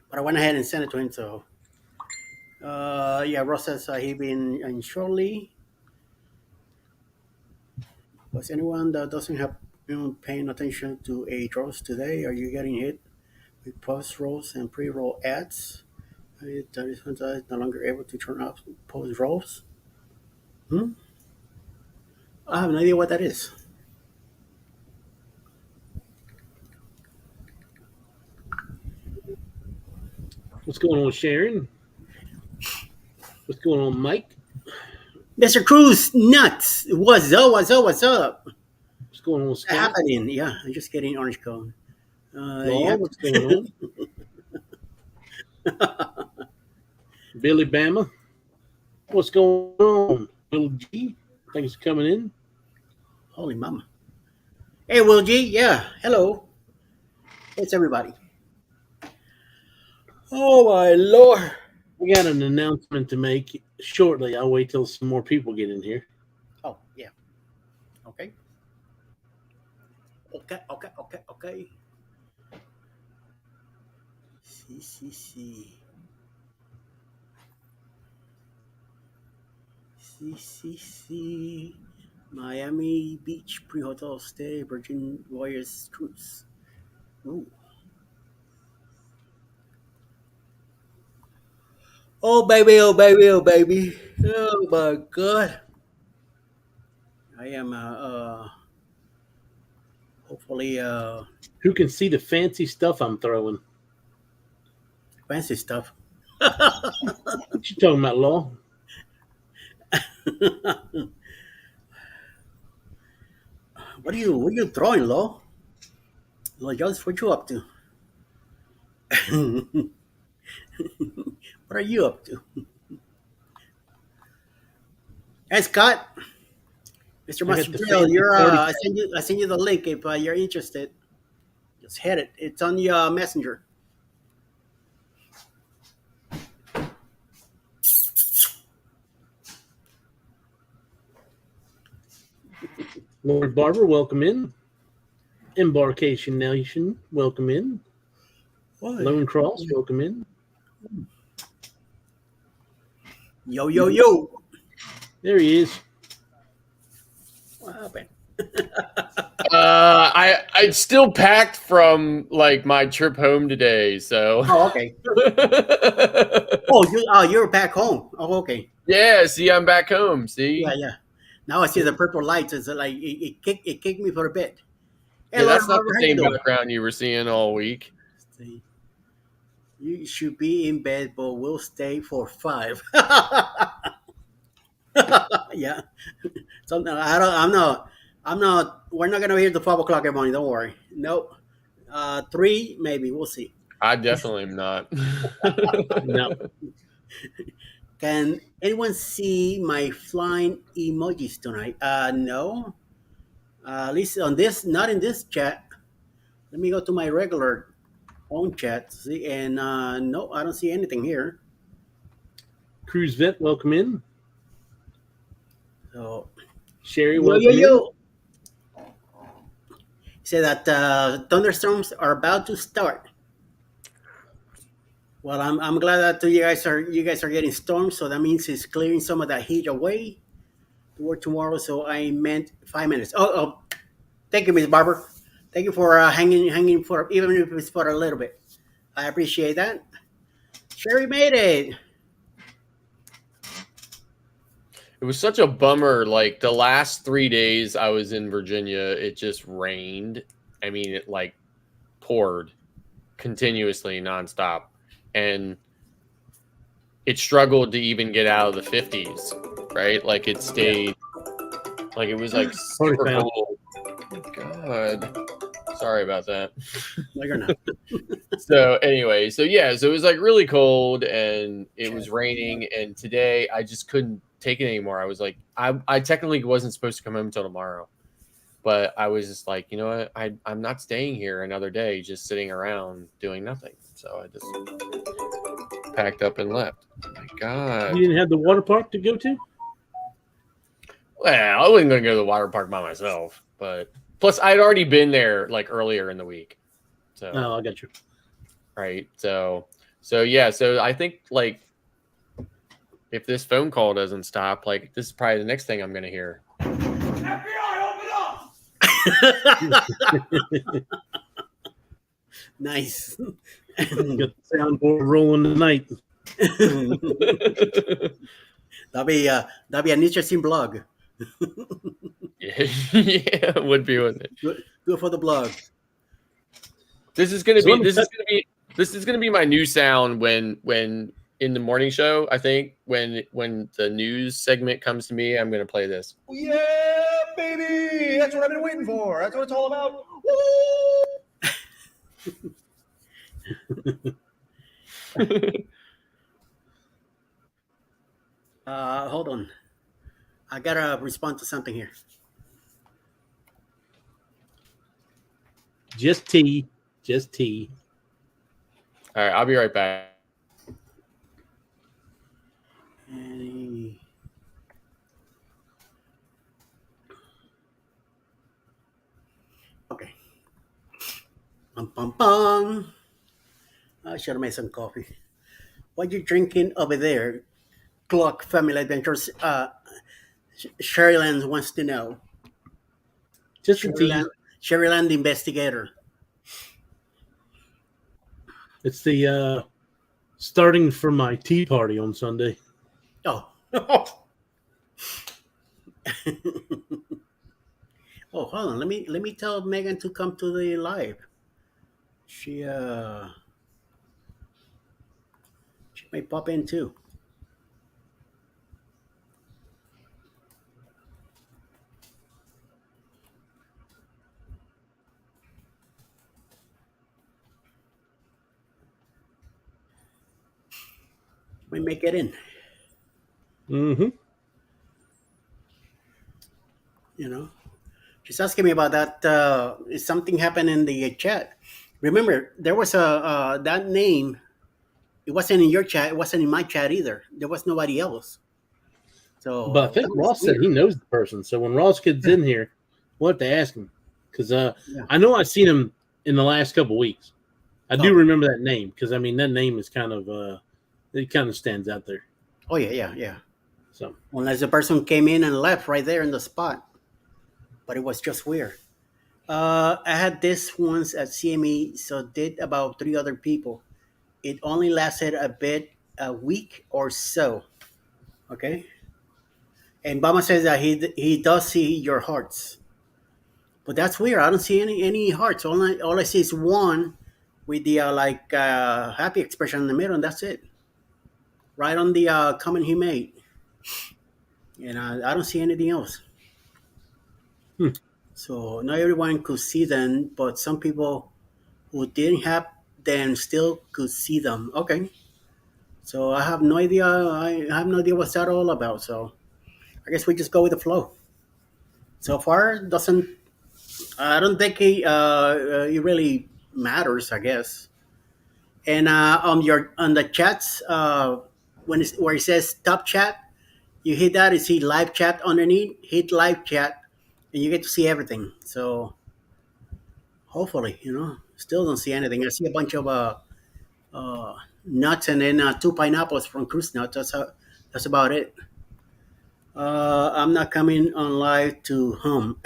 but I went ahead and sent it to him. So yeah, Ross says he been in shortly. Was anyone that doesn't have been paying attention to a draws today? Are you getting hit with post rolls and pre roll ads? That is no longer able to turn off post rolls. Hmm? I have no idea what that is. What's going on, Sharon? What's going on, Mike? Mr. Cruz, nuts! What's up? What's up? What's up? What's going on, What's Scott? happening? Yeah, I'm just getting orange cone. Law, Yep. what's going on? Billy Bama, what's going on? Little G, thanks for coming in. Holy mama. Hey, Will G. Yeah. Hello. It's everybody. Oh my lord. We got an announcement to make shortly. I'll wait till some more people get in here. Oh yeah. Okay. Okay. Okay. Okay. Okay. See. See. See. See. See. See. Miami Beach pre-hotel stay. Virgin Warriors cruise. Ooh. Oh baby. Oh baby. Oh baby. Oh my god. I am. Hopefully. Who can see the fancy stuff I'm throwing? Fancy stuff. What you talking about, Law? What are you throwing, Lo? Lo, Jones, what you up to? What are you up to? Hey, Scott, Mr. I got Master the Drill, fancy you're party. I send you the link if you're interested. Just hit it. It's on the messenger. Lord Barber, welcome in. Embarkation Nation, welcome in. Why? Lone Cross, welcome in. Yo yo yo. There he is. What happened? I still packed from like my trip home today, so Oh, okay. You're back home. Oh, okay. yeah. See, I'm back home. Yeah, See, yeah. Now I see the purple lights. It's like it kicked me for a bit. Hey, yeah, Lord that's not Barber, the how you same doing? background you were seeing all week. See, you should be in bed, but we'll stay for 5. Yeah. Something I don't. I'm not. I'm not. We're not gonna be here till 5 o'clock every morning. Don't worry. Nope. 3 maybe. We'll see. I definitely am not. No, Can anyone see my flying emojis tonight? No. At least on this, not in this chat. Let me go to my regular own chat. See, and no, I don't see anything here. Cruise Vet, welcome in. So Sherry, yo yo welcome in. yo. Say that thunderstorms are about to start. Well, I'm glad that you guys are getting storms, so that means it's clearing some of that heat away toward tomorrow. So I meant 5 minutes. Oh, thank you, Miss Barber. Thank you for hanging for even if it's for a little bit. I appreciate that. Sherry made it. It was such a bummer. Like the last 3 days I was in Virginia, it just rained. I mean, it like poured continuously, nonstop, and it struggled to even get out of the 50s. Right, like it Yeah. stayed. Like it was like Party super foul. cold. God. Sorry about that. No, you're not. So anyway, so yeah, so it was like really cold and it was raining, and today I just couldn't take it anymore. I was like, I technically wasn't supposed to come home until tomorrow, but I was just like, you know what, I'm not staying here another day just sitting around doing nothing. So I just packed up and left. Oh my God. You didn't have the water park to go to? Well, I wasn't gonna go to the water park by myself, but plus I'd already been there like earlier in the week. So Oh, I got you. right, so So yeah, so I think like if this phone call doesn't stop, like this is probably the next thing I'm gonna hear. Nice. Got the soundboard rolling tonight. That'll be an interesting blog. Yeah, yeah, would be with it. Good for the blog. This is gonna So let be me this is tell- gonna be this is gonna be my new sound when in the morning show. I think when the news segment comes to me, I'm gonna play this. Yeah, baby! That's what I've been waiting for. That's what it's all about. Woo! Hold on. I gotta respond to something here. Just tea. Just tea. All right, I'll be right back. Any- Okay. Bum, bum, bum. I should have made some coffee. What you drinking over there? Clock Family Adventures. Sherryland wants to know. Just the tea. Sherryland investigator. It's the starting for my tea party on Sunday. Oh. Oh, hold on. Let me tell Megan to come to the live. She may pop in too. We may get in. Mm-hmm. You know, she's asking me about that. Is something happened in the chat? Remember, there was a that name. It wasn't in your chat. It wasn't in my chat either. There was nobody else. So, But I think that was Ross said weird. he knows the person. So when Ross gets in here, we'll have to ask him. Because Yeah. I know I've seen him in the last couple weeks. I do Oh. remember that name. Because, I mean, that name is kind of it kind of stands out there. Oh yeah. So Unless the person came in and left right there in the spot, but it was just weird. I had this once at CME, so did about 3 other people. It only lasted a week or so. Okay, and Bama says that he does see your hearts, but that's weird. I don't see any hearts. All I see is one with the happy expression in the middle, and that's it. Right on the comment he made, and I don't see anything else. Hmm. So not everyone could see them, but some people who didn't have them still could see them. Okay. So I have no idea. I have no idea what's that all about. So I guess we just go with the flow. So far, doesn't. I don't think it really matters. I guess. And on the chats, where it says top chat, you hit that. You see live chat underneath. Hit live chat, and you get to see everything. So hopefully, still don't see anything. I see a bunch of nuts and then 2 pineapples from Cruise Nuts. That's about it. I'm not coming on live to hum.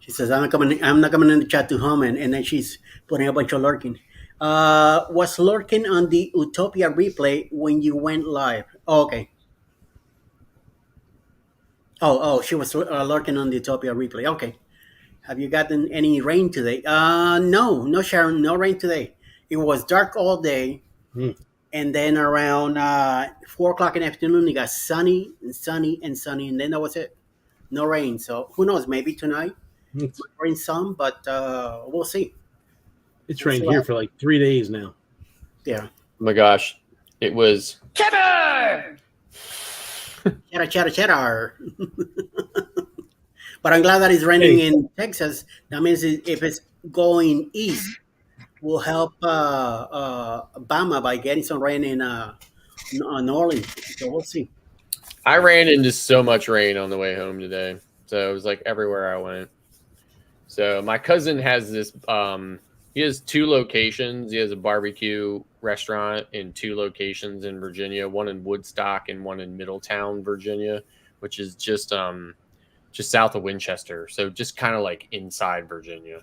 She says I'm not coming. I'm not coming in the chat to hum, and then she's putting a bunch of lurking. Was lurking on the Utopia replay when you went live? Oh, okay. Oh, she was lurking on the Utopia replay. Okay. Have you gotten any rain today? No, Sharon, no rain today. It was dark all day, hmm. and then around 4 o'clock in the afternoon, it got sunny and sunny and sunny, and then that was it. No rain. So who knows? Maybe tonight It's, rain some, but we'll see. it's We'll see rained what here happens. for like 3 days now. Yeah. Oh my gosh, it was Kevin! Cheddar. But I'm glad that it's raining in Texas. That means if it's going east, will help Bama by getting some rain in New Orleans. So we'll see. I ran into so much rain on the way home today. So it was like everywhere I went. So my cousin has this he has two locations. He has a barbecue restaurant in two locations in Virginia, one in Woodstock and one in Middletown, Virginia, which is just south of Winchester. So just kind of like inside Virginia.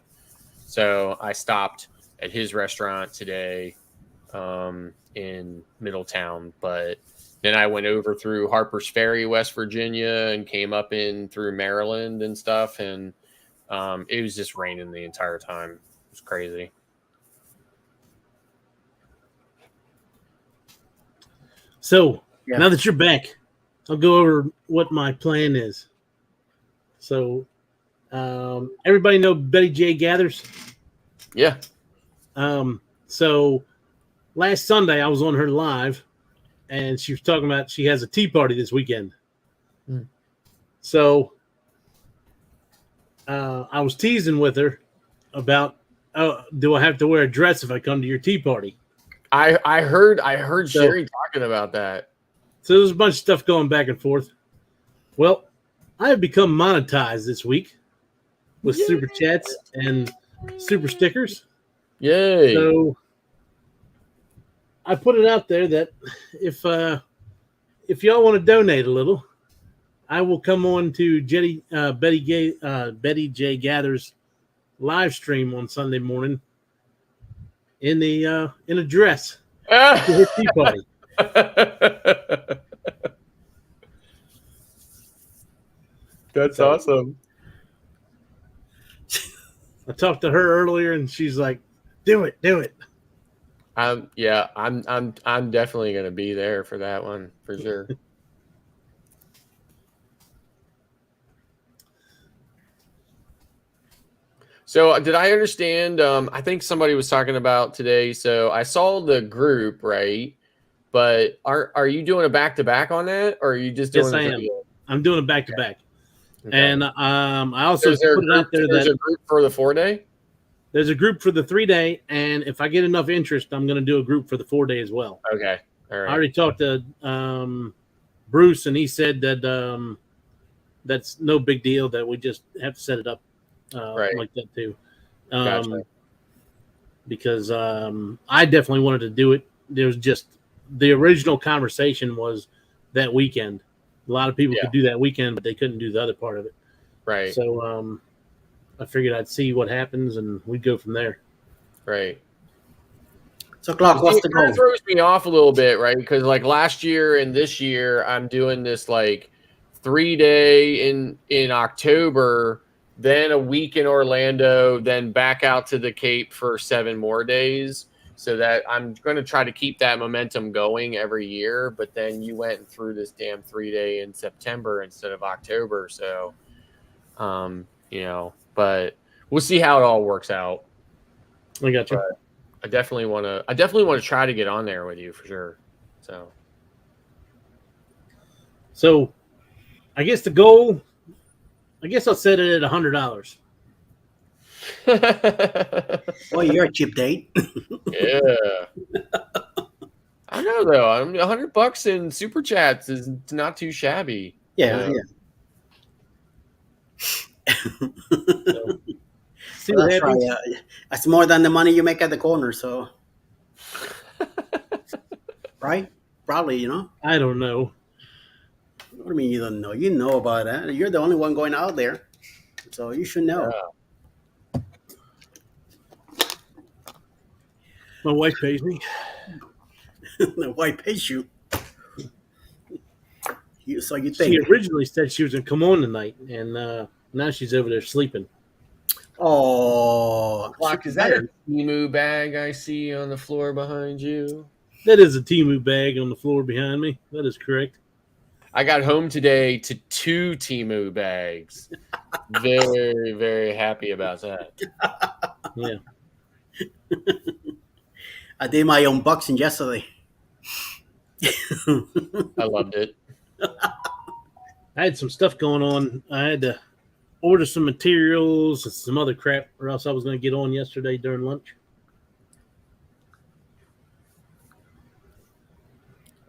So I stopped at his restaurant today in Middletown, but then I went over through Harper's Ferry, West Virginia, and came up in through Maryland and stuff. And it was just raining the entire time. It was crazy. So Yeah. now that you're back, I'll go over what my plan is. So everybody know Betty J Gathers? Yeah. So last Sunday I was on her live, and she was talking about she has a tea party this weekend. Mm. So I was teasing with her about, oh, do I have to wear a dress if I come to your tea party? I heard So- Sherry talking about that. So there's a bunch of stuff going back and forth. Well, I have become monetized this week with Yay. super chats and super stickers. Yay. So I put it out there that if y'all want to donate a little, I will come on to Betty J Gathers live stream on Sunday morning in a dress to her tea party. That's awesome. I talked to her earlier, and she's like, "Do it." I'm definitely gonna be there for that one for sure. So did I understand? I think somebody was talking about today. So I saw the group, right? But are you doing a back to back on that, or are you just doing? Yes, I am. video? I'm doing it back to back, Okay. and I also Is there put it out there there's that a group for the 4-day? there's a group for the 3-day, and if I get enough interest, I'm going to do a group for the 4-day as well. Okay, all I right. already talked to Bruce, and he said that that's no big deal. That we just have to set it up Right. like that too. Gotcha. Because I definitely wanted to do it. There's just the original conversation was that weekend. A lot of people Yeah. could do that weekend, but they couldn't do the other part of it. Right, So I figured I'd see what happens, and we'd go from there. right. So, Clark, what's the It kind goal? of throws me off a little bit, right? Because like last year and this year, I'm doing this like 3-day in October, then a week in Orlando, then back out to the Cape for 7 more days. So that I'm going to try to keep that momentum going every year. But then you went through this damn 3-day in September instead of October. So, but we'll see how it all works out. I got you. But I definitely want to try to get on there with you for sure. So I guess the goal, I guess I'll set it at $100. Oh, you're a cheap date. Yeah. I know though. $100 in super chats is not too shabby. Yeah, Yeah. See what That's right. happens. That's more than the money you make at the corner. So, right? Probably, you know. I don't know. What do you mean you don't know? You know about that. You're the only one going out there, so you should know. My wife pays me. The white pays you. So you She think? originally said she was going to come on tonight, and now she's over there sleeping. Oh, Clock, is that a Emu bag I see on the floor behind you? That is a Temu bag on the floor behind me. That is correct. I got home today to 2 Temu bags. Very, very happy about that. Yeah. I did my unboxing yesterday. I loved it. I had some stuff going on. I had to order some materials and some other crap, or else I was going to get on yesterday during lunch.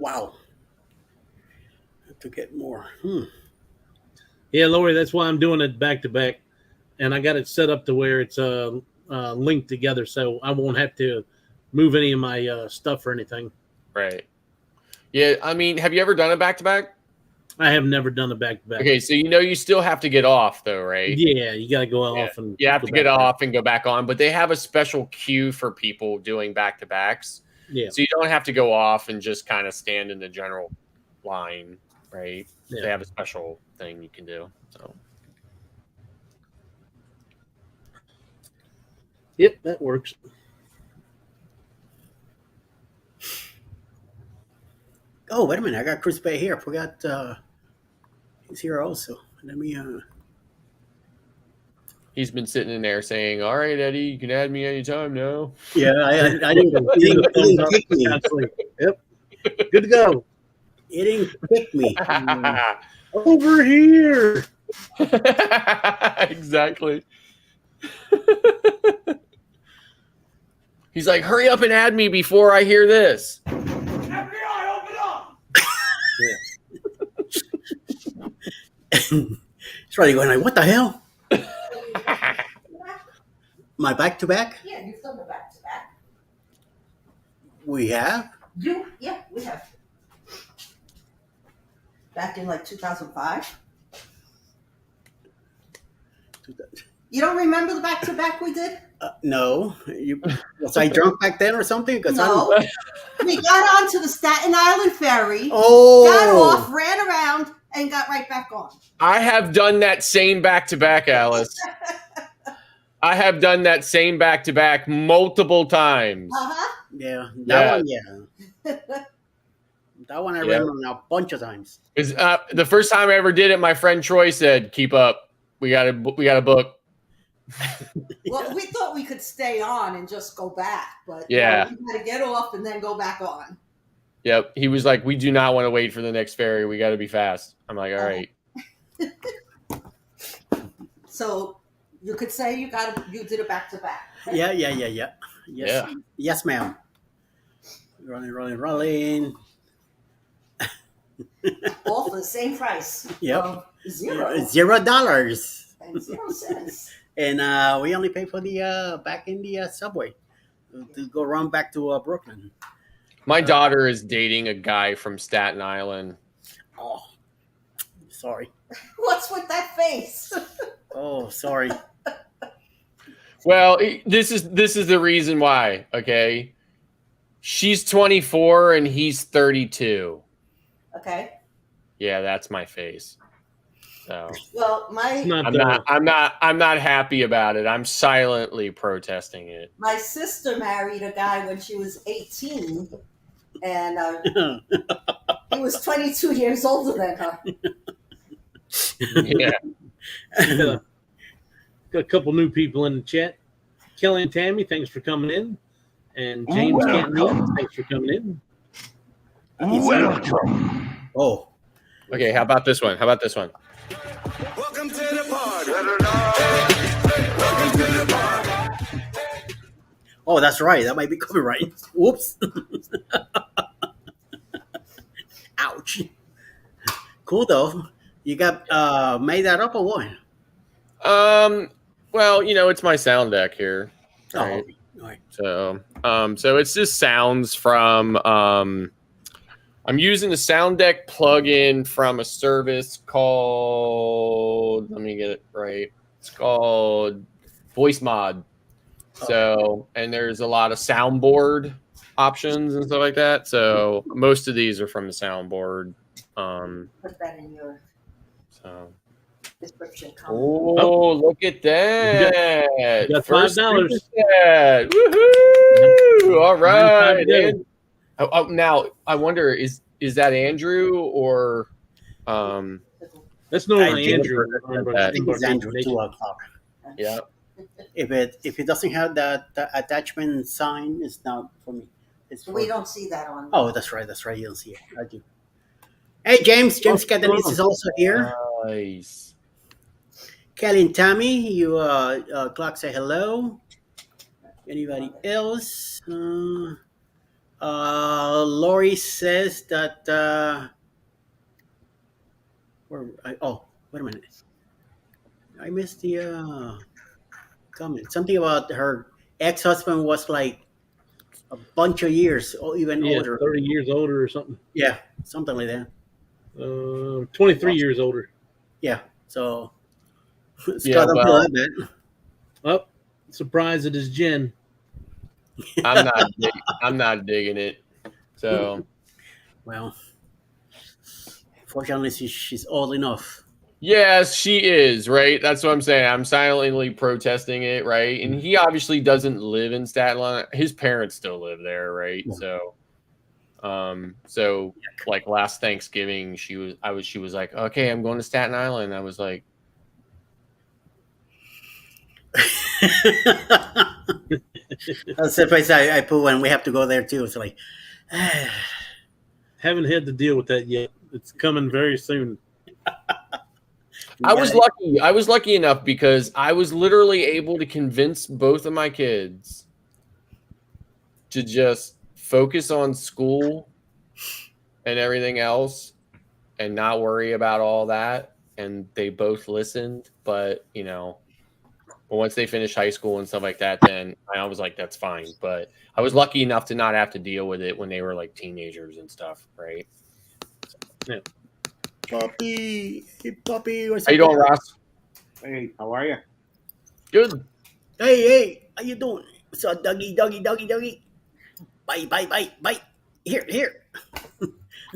Wow. Have to get more. Yeah, Lori, that's why I'm doing it back to back, and I got it set up to where it's linked together, so I won't have to move any of my stuff or anything. Right. Yeah, I mean, have you ever done a back to back? I have never done a back to back. Okay, so you still have to get off though, right? Yeah, you got to go Yeah. off and You have go to get back off and go back on, but they have a special queue for people doing back to backs. Yeah. So you don't have to go off and just kind of stand in the general line, right? Yeah. They have a special thing you can do. So Yep, that works. Oh, wait a minute. I got Chris Bay here. I forgot he's here also. Let me. he's been sitting in there saying, "All right, Eddie, you can add me anytime now." Yeah, I didn't. He didn't kick me. Yep. Good to go. He didn't kick me. Over here. Exactly. He's like, "Hurry up and add me before I hear this." FBI, open up! He's probably going like, "What the hell?" My back to back. Yeah, you've done the back to back. We have. Yeah, we have. Back in like 2005. You don't remember the back to back we did? No, was I drunk back then or something? Because No. We got onto the Staten Island ferry, Oh, got off, ran around, and got right back on. I have done that same back to back, Alice. I have done that same back to back multiple times. Uh-huh. yeah, that Yeah. one, yeah. That one I Yeah. remember now a bunch of times. The first time I ever did it, my friend Troy said, "Keep up. We got a book." Well, we thought we could stay on and just go back, but Yeah. we had to get off and then go back on. Yep. He was like, "We do not want to wait for the next ferry. We got to be fast." I'm like, "All right." So you could say you did it back to back. Yeah. Yes, Yeah. yes, ma'am. Rolling. All for the same price. Yep. Of zero $0. and 0 cents. And we only pay for the back in the subway to go run back to Brooklyn. My daughter is dating a guy from Staten Island. Oh, sorry. What's with that face? Oh, sorry. Well, this is the reason why. Okay, she's 24 and he's 32. Okay. Yeah, that's my face. So Well, It's not I'm not happy about it. I'm silently protesting it. my sister married a guy when she was 18, and he was 22 years older than her. Yeah. Got a couple new people in the chat. Kelly and Tammy, thanks for coming in. And James Cantonese, thanks for coming in. Welcome. Oh, Okay, how about this one? Welcome to the party. Welcome to the party. oh, that's right. That might be copyright. Whoops. Ouch. Cool though. You got made that up or what? Well, it's my sound deck here. Oh, Right. all right. So it's just sounds from I'm using the sound deck plugin from a service called, let me get it right. It's called Voice Mod. So, and there's a lot of soundboard options and stuff like that. So most of these are from the soundboard. Put that in your So description comment. oh, look at that. You got First $5. super chat. Woohoo! All right. $9.50. And, now I wonder, is that Andrew or That's normally I Andrew. I think it's Andrew 2 o'clock. yeah. If it doesn't have the attachment sign, it's not for me. It's for, We don't see that on. Oh, that's right. You don't see it. I do. Hey, James Catanese is also here. Nice. Kelly and Tammy, you clock say hello. Anybody else? Lori says that. Oh, wait a minute. I missed the comment. Something about her ex-husband was like a bunch of years or even Yeah, older. 30 years older or something. Yeah, something like that. 23 years older. Yeah. So Yeah, Scott, don't feel well, that bad. Oh, surprise! It is Jen. I'm not digging it. So Well, fortunately, she's old enough. yes, she is, right? That's what I'm saying. I'm silently protesting it, right? And he obviously doesn't live in Staten Island. His parents still live there, right? Yeah. So like last Thanksgiving, she was like, "Okay, I'm going to Staten Island." I was like, That's the place I put when we have to go there too. It's like, Haven't had to deal with that yet. It's coming very soon. I was lucky. I was lucky enough because I was literally able to convince both of my kids to just focus on school and everything else and not worry about all that. And they both listened, but once they finished high school and stuff like that, then I was like, that's fine. But I was lucky enough to not have to deal with it when they were like teenagers and stuff, right? Puppy, hey puppy, what's How you up? doing, Ross? Hey, how are you? Good. Hey, how you doing? What's up, doggy? Bite. Here.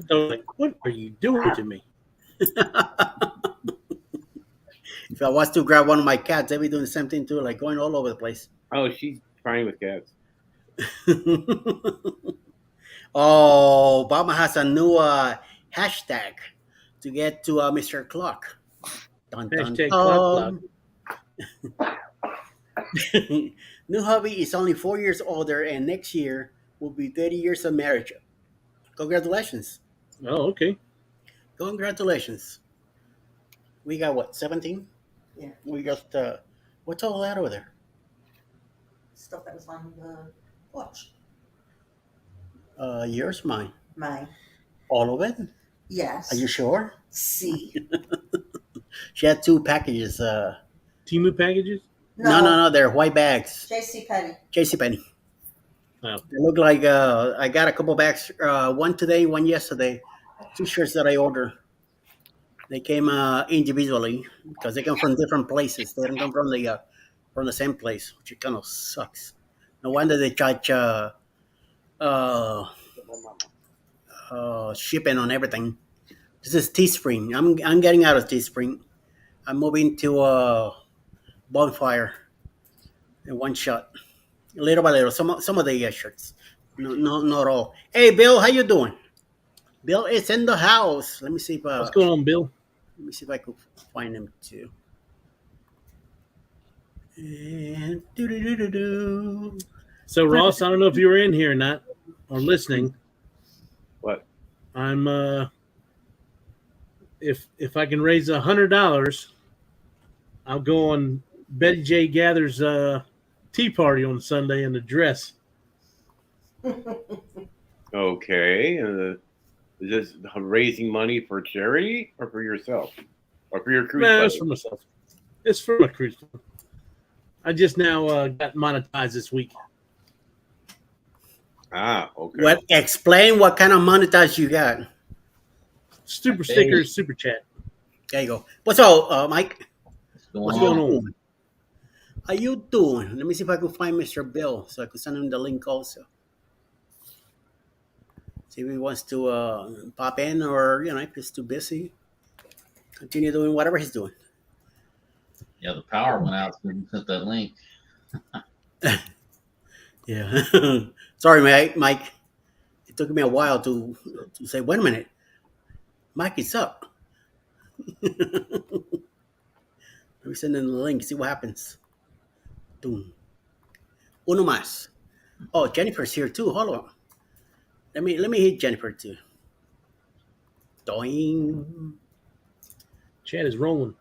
So, like, what are you doing to me? If I was to grab one of my cats, they'd be doing the same thing too, like going all over the place. Oh, she's fine with cats. Oh, Obama has a new hashtag to get to Mr. Clock. Dun, dun, Hashtag clock. dun. New hubby is only 4 years older, and next year will be 30 years of marriage. Congratulations. Oh, okay. Congratulations. We got what, 17? Yeah. We got, what's all that over there? Stuff that was on the porch. Yours, mine. Mine. All of it? Yes. Are you sure? See. She had two packages. Timu packages? No, they're white bags. JC Penney. JCPenney. Oh. They look like I got a couple bags, one today, one yesterday. Two shirts that I ordered. They came individually because they come from different places. They don't come from the same place, which kind of sucks. No wonder they charge uh, shipping on everything. This is Teespring. I'm getting out of Teespring. I'm moving to Bonfire in one shot, little by little. Some of the shirts, no, not all. Hey, Bill, how you doing? Bill is in the house. Let me see if What's going on, Bill? let me see if I could find him too. And do. So, Ross, I don't know if you were in here or not, or listening. What? I'm if I can raise $100, I'll go on Betty J Gather's tea party on Sunday in a dress. Okay. Is this raising money for charity or for yourself? Or for your cruise? No, it's buddy? for myself. It's for my cruise. I just now got monetized this week. Ah, okay. What? Explain what kind of monetize you got. Super stickers, super chat. There you go. What's up, Mike? What's going on? How you doing? Let me see if I can find Mr. Bill so I could send him the link also. See if he wants to pop in or, if he's too busy. Continue doing whatever he's doing. Yeah, the power went out, so we sent that link. Yeah. Sorry, Mike. It took me a while to say, wait a minute. Mike, it's up. Let me send him the link, see what happens. Boom. Uno más. Oh, Jennifer's here too. Hold on. Let me hit Jennifer too. Doing. Chat is rolling.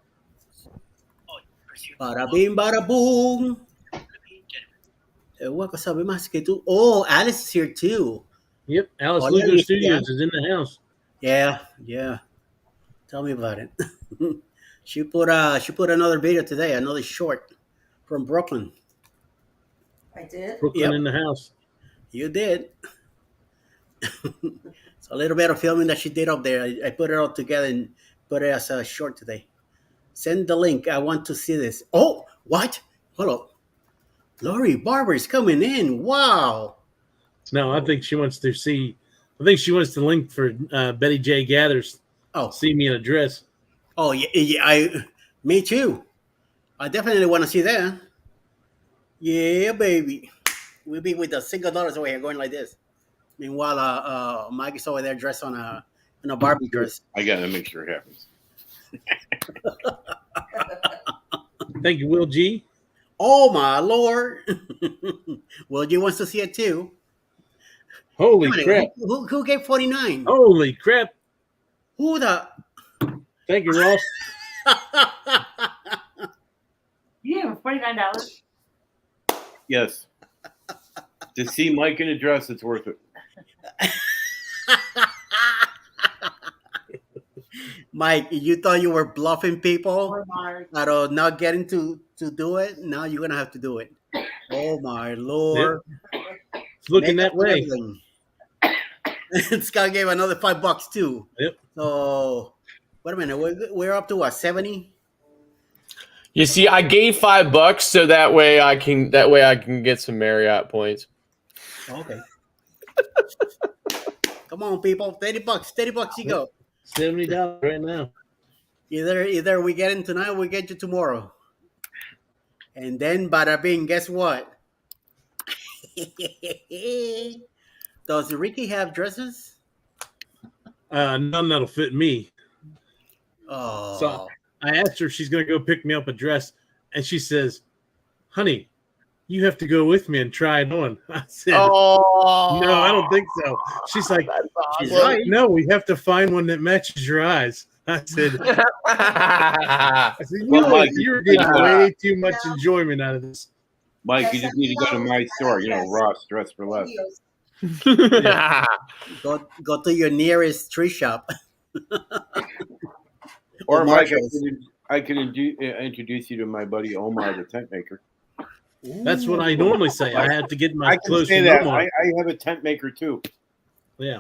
Bada bing, bada boom. What sabi más que tú? Oh, Alice is here too. Yep, Alice Oh, Lugo yeah. Studios is in the house. Yeah, yeah. Tell me about it. She put another video today, another short from Brooklyn. I did. Brooklyn Yep, in the house. you did. So a little bit of filming that she did up there. I put it all together and put it as a short today. Send the link. I want to see this. Oh, what? Hold up. Lori Barber is coming in. Wow. No, I think she wants to see. I think she wants to link for Betty J. Gathers. Oh, See me in a dress. oh yeah, me too. I definitely want to see that. Yeah, baby. We'll be with the $6 over here going like this. Meanwhile, Mike is over there dressed in a Barbie dress. I gotta make sure it happens. Thank you, Will G. Oh my lord! Well, you wants to see it too. Holy Wait a crap! minute, who gave 49? Holy crap! Who the? Thank you, Ross. You gave him $49. Yes. To see Mike in a dress, it's worth it. Mike, you thought you were bluffing people Oh my. out of not getting to do it. Now you're gonna have to do it. Oh my lord! It's looking Make that up way. everything. Scott gave another $5 too. Yep. So wait a minute, we're up to what, 70? You see, I gave $5 so that way I can get some Marriott points. Okay. Come on, people, $30, $30 you go. $70 right now. Either we get in tonight or we get you tomorrow. And then bada bing, guess what? Does Ricky have dresses? None that'll fit me. Oh, So I asked her if she's going to go pick me up a dress, and she says, "Honey, you have to go with me and try it on." I said, Oh "No, I don't think so." She's like, she's awesome. right. "No, we have to find one that matches your eyes." I said, Well, Mike, you're getting way too much enjoyment out of this." Mike, you just need to go to my store. You know, Ross Dress for Less. Go to your nearest tree shop. Or Mike, Marshalls. I could introduce you to my buddy Omar, the tent maker. That's what I normally say. I have to get my I can close say to that. Omar. I have a tent maker too. Yeah.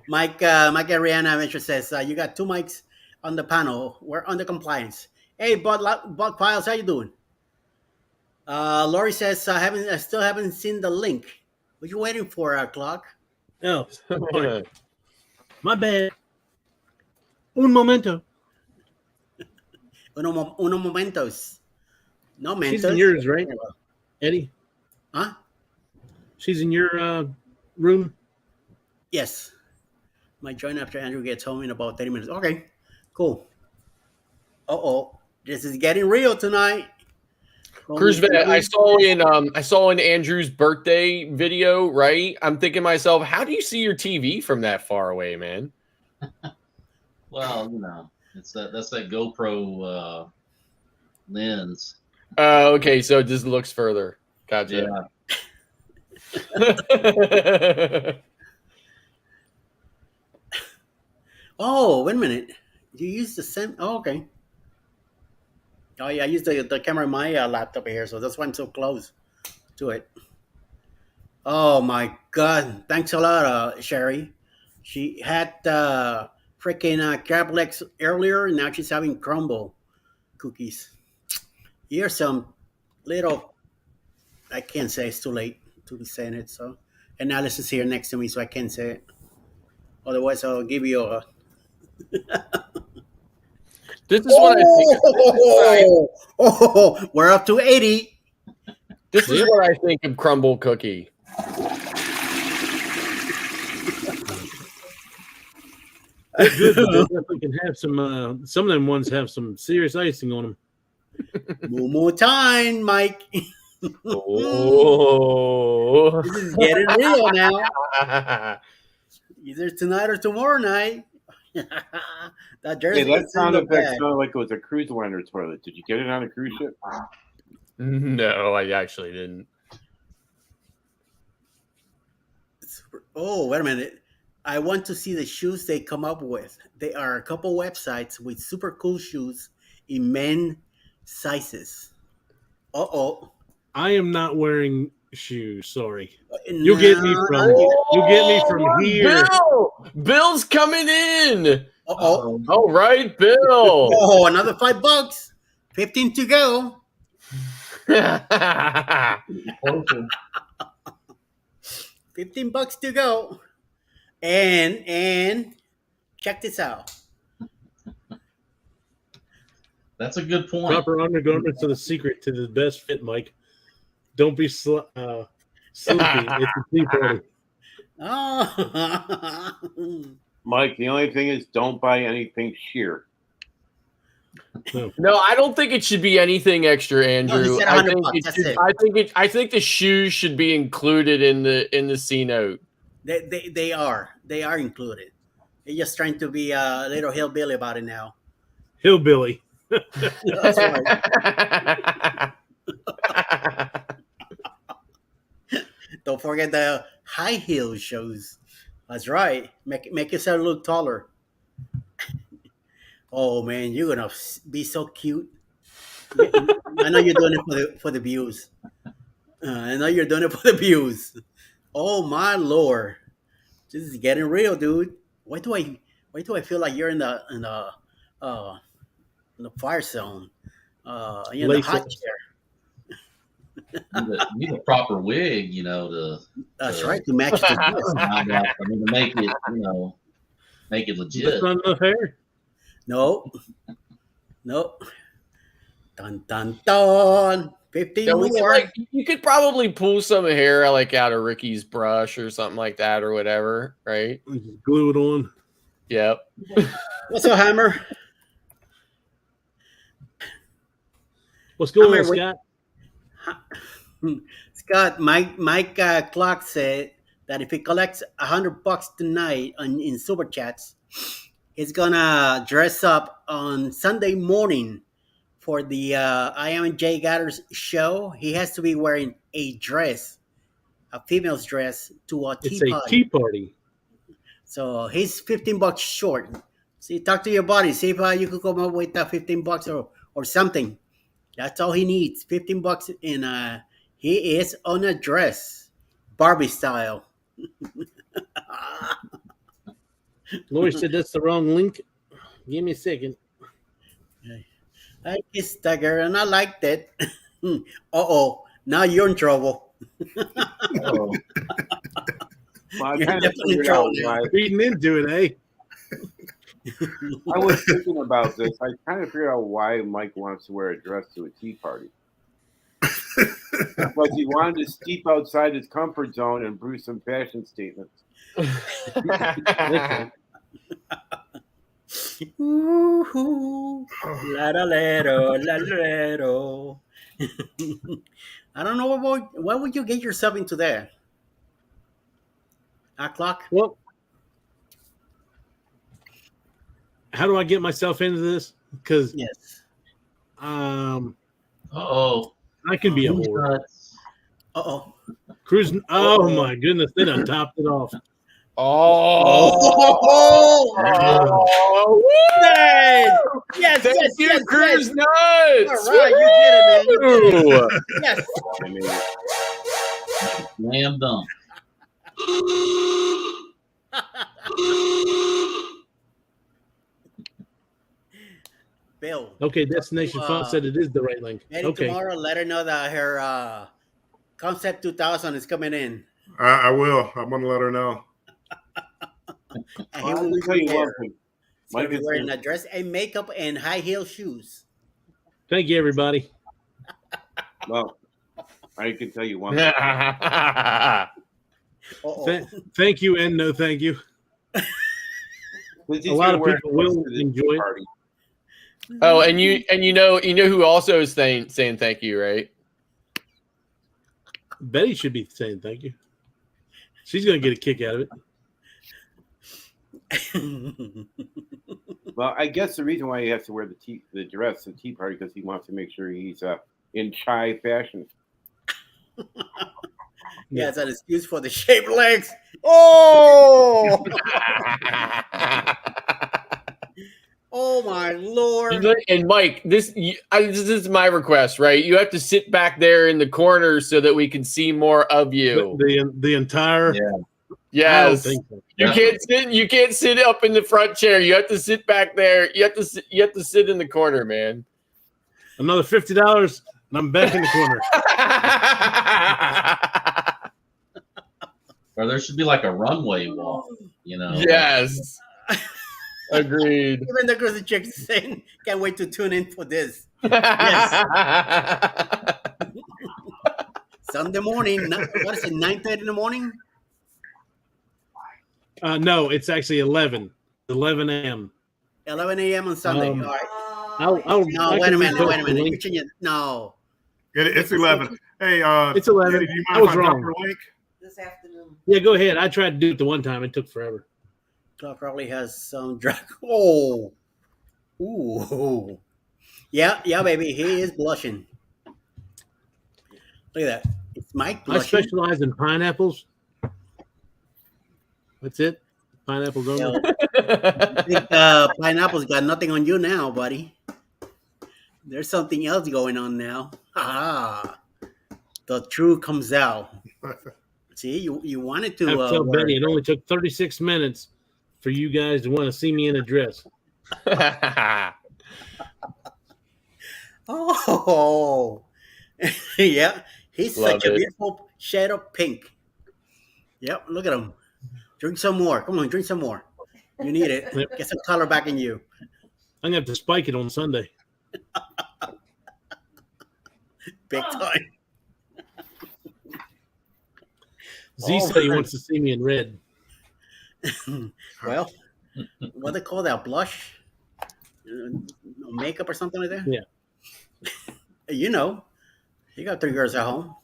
Mike and Rihanna Mitchell says, you got 2 mics on the panel. We're under compliance. Hey, Bud Files, how you doing? Lori says, I still haven't seen the link. What you waiting for, Clock? Oh, my bad. Un momento. Uno momentos. No mentos. She's in yours, right, Eddie? Huh? She's in your room. Yes. Might join after Andrew gets home in about 30 minutes. Okay, cool. Uh-oh. This is getting real tonight. Cruise Vet, I saw in Andrew's birthday video, right? I'm thinking to myself, how do you see your TV from that far away, man? Well, you know, that's that GoPro lens. Okay, so it just looks further. Gotcha. Yeah. Oh, wait a minute. You use the same. Oh, okay. Oh, yeah, I use the camera in my laptop here, so that's why I'm so close to it. Oh, my God. Thanks a lot, Sherry. She had freaking crab legs earlier, and now she's having crumble cookies. Here's some little, I can't say, it's too late to be saying it, so. And Alice is here next to me, so I can't say it. Otherwise, I'll give you a. This is what I think. Oh, we're up to 80. This is what I think of crumble cookie. They're good, but they definitely can have some of them ones have some serious icing on them. Moo time, Mike. Oh. This is getting real now. Either tonight or tomorrow night. That jersey Hey, that is in sound the effect bag. sounded like it was a cruise liner toilet. Did you get it on a cruise ship? No, I actually didn't. Oh, wait a minute. I want to see the shoes they come up with. There are a couple websites with super cool shoes in men sizes. Uh-oh. I am not wearing shoes. Sorry. No, not you. You'll get me from look, here. Bill's coming in. Uh-oh. All right, Bill. Oh, another $5. 15 to go. Closer. $15 to go. And check this out. That's a good point. Proper undergarments are the secret to the best fit, Mike. Don't be sleepy. It's a tea party. Oh. Mike, the only thing is don't buy anything sheer. No, I don't think it should be anything extra, Andrew. No, he said I 100 think bucks, it that's should, it. I think the shoes should be included in the C note. They are included. They're just trying to be a little hillbilly about it now. Hillbilly. That's right. Don't forget the high heel shoes. That's right. Make yourself look taller. Oh man, you're gonna be so cute. I know you're doing it for the views. I know you're doing it for the views. Oh my lord, this is getting real, dude. Why do I feel like you're in uh, the fire zone? You're in the Lace hot up. chair. Need a proper wig, to That's right, to match the dress. to make it, make it That's legit. not enough hair. No. Dun dun dun. 15 Yeah, we could, more. you could probably pull some hair like out of Ricky's brush or something like that or whatever, right? Just glue it on. Yep. What's up, Hammer? What's going Hammer, on, Scott? Scott, Mike Clark said that if he collects $100 tonight in super chats, he's gonna dress up on Sunday morning for the I Am Jay Gatter's show. He has to be wearing a dress, a female's dress, to a tea It's a party. tea party. So he's $15 short. See, talk to your buddy. See if you could come up with $15 or something. That's all he needs. $15, and he is on a dress, Barbie style. Lori said that's the wrong link. Give me a second. I kissed that girl and I liked it. Uh-oh, now you're in trouble. Oh, Well, I You're kind of definitely figured out trolling. why. Reading into it, eh? I was thinking about this. I kind of figured out why Mike wants to wear a dress to a tea party. Because he wanted to steep outside his comfort zone and brew some fashion statements. Ooh, la da lero, la lero. I don't know why would you get yourself into that? O'clock? Well, how do I get myself into this? Because Yes. oh, I can be a whore. Uh-oh. Cruising. Oh my goodness, they done topped it off. Oh, Yes! Yes, thank yes, you, yes, Cruise yes. Nuts. All right, you did it, man. You did Woo! it. Yes. I mean, slam dunk. Bill, Okay, Destination Font said it is the right link. Eddie, Okay. tomorrow, let her know that her Concept 2000 is coming in. I will. I'm gonna let her know. And he I'll will tell be you there. one thing. He's gonna Mike be is wearing a dress and makeup and high heel shoes. Thank you, everybody. Well, I can tell you one thing. Uh-oh. Thank you and no thank you. Since he's A lot gonna of wear people a dress will to the tea enjoy it. party, Oh, and you know who also is saying thank you, right? Betty should be saying thank you. She's going to get a kick out of it. well, I guess the reason why he has to wear the dress to the tea party because he wants to make sure he's in chai fashion. Yeah, it's an excuse for the shaved legs Oh! Oh my lord! And Mike, this is my request, right? You have to sit back there in the corner so that we can see more of you. The entire. Yeah. I don't Yes, think so. you can't sit up in the front chair. You have to sit back there. You have to sit in the corner, man. Another $50, and I'm back in the corner. Or there should be like a runway walk, you know? Yes. Agreed. Even the girls and chicks saying, "Can't wait to tune in for this." Sunday morning. What is it? 9:30 in the morning. No, it's actually 11 a.m. 11 a.m. on Sunday. Um, All right. No, I wait can a minute. repost Wait a the minute. link. You're changing. No. It's 11. Hey, It's 11. Eddie, do you I mind was if I drop wrong. your link? This afternoon. Yeah, go ahead. I tried to do it the one time. It took forever. Clark probably has some drug. Oh. Ooh. Yeah, baby. He is blushing. Look at that. It's Mike I blushing. specialize in pineapples. That's it. Pineapples only. I think pineapple's got nothing on you now, buddy. There's something else going on now. Ah, the truth comes out. See, you wanted to. I have to tell wear Betty it. it only took 36 minutes for you guys to want to see me in a dress. Oh, yeah. He's Love such a it. beautiful shade of pink. Yep, look at him. Drink some more. Come on, drink some more. You need it. Get some color back in you. I'm going to have to spike it on Sunday. Big time. Z Oh, said he man. wants to see me in red. Well, what they call that? Blush? Makeup or something like that? Yeah. You know, you got 3 girls at home.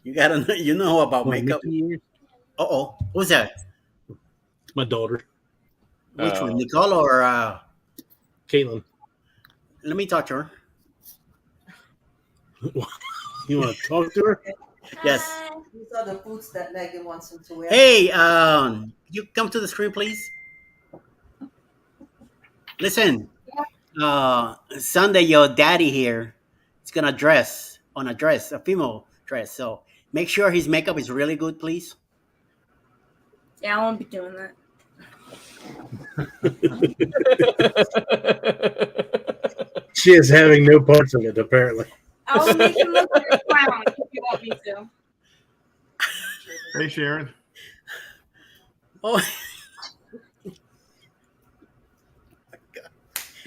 You know about What, makeup. Mickey ears? Uh-oh. Who's that? My daughter, Which one? Nicole or Caitlin. let me talk to her. You want to talk to her? Yes. These are the boots that Megan wants him to wear. Hey, you come to the screen, please. Listen, Sunday, your daddy here is gonna dress on a dress, a female dress. So make sure his makeup is really good, please. Yeah, I won't be doing that. She is having no parts of it, apparently. I'll make him look like a clown if you want me to. Hey, Sharon. Oh,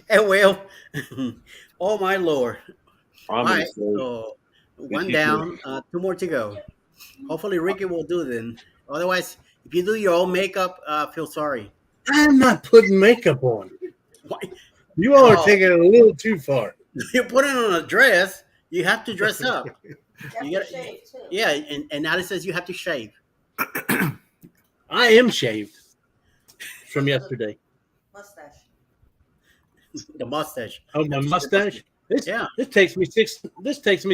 and well, oh my lord! All I'm right, gonna say, so one you down, 2 more to go. Hopefully, Ricky will do then. Otherwise, if you do your own makeup, feel sorry. I'm not putting makeup on. Why? You all are Oh. taking it a little too far. You put it on a dress, you have to dress up. You You have to gotta- shave too. Yeah, and Alice says you have to shave. I am shaved from yesterday. Mustache. The mustache. Oh, my mustache. Yeah. This takes me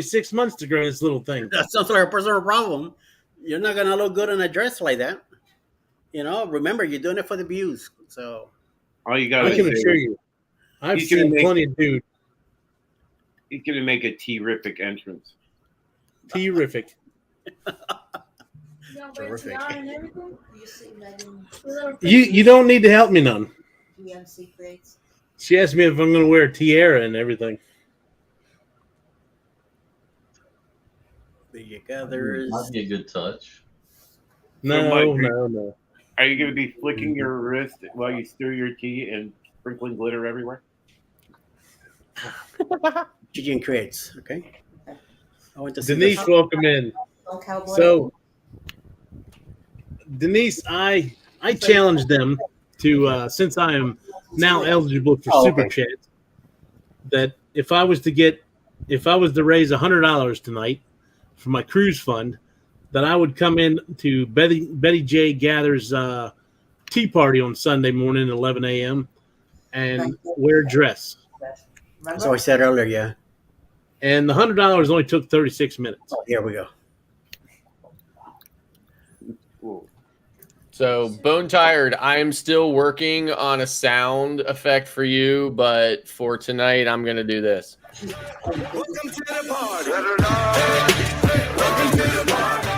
6 months to grow this little thing. That sounds like a personal problem. You're not gonna look good in a dress like that. You know, remember you're doing it for the views. So all you I gotta can say assure is you, I've He's gonna seen make- plenty of dudes. he's gonna make a terrific entrance. Terrific. You know, wear Terrific. tiara and everything. Do you see Megan You don't need to help me none. GMC creates? She asked me if I'm going to wear a tiara and everything. there you go. There's Might be a good touch. No, Mike, no. Are you gonna be flicking your wrist while you stir your tea and sprinkling glitter everywhere? Gigi and Creates. Okay. I went to see Denise, this. welcome in. No cowboy. So, Denise, I challenged them to since I am now eligible for Oh, super okay. chats, that if I was to raise $100 tonight for my cruise fund, that I would come in to Betty J Gather's tea party on Sunday morning at 11 a.m. and wear a dress. That's what I said earlier. Yeah. And the $100 only took 36 minutes. Oh, here we go. Cool. So, Bone Tired, I'm still working on a sound effect for you, but for tonight, I'm going to do this. Welcome to the party. Welcome to the party.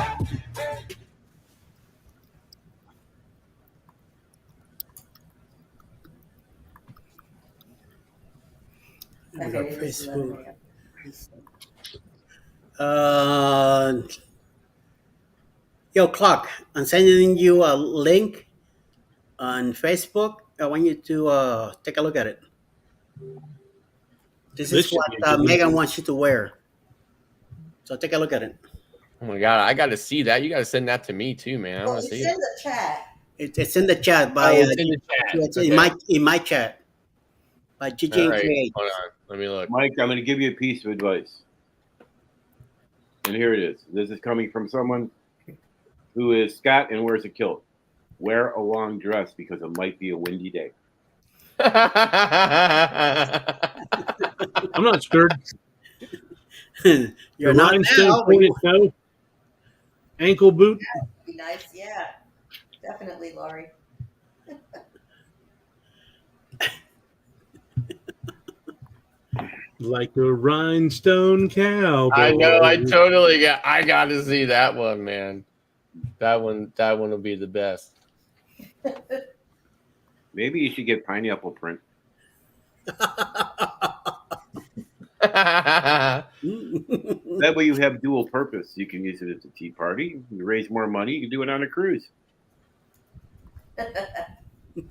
We got Okay, this is Facebook. another one. Yo, Clock, I'm sending you a link on Facebook. I want you to take a look at it. This This is should what be a good one. Megan wants you to wear. So take a look at it. Oh my God, I got to see that. You got to send that to me too, man. I Well, want to it's see in it. the chat. It's in the chat by Oh, it's in the chat. it's Okay. in my chat by All GG and right, Create. hold on. Let me look. Mike, I'm going to give you a piece of advice. And here it is. This is coming from someone who is Scott and wears a kilt. Wear a long dress because it might be a windy day. I'm not scared. You're The not rhinestone now. pointed toe, ankle boot. Be nice, yeah. Definitely, Laurie. Like a rhinestone cowboy. I know. I got to see that one, man. That one will be the best. Maybe you should get pineapple print. That way you have dual purpose. You can use it at the tea party. You raise more money. You can do it on a cruise. I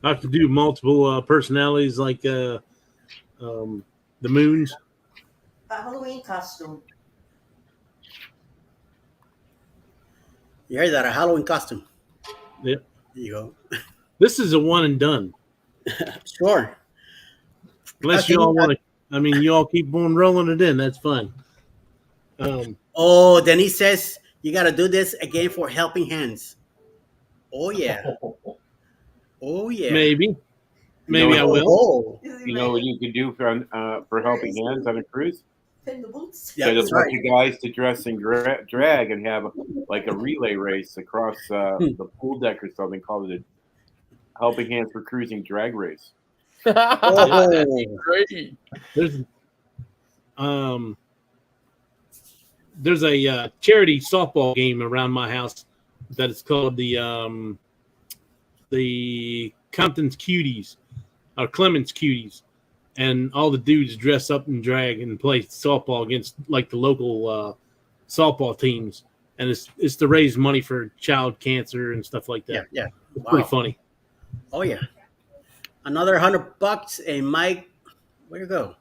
have to do multiple personalities like the moons. A Halloween costume. You heard that, a Halloween costume. Yep. There you go. This is a one and done. Sure. Unless you all want to. I mean, you all keep on rolling it in. That's fine. Oh, then he says you got to do this again for Helping Hands. Oh yeah. Oh yeah. Maybe know I what- will. Oh, You know what you could do for helping hands on a cruise? Pin the boots. yeah, Get a that's bunch right. of guys to dress in drag and have like a relay race across the pool deck or something. Call it a Helping Hands for Cruising drag race. Oh, Great. There's a charity softball game around my house that is called the Compton's Cuties or Clemens Cuties, and all the dudes dress up in drag and play softball against like the local softball teams, and it's to raise money for child cancer and stuff like that. yeah. It's Wow. pretty funny. Oh yeah. Another $100, and Mike, where you go?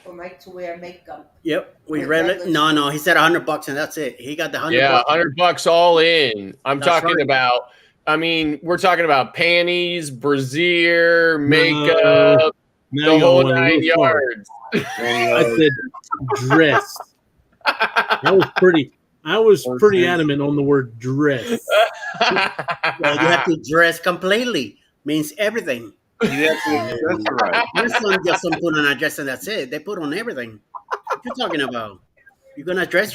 For Mike to wear makeup. Yep, we With read it. regular- No, he said $100, and that's it. He got the $100. Yeah, $100 all in. I'm That's talking right. about. I mean, we're talking about panties, brassiere, makeup, Now the y'all whole went a 9 little far. yards. I said dress. I was pretty adamant on the word dress. Well, you have to dress completely. Means everything. You have to accessorize. Your son just don't put on a dress and that's it. They put on everything. What you talking about? You're gonna dress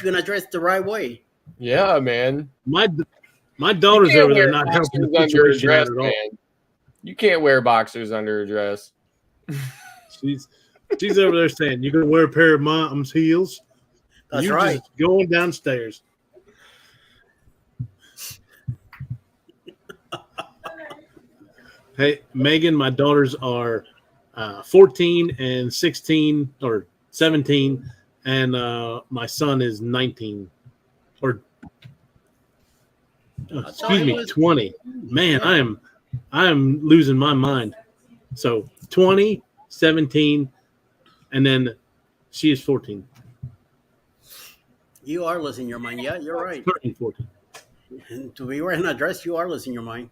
the right way. Yeah, man. My You daughter's can't over there wear not helping boxers the under a situation out dress, at all. man. You can't wear boxers under a dress. She's over there saying, "You're gonna wear a pair of mom's heels? That's You're right. just going downstairs." Hey, Megan, my daughters are 14 and 16 or 17, and my son is 19 or excuse me, 20. Man, I am losing my mind. So 20, 17, and then she is 14. You are losing your mind. Yeah, you're right. 13, 14. And to be wearing a dress, you are losing your mind.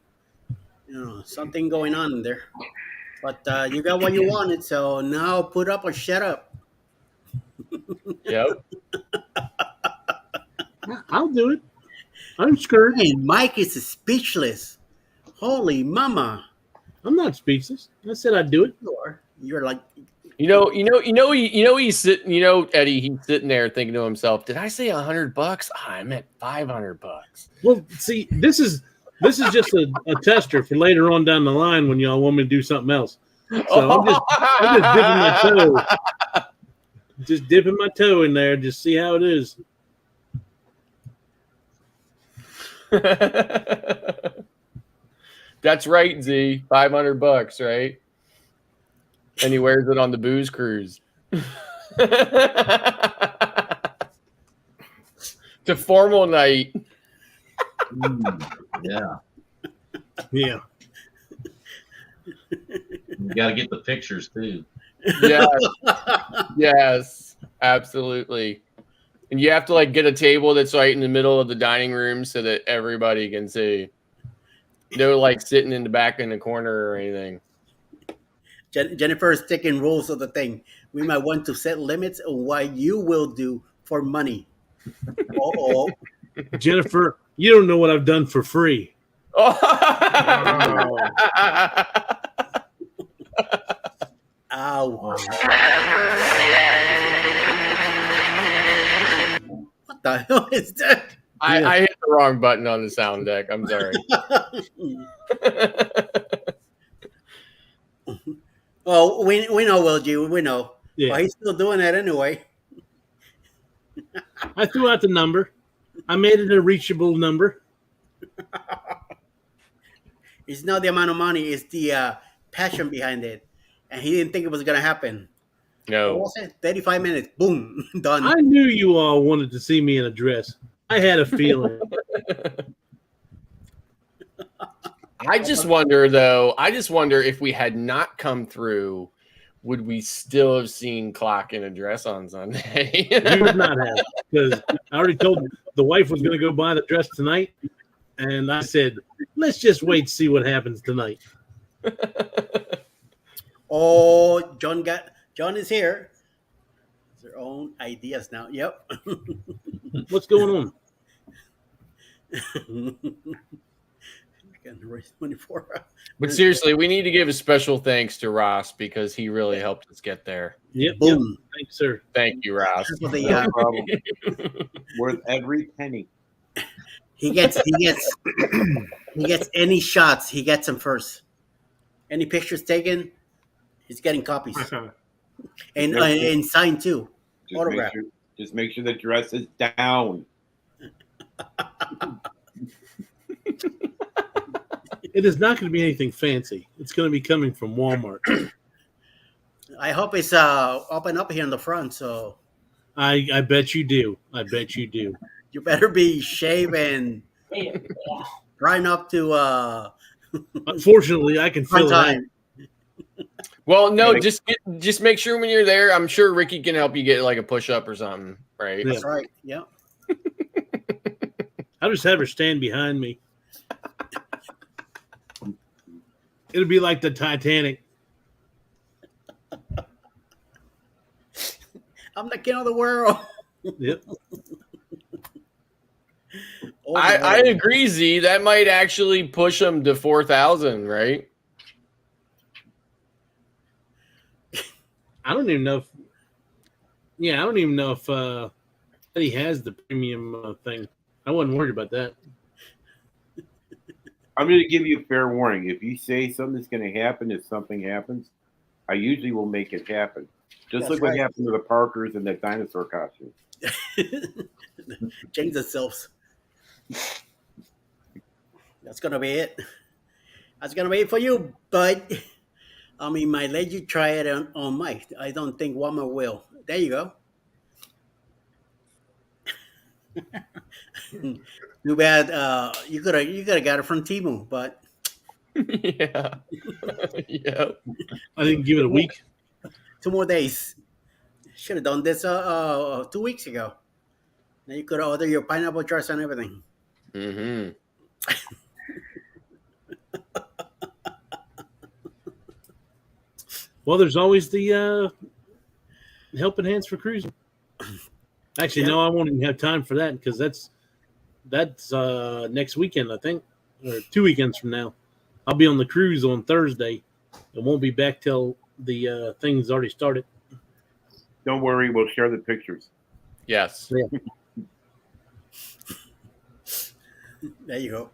You know, something going on in there. But you got what you wanted, so now put up or shut up. Yep. I'll do it. I'm scared. Hey, Mike is speechless. Holy mama. I'm not speechless. I said I'd do it. You are. You're like, He's sitting. Eddie, he's sitting there thinking to himself, "Did I say $100? I meant $500." Well, see, this is just a tester for later on down the line when y'all want me to do something else. So I'm just dipping my toe. Just dipping my toe in there, just see how it is. That's right, Z. $500, right? And he wears it on the booze cruise. To formal night. Yeah. Yeah. You got to get the pictures too. Yes. Yes, absolutely. And you have to get a table that's right in the middle of the dining room so that everybody can see. No sitting in the back in the corner or anything. Jennifer is taking rules of the thing. We might want to set limits on what you will do for money. Oh, Jennifer, you don't know what I've done for free. Oh. Ow. What the hell is that? I hit the wrong button on the sound deck. I'm sorry. Well, we know, Will G. We know. Yeah. But he's still doing that anyway. I threw out the number. I made it a reachable number. It's not the amount of money, it's the passion behind it. And he didn't think it was going to happen. No. What was it? 35 minutes. Boom. Done. I knew you all wanted to see me in a dress. I had a feeling. I just wonder, though. If we had not come through, would we still have seen Clock in a dress on Sunday? You would not have, because I already told the wife was going to go buy the dress tonight, and I said, let's just wait to see what happens tonight. Oh, John is here. Their own ideas now. Yep. What's going on? Race 24. But seriously, we need to give a special thanks to Ross because he really helped us get there. Yep. Boom. Thanks, sir. Thank you, Ross. For the, No problem. Worth every penny. he gets any shots, he gets them first. Any pictures taken, he's getting copies. and signed too. Autograph. Just make sure the dress is down. It is not going to be anything fancy. It's going to be coming from Walmart. I hope it's open up here in the front, so I bet you do. I bet you do. you better be shaved and drying up to Unfortunately, I can feel that. Well, no, just make sure when you're there. I'm sure Ricky can help you get a push-up or something, right? That's right. Yeah. I'll just have her stand behind me. It'll be like the Titanic. I'm the king of the world. Yep. I agree, Z. That might actually push him to 4,000, right? I don't even know if Eddie has the premium thing. I wasn't worried about that. I'm going to give you a fair warning. If you say something's going to happen, if something happens, I usually will make it happen. Just look what happened to the Parkers and that dinosaur costume. Change themselves. That's going to be it. That's going to be it for you, but I mean, might let you try it on Mike. I don't think Walmart will. There you go. Too bad you could have got it from Temu, but yeah. Yep. I didn't give it a week. 2 more days. Should have done this 2 weeks ago. Now you could order your pineapple dress and everything. Mm-hmm. Well, there's always the helping hands for cruising. Actually, no, I won't even have time for that because that's next weekend, I think, or 2 weekends from now. I'll be on the cruise on Thursday and won't be back till the thing's already started. Don't worry, we'll share the pictures. Yes. Yeah. There you go.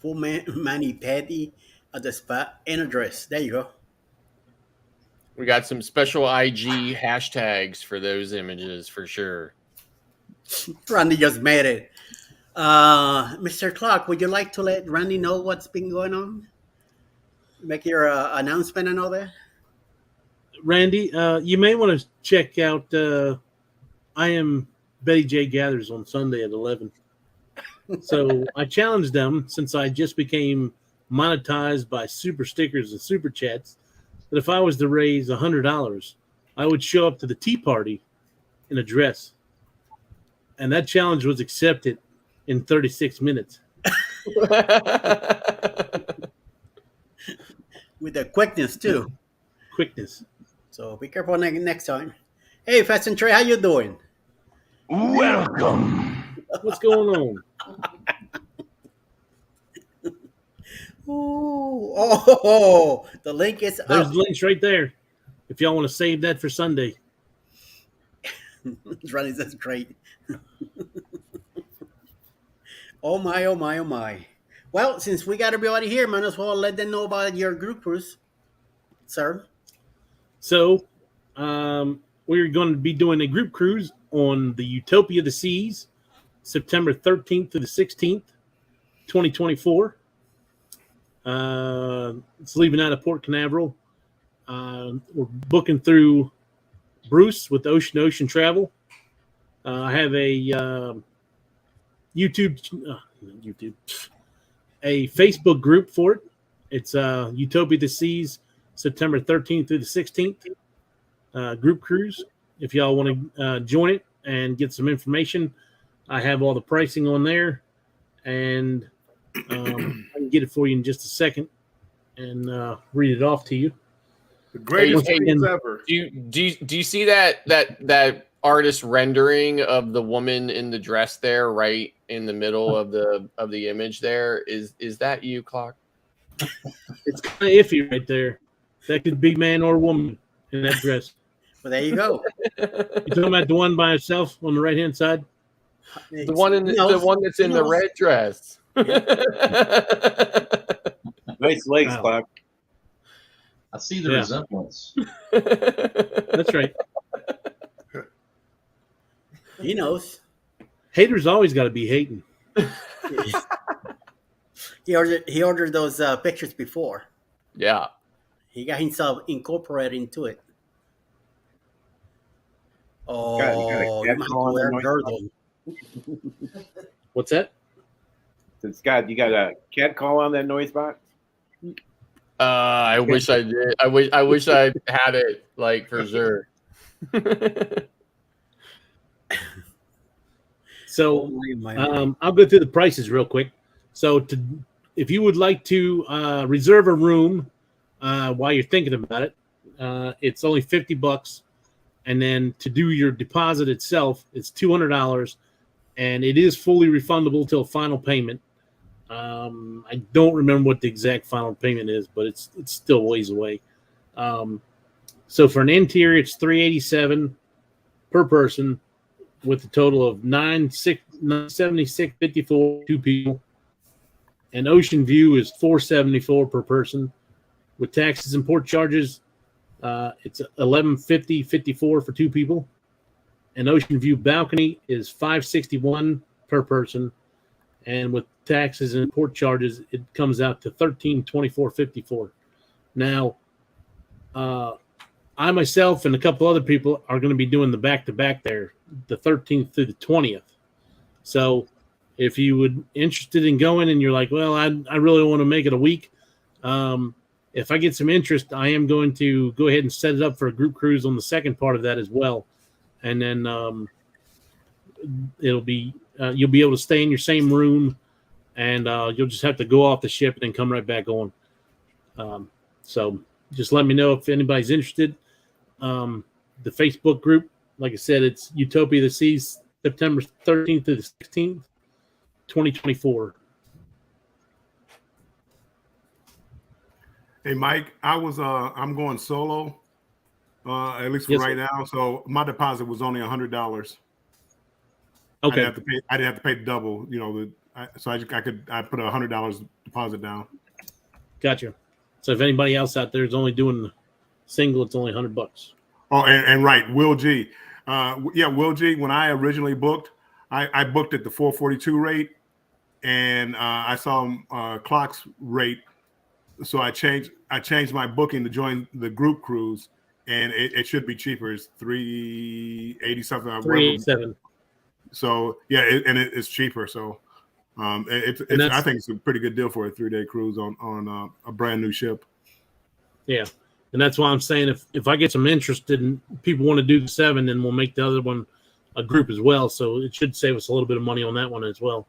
Full mani petty at the spot and address. There you go. We got some special IG hashtags for those images for sure. Randy just made it. Mr. Clark, would you like to let Randy know what's been going on? Make your announcement and all that. Randy, you may want to check out I Am Betty J Gathers on Sunday at 11. So I challenged them, since I just became monetized by super stickers and super chats, that if I was to raise $100, I would show up to the tea party in a dress. And that challenge was accepted in 36 minutes. With the quickness, too. Quickness. So be careful next time. Hey, Fast and Trey, how you doing? Welcome. What's going on? Ooh, oh, the link is There's up. the links right there. If y'all want to save that for Sunday. Ronnie, that's great. Oh my, oh my, oh my. Well, since we got everybody here, might as well let them know about your group cruise, sir. So we're going to be doing a group cruise on the Utopia of the Seas, September 13th to the 16th, 2024. It's leaving out of Port Canaveral. We're booking through Bruce with Ocean Travel. I have a a Facebook group for it. It's Utopia of the Seas, September 13th through the 16th, group cruise. If y'all want to join it and get some information, I have all the pricing on there, and I can get it for you in just a second and read it off to you. The greatest Hey, things ever. Do you see that artist rendering of the woman in the dress there, right in the middle of the image there? Is that you, Clark? It's kind of iffy right there. That could be man or woman in that dress. Well, there you go. You talking about the one by itself on the right hand side? The one the one that's in the red dress. Nice legs, Wow. Clark. I see the Yeah. resemblance. That's right. He knows. Haters always got to be hating. He ordered those pictures before. Yeah. He got himself incorporated into it. Oh, You got a you might have to cat wear a calling girdle. What's that? Said, Scott, you got a cat call on that noise box? I wish I did. I wish I had it, like, for sure. So Oh, my. I'll go through the prices real quick. So if you would like to reserve a room while you're thinking about it, it's only $50. And then to do your deposit itself, it's $200, and it is fully refundable till final payment. I don't remember what the exact final payment is, but it's still ways away. So for an interior, it's $387 per person, with a total of $976.54 2 people. And Ocean View is $474 per person, with taxes and port charges. It's $1150.54 for 2 people. And Ocean View Balcony is $561 per person, and with taxes and port charges, it comes out to $1324.54. Now, I myself and a couple other people are going to be doing the back-to-back there, the 13th through the 20th. So if you would interested in going and you're like, well, I really want to make it a week, if I get some interest, I am going to go ahead and set it up for a group cruise on the second part of that as well. And then it'll be you'll be able to stay in your same room, and you'll just have to go off the ship and then come right back on. So just let me know if anybody's interested. The Facebook group, like I said, it's Utopia of the Seas, September 13th to the 16th, 2024. Hey, Mike, I'm going solo. at least for Yes, right sir. now. So my deposit was only $100. I Okay, didn't have to pay. I didn't have to pay double. So I put $100 deposit down. gotcha. So if anybody else out there is only doing the single, it's only $100. Oh, and right, Will G. Will G. When I originally booked, I booked at the 442 rate, and I saw Clock's rate, so I changed my booking to join the group cruise, and it should be cheaper. It's 380 something. Whatever. 387. So yeah, it's cheaper. So it's And I that's think it's a pretty good deal for a 3-day cruise on a brand new ship. yeah, and that's why I'm saying if I get some interest in people want to do the 7, then we'll make the other one a group as well. So it should save us a little bit of money on that one as well.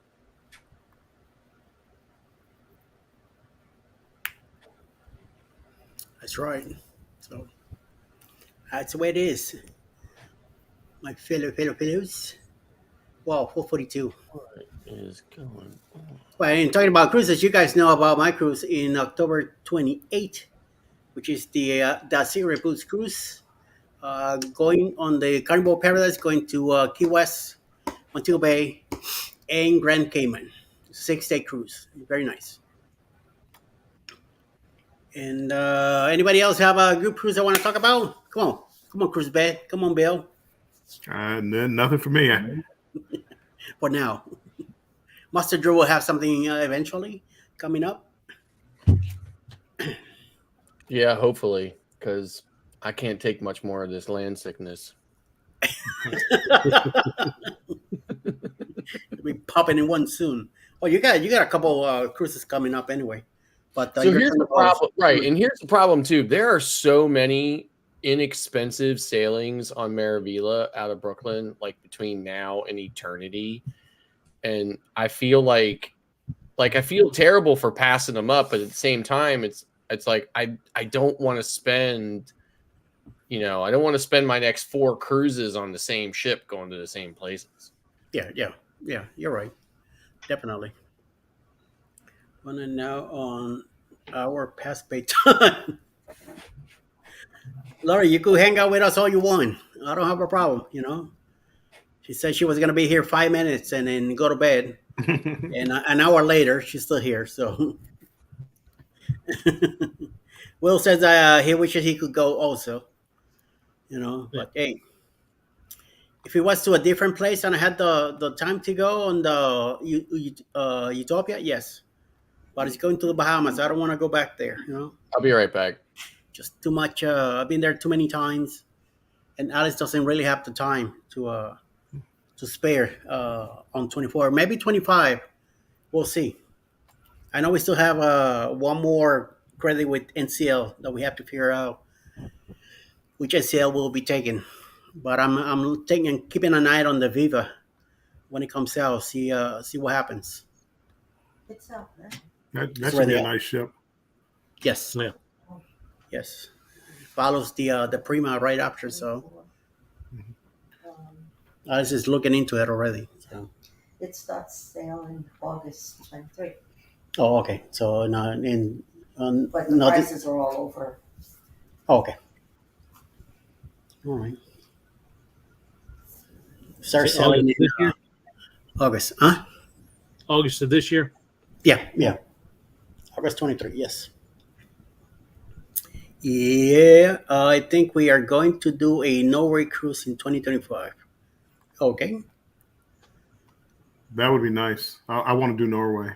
That's right. So that's the way it is. My fellows. Wow, 442. What is going on? Well, and talking about cruises, you guys know about my cruise in October 28th, which is the Cigarette Boots cruise. Going on the Carnival Paradise, going to Key West, Montego Bay, and Grand Cayman. 6-day cruise. Very nice. And anybody else have a group cruise I want to talk about? Come on, Cruise Bed. Come on, Bill. Nothing for me. For now, Master Drew will have something eventually coming up. Yeah, hopefully, because I can't take much more of this land sickness. It'll be popping in one soon. Oh, you got a couple cruises coming up anyway. But So here's the problem, right? And here's the problem too. There are so many inexpensive sailings on Maravilla out of Brooklyn, like between now and eternity, and I feel like I feel terrible for passing them up, but at the same time, it's like I don't want to spend, I don't want to spend my next 4 cruises on the same ship going to the same places. Yeah, you're right. Definitely. Want to know on our past pay time. Laura, you could hang out with us all you want. I don't have a problem, She said she was going to be here 5 minutes and then go to bed. And an hour later, she's still here. So Will says he wishes he could go also. But hey, if it was to a different place and I had the time to go on the Utopia, yes. But it's going to the Bahamas. I don't want to go back there. I'll be right back. Just too much. I've been there too many times, and Alice doesn't really have the time to spare on 24, maybe 25. We'll see. I know we still have one more credit with NCL that we have to figure out which NCL will be taken. But I'm keeping an eye on the Viva when it comes out. See what happens. It's out there. That should be a nice ship. Yes. Yeah. Yes. Follows the Prima right after, so Alice is looking into it already. So. It starts sailing August 23. Oh, okay. So but the prices are all over. Oh, okay. All right. Start selling in this year? August, huh? August of this year? Yeah. August 23, yes. Yeah, I think we are going to do a Norway cruise in 2025. Okay. That would be nice. I want to do Norway.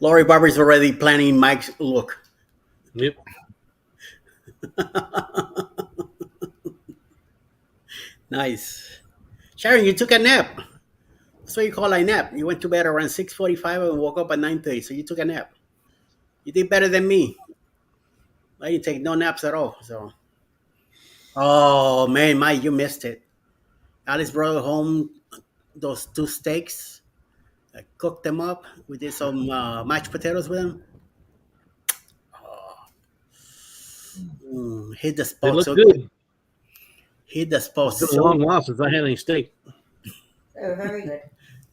Lori Barber's already planning Mike's look. Yep. Nice. Sharon, you took a nap. That's what you call a nap. You went to bed around 6:45 and woke up at 9:30, so you took a nap. You did better than me. I didn't take no naps at all. So, oh man, Mike, you missed it. Alice brought home those 2 steaks. I cooked them up. We did some mashed potatoes with them. Hit the They spot look so good. Hit the spot It's been so a long while since I had any steak. They were very good.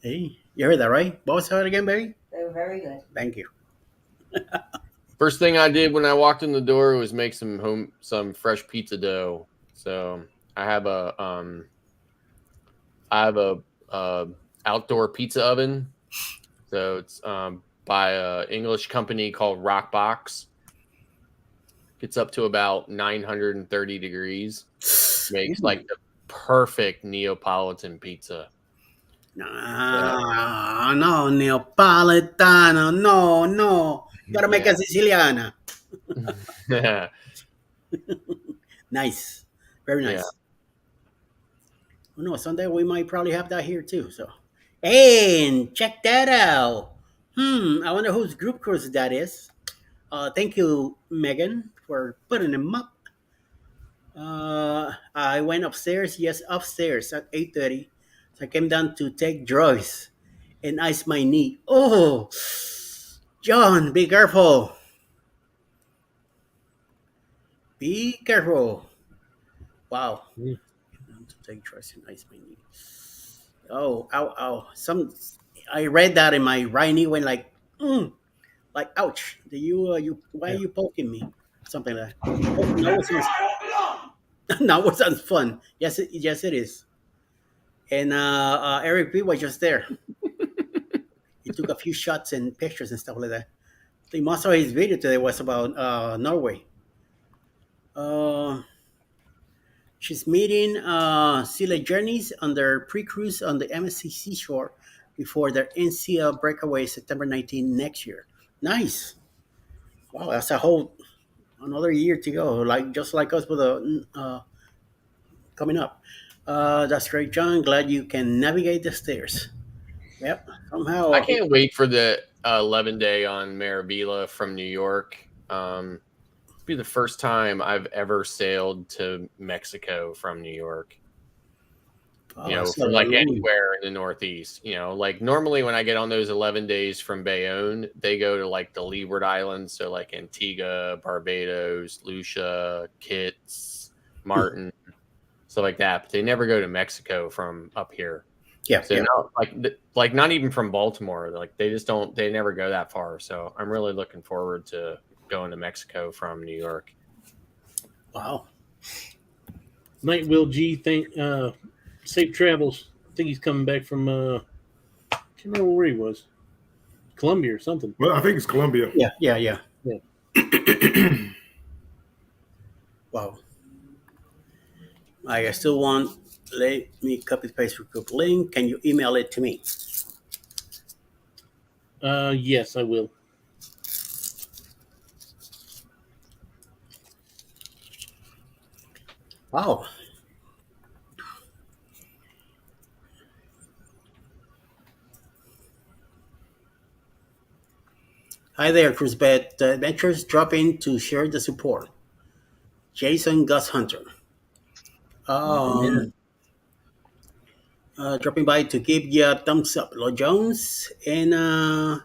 Hey, you heard that, right? What was that again, baby? They were very good. Thank you. First thing I did when I walked in the door was make some fresh pizza dough. So I have a outdoor pizza oven. So it's by a English company called Rockbox. Gets up to about 930 degrees. Makes like the perfect Neapolitan pizza. No, Neapolitano. No. Gotta make a Siciliana. Yeah. Nice. Very nice. Yeah. Well, no, someday we might probably have that here too. So, and check that out. I wonder whose group cruise that is. Thank you, Megan, for putting them up. I went upstairs. Yes, upstairs at 8:30. So I came down to take drugs and ice my knee. Oh, John, be careful. Be careful. Wow. Mm. To take drugs and ice my knee. Oh, ow, ow. I read that and my right knee went like ouch. Do why are you poking me? Something like that. Oh, now it sounds fun. Yes, it is. And Eric B was just there. He took a few shots and pictures and stuff like that. The most of his video today was about Norway. She's meeting Sila Journeys on their pre-cruise on the MSC Seashore before their NCL breakaway September 19 next year. Nice. Wow, that's another year to go. Just like us with coming up. That's great, John. Glad you can navigate the stairs. Yep. Somehow. I can't wait for the 11-day on Maravilla from New York. It'll be the first time I've ever sailed to Mexico from New York. From like anywhere in the Northeast. Like normally when I get on those 11 days from Bayonne, they go to like the Leeward Islands, so like Antigua, Barbados, Lucia, Kitts, Martin, stuff like that. But they never go to Mexico from up here. Yeah. So like not even from Baltimore. Like they just don't. They never go that far. So I'm really looking forward to going to Mexico from New York. Wow. Night Will G, safe travels. I think he's coming back from I can't remember where he was. Colombia or something. Well, I think it's Colombia. Yeah. Wow. I still want. Let me copy the Facebook group link. Can you email it to me? Yes, I will. Wow. Hi there, Cruisebet Adventures. Drop in to share the support. Jason Gus Hunter. Dropping by to give you a thumbs up. Lo Jones. And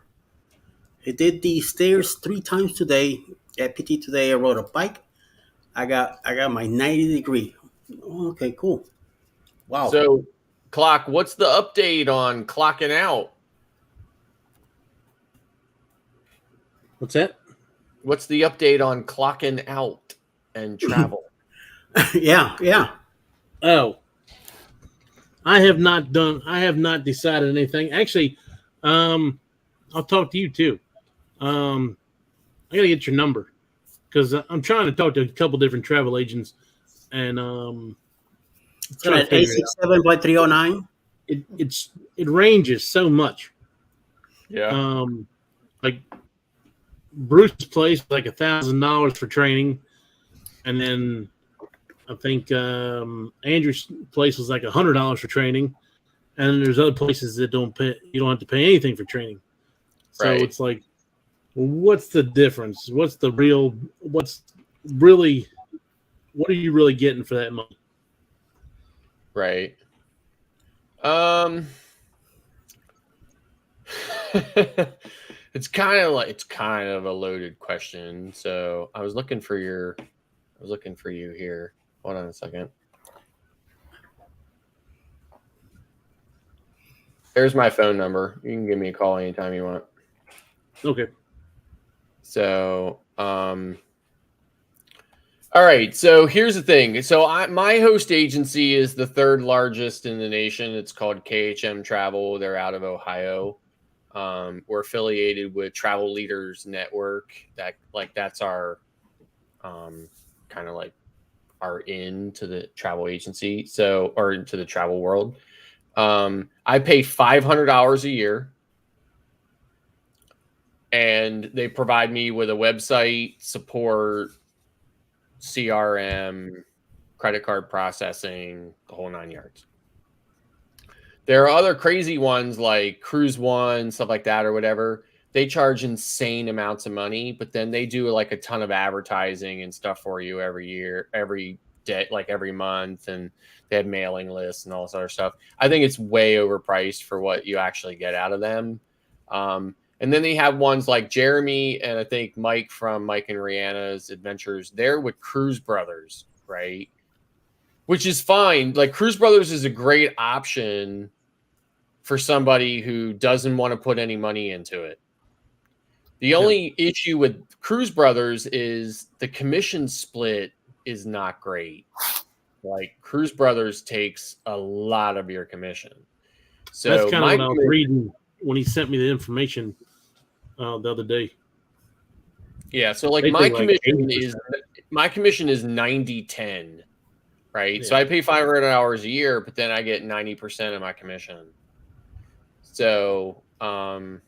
he did the stairs 3 times today. At PT today, I rode a bike. I got my 90 degree. Okay, cool. Wow. So, Clock, what's the update on clocking out? What's that? What's the update on clocking out and travel? yeah. Oh, I have not decided anything. Actually, I'll talk to you too. I gotta get your number because I'm trying to talk to a couple different travel agents, and So at 867.309. It ranges so much. Yeah. Like Bruce's place was like $1,000 for training, and then I think Andrew's place was like $100 for training, and then there's other places that don't pay. You don't have to pay anything for training. So Right. it's like, what's the difference? What are you really getting for that money? Right. It's kind of a loaded question. So I was looking for you here. Hold on a second. There's my phone number. You can give me a call anytime you want. Okay. So All right, so here's the thing. So my host agency is the third largest in the nation. It's called KHM Travel. They're out of Ohio. We're affiliated with Travel Leaders Network. That's our kind of like our into the travel agency. So or into the travel world. I pay $500 a year, and they provide me with a website, support, CRM, credit card processing, the whole 9 yards. There are other crazy ones like Cruise One, stuff like that, or whatever. They charge insane amounts of money, but then they do like a ton of advertising and stuff for you every year, every day, like every month, and they have mailing lists and all this other stuff. I think it's way overpriced for what you actually get out of them. And then they have ones like Jeremy and I think Mike from Mike and Rihanna's Adventures. They're with Cruise Brothers, right? Which is fine. Like Cruise Brothers is a great option for somebody who doesn't want to put any money into it. The only issue with Cruise Brothers is the commission split is not great. Like Cruise Brothers takes a lot of your commission. So that's kind of what I was reading when he sent me the information the other day. Yeah, so like my commission is 90-10, right? Yeah. So I pay $500 a year, but then I get 90% of my commission. So, you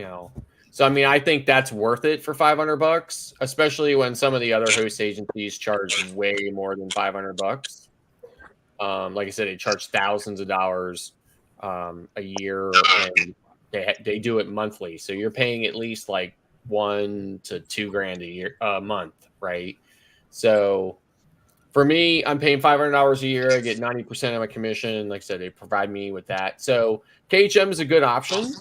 know, so I mean, I think that's worth it for $500, especially when some of the other host agencies charge way more than $500. Like I said, they charge thousands of dollars a year, and they do it monthly. So you're paying at least like $1,000 to $2,000 a month, right? So for me, I'm paying $500 a year. I get 90% of my commission. Like I said, they provide me with that. So KHM is a good option,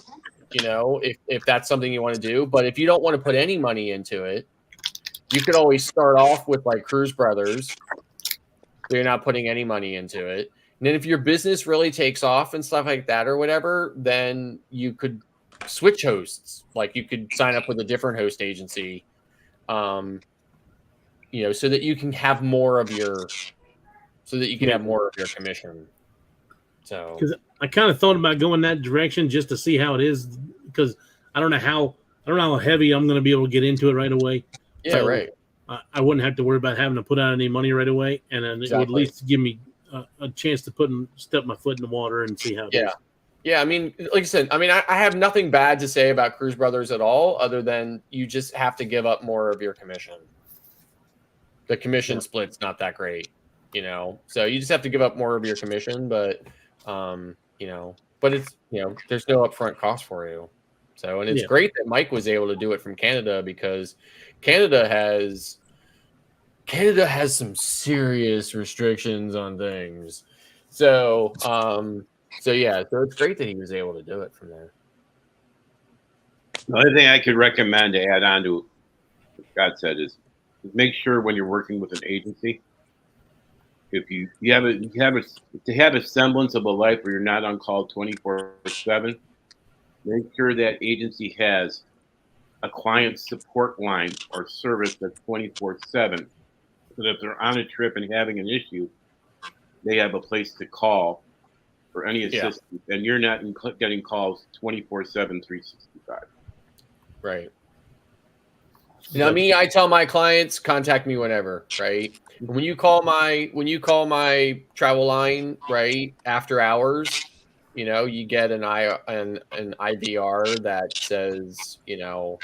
you know, if that's something you want to do. But if you don't want to put any money into it, you could always start off with like Cruise Brothers. So you're not putting any money into it. And then if your business really takes off and stuff like that or whatever, then you could switch hosts. Like you could sign up with a different host agency, you know, so that you can have more of your commission. So because I kind of thought about going that direction just to see how it is, because I don't know how heavy I'm going to be able to get into it right away. Yeah, so, right. I wouldn't have to worry about having to put out any money right away, and then it would at least give me a chance to step my foot in the water and see how it is. Yeah, I mean, like I said, I have nothing bad to say about Cruise Brothers at all, other than you just have to give up more of your commission. The commission split's not that great, you know. So you just have to give up more of your commission, but you know, but it's, you know, there's no upfront cost for you. So, and it's great that Mike was able to do it from Canada, because Canada has some serious restrictions on things. So, so it's great that he was able to do it from there. The other thing I could recommend to add on to what Scott said is make sure when you're working with an agency, if you have a semblance of a life where you're not on call 24/7, make sure that agency has a client support line or service that's 24/7. So that if they're on a trip and having an issue, they have a place to call for any assistance, and you're not getting calls 24/7, 365. Right. You know, I tell my clients, contact me whenever, right? When you call my travel line, right, after hours, you know, you get an IVR that says, you know,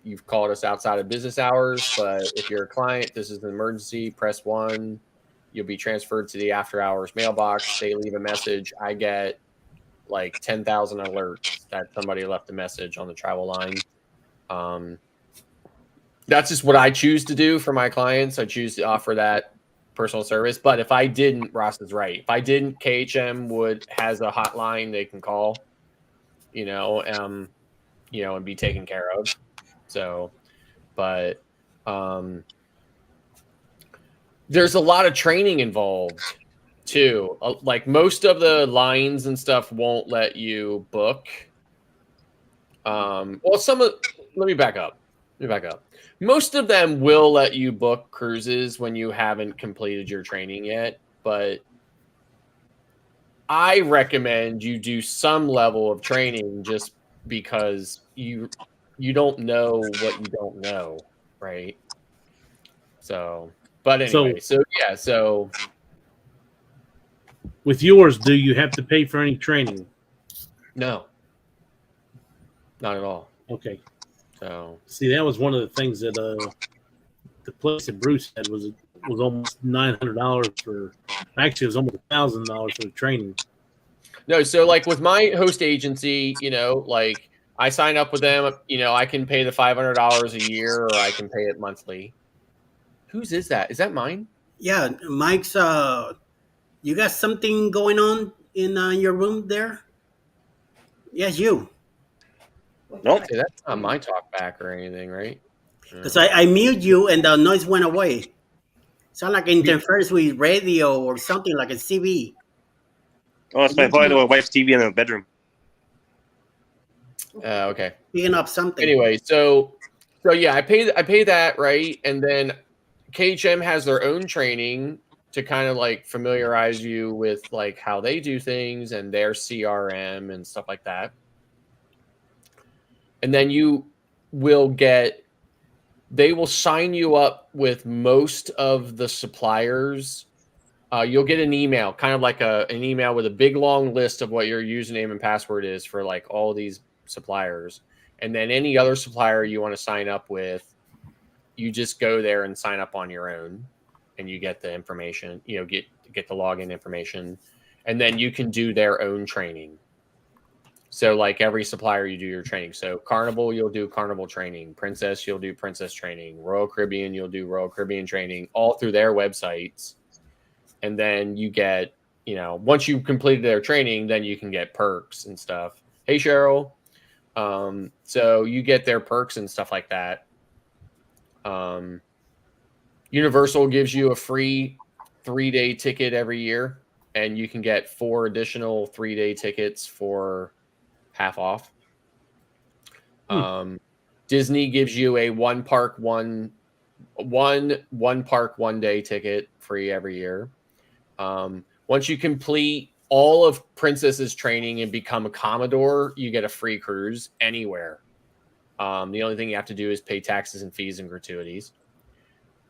you've called us outside of business hours, but if you're a client, this is an emergency, press 1. You'll be transferred to the after hours mailbox. They leave a message. I get like 10,000 alerts that somebody left a message on the travel line. That's just what I choose to do for my clients. I choose to offer that personal service. But if I didn't, Ross is right. If I didn't, KHM has a hotline they can call, you know, and be taken care of. So, but there's a lot of training involved too. Like most of the lines and stuff won't let you book. Let me back up. me back up. Most of them will let you book cruises when you haven't completed your training yet, but I recommend you do some level of training just because you don't know what you don't know, right? So, but anyway, so with yours, do you have to pay for any training? no, not at all. Okay. So See, that was one of the things that the place that Bruce had was almost $900 for. Actually, it was almost $1,000 for the training. no, so like with my host agency, like I sign up with them, I can pay the $500 a year or I can pay it monthly. Whose is that? Is that mine? Yeah, Mike's. You got something going on in your room there? Yes, you. Nope. Okay, that's not my talk back or anything, right? Because I mute you and the noise went away. Sound like interference with radio or something like a CB. Oh, it's probably the wife's TV in the bedroom. Okay. Picking up something. Anyway, so yeah, I pay that, right? And then KHM has their own training to kind of like familiarize you with like how they do things and their CRM and stuff like that. And then they will sign you up with most of the suppliers. You'll get an email, kind of like an email with a big long list of what your username and password is for like all these suppliers. And then any other supplier you want to sign up with, you just go there and sign up on your own and you get the information, get the login information, and then you can do their own training. So like every supplier you do your training. So Carnival, you'll do Carnival training. Princess, you'll do Princess training. Royal Caribbean, you'll do Royal Caribbean training, all through their websites. And then you get, once you've completed their training, then you can get perks and stuff. Hey, Cheryl. So you get their perks and stuff like that. Universal gives you a free 3-day ticket every year, and you can get 4 additional 3-day tickets for half off. Disney gives you a one park 1-day ticket free every year. Once you complete all of Princess's training and become a Commodore, you get a free cruise anywhere. The only thing you have to do is pay taxes and fees and gratuities.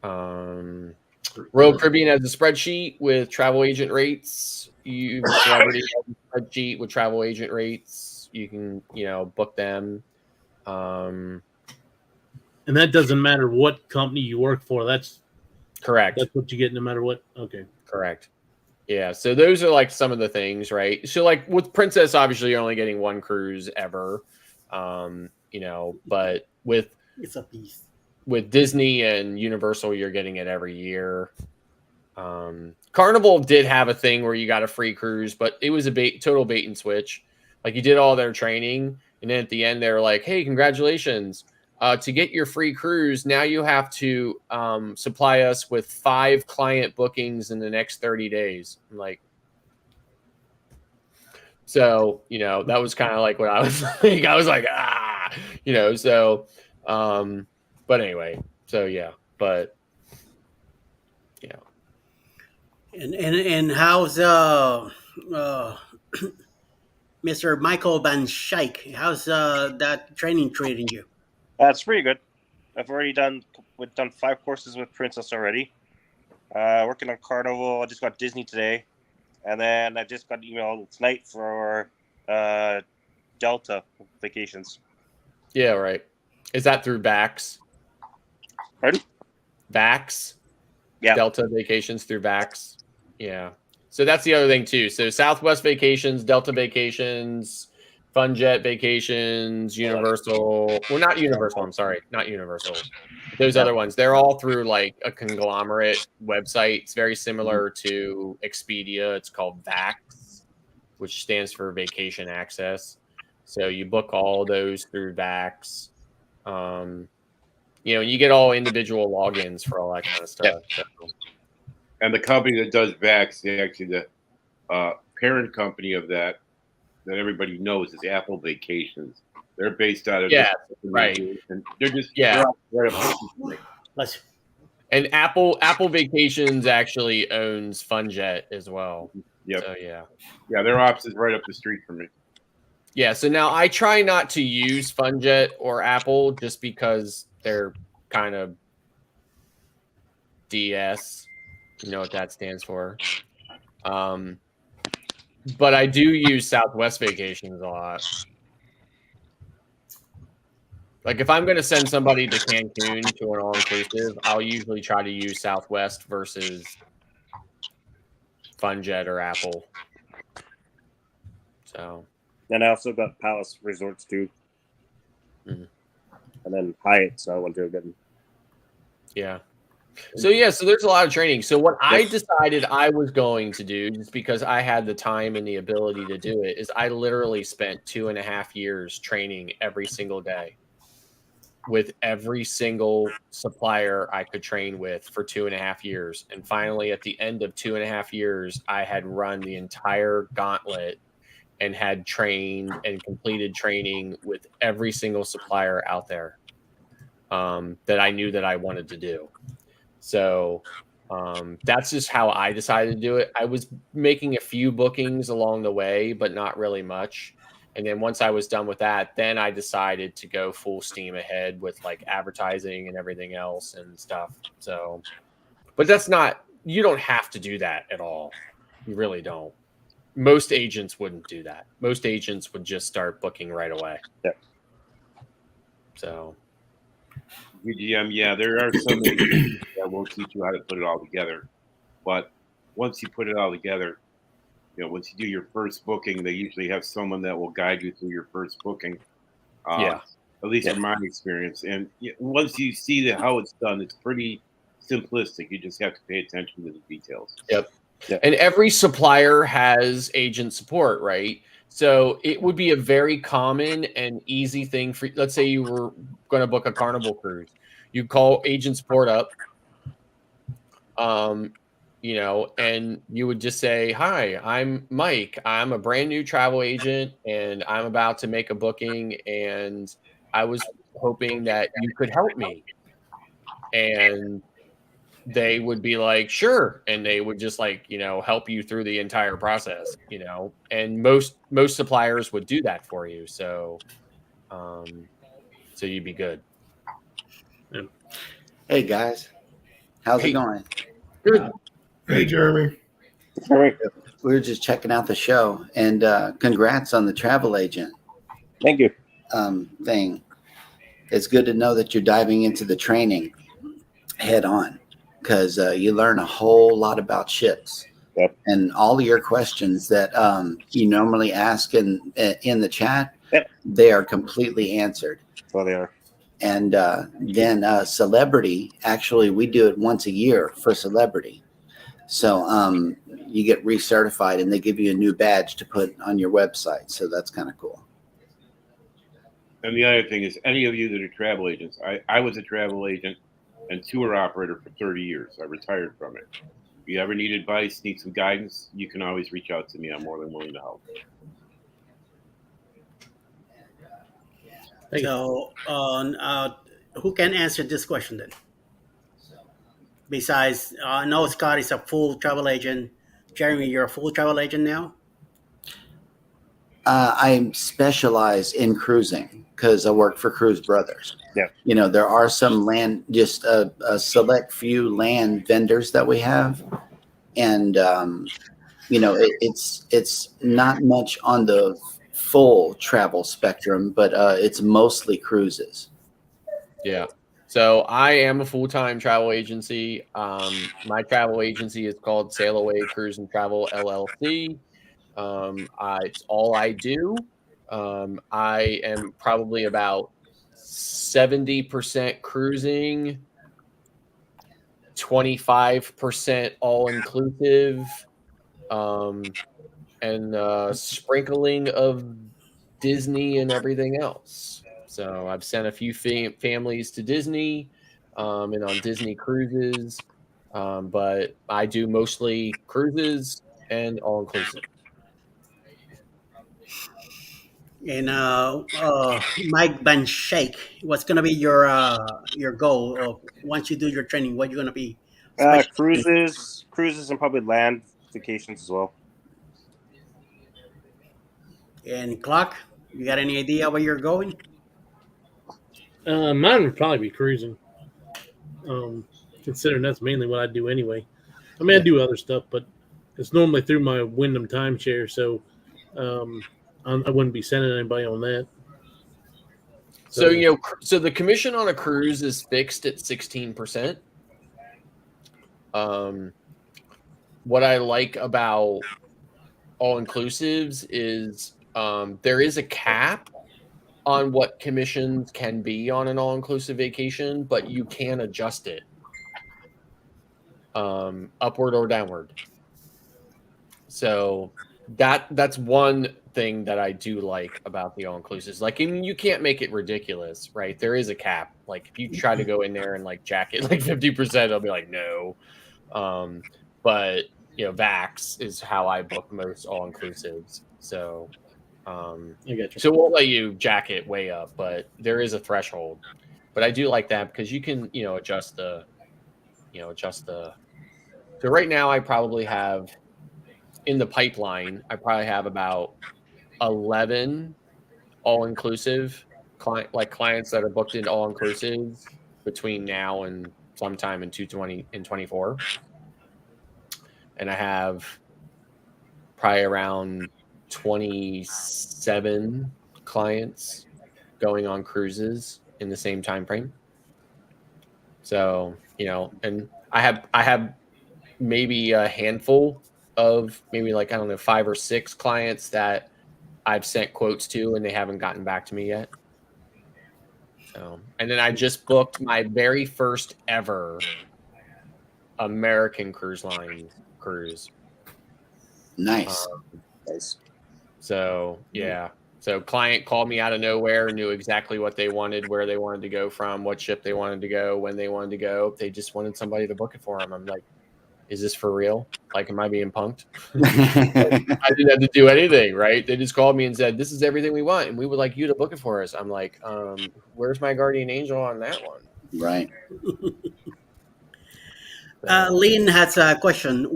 Royal Caribbean has a spreadsheet with travel agent rates. Celebrity has a spreadsheet with travel agent rates. You can, book them. And that doesn't matter what company you work for. That's correct. That's what you get no matter what. Okay. Correct. Yeah. So those are like some of the things, right? So like with Princess, obviously you're only getting one cruise ever. But it's a piece. With Disney and Universal, you're getting it every year. Carnival did have a thing where you got a free cruise, but it was a total bait and switch. Like you did all their training, and then at the end they're like, "Hey, congratulations! To get your free cruise, now you have to supply us with 5 client bookings in the next 30 days." I'm like, so that was kind of like what I was like. I was like, so. But anyway, so yeah, but yeah. And how's Mr. Michael Van Schaik? How's that training treating you? It's pretty good. I've already done 5 courses with Princess already. Working on Carnival. I just got Disney today, and then I just got an email tonight for Delta vacations. Yeah, right. Is that through Vax? Pardon? Vax? Yeah. Delta Vacations through Vax. Yeah. So that's the other thing too. So Southwest Vacations, Delta Vacations, FunJet Vacations, Universal. Well, not Universal. I'm sorry. Not Universal. Those other ones. They're all through like a conglomerate website. It's very similar to Expedia. It's called Vax, which stands for Vacation Access. So you book all those through Vax. You get all individual logins for all that kind of stuff. Yeah. So. And the company that does Vax, actually the parent company of that everybody knows is Apple Vacations. They're based out of Yeah, right. and they're just Yeah. they're right up the street. Let's And Apple Vacations actually owns FunJet as well. Yep. So yeah. Yeah, their office is right up the street from me. Yeah, so now I try not to use FunJet or Apple just because they're kind of DS. You know what that stands for. But I do use Southwest Vacations a lot. Like if I'm going to send somebody to Cancun to an all-inclusive, I'll usually try to use Southwest versus FunJet or Apple. So. Then I also got Palace Resorts too. Mhm. And then Hyatt, so I went to again. Yeah. So there's a lot of training. So what I decided I was going to do, just because I had the time and the ability to do it, is I literally spent 2.5 years training every single day with every single supplier I could train with for 2.5 years. And finally, at the end of 2.5 years, I had run the entire gauntlet and had trained and completed training with every single supplier out there that I knew that I wanted to do. So that's just how I decided to do it. I was making a few bookings along the way, but not really much. And then once I was done with that, then I decided to go full steam ahead with like advertising and everything else and stuff. So, but you don't have to do that at all. You really don't. Most agents wouldn't do that. Most agents would just start booking right away. Yeah. So. Yeah, there are some agents that won't teach you how to put it all together. But once you put it all together, once you do your first booking, they usually have someone that will guide you through your first booking. At least from my experience. And once you see how it's done, it's pretty simplistic. You just have to pay attention to the details. Yep. And every supplier has agent support, right? So it would be a very common and easy thing for, let's say you were going to book a Carnival cruise. You call agent support up, and you would just say, "Hi, I'm Mike. I'm a brand new travel agent, and I'm about to make a booking, and I was hoping that you could help me." And they would be like, "Sure," and they would just help you through the entire process, And most suppliers would do that for you, so you'd be good. Yeah. Hey guys, how's it going? Good. Hey, Jeremy. We were just checking out the show, and congrats on the travel agent. Thank you. Thing. It's good to know that you're diving into the training head on, because you learn a whole lot about ships. Yep. And all of your questions that you normally ask in the chat, they are completely answered. Well, they are. And then Celebrity, actually, we do it once a year for Celebrity. So you get recertified, and they give you a new badge to put on your website. So that's kind of cool. And the other thing is, any of you that are travel agents, I was a travel agent and tour operator for 30 years. I retired from it. If you ever need advice, need some guidance, you can always reach out to me. I'm more than willing to help. So, who can answer this question then? Besides, I know Scott is a full travel agent. Jeremy, you're a full travel agent now? I specialize in cruising because I work for Cruise Brothers. Yeah. There are some land, just a select few land vendors that we have. And, it's not much on the full travel spectrum, but it's mostly cruises. Yeah. So I am a full-time travel agency. My travel agency is called Sail Away Cruise and Travel LLC. It's all I do. I am probably about 70% cruising, 25% all-inclusive, and sprinkling of Disney and everything else. So I've sent a few families to Disney and on Disney cruises, but I do mostly cruises and all-inclusive. And Mike Van Shake, what's gonna be your goal of once you do your training? What you're gonna be specializing Cruises, and probably land vacations as well. in? And clock, you got any idea where you're going? Mine would probably be cruising. Considering that's mainly what I do anyway. I mean, I do other stuff, but it's normally through my Wyndham timeshare, so um, I wouldn't be sending anybody on that. So you know, so the commission on a cruise is fixed at 16%. What I like about all inclusives is there is a cap on what commissions can be on an all inclusive vacation, but you can adjust it upward or downward. So that's one thing that I do like about the all inclusives. Like, I mean, you can't make it ridiculous, right? There is a cap. Like, if you try to go in there and like jack it like 50%, I'll be like, no. But you know, Vax is how I book most all inclusives. So I get you. so we'll let you jack it way up, but there is a threshold. But I do like that because you can, you know, adjust the. So right now I probably have in the pipeline, I probably have about 11 all-inclusive clients that are booked in all-inclusives between now and sometime in 2024. And I have probably around 27 clients going on cruises in the same time frame. So, you know, and I have maybe a handful of maybe like, I don't know, 5 or 6 clients that I've sent quotes to and they haven't gotten back to me yet. So, and then I just booked my very first ever American Cruise Line cruise. Nice. So yeah. So client called me out of nowhere, knew exactly what they wanted, where they wanted to go from, what ship they wanted to go, when they wanted to go. They just wanted somebody to book it for them. I'm like, is this for real? Like, am I being punked? I didn't have to do anything, right? They just called me and said, this is everything we want, and we would like you to book it for us. I'm like, where's my guardian angel on that one? Right. Lynn has a question.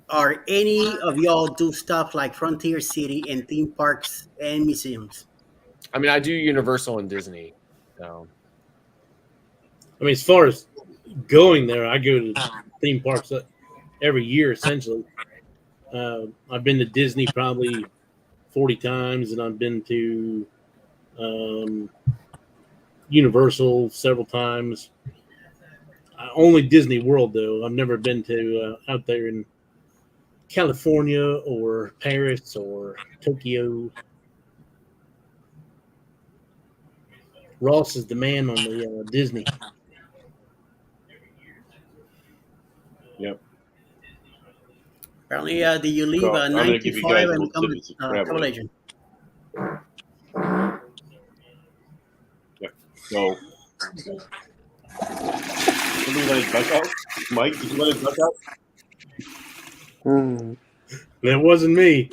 Are any of y'all do stuff like Frontier City and theme parks and museums? I mean, I do Universal and Disney. So, I mean, as far as going there, I go to theme parks every year, essentially. I've been to Disney probably 40 times, and I've been to Universal several times. Only Disney World, though. I've never been to out there in California or Paris or Tokyo. Ross is the man on the Disney. Yep. Apparently, do you leave So, I'm gonna 9 give to you guys 5 a and little become tidbits of a travel travel agent? Yep. So, somebody let his duck out? Mike, did you let his duck out? That wasn't me.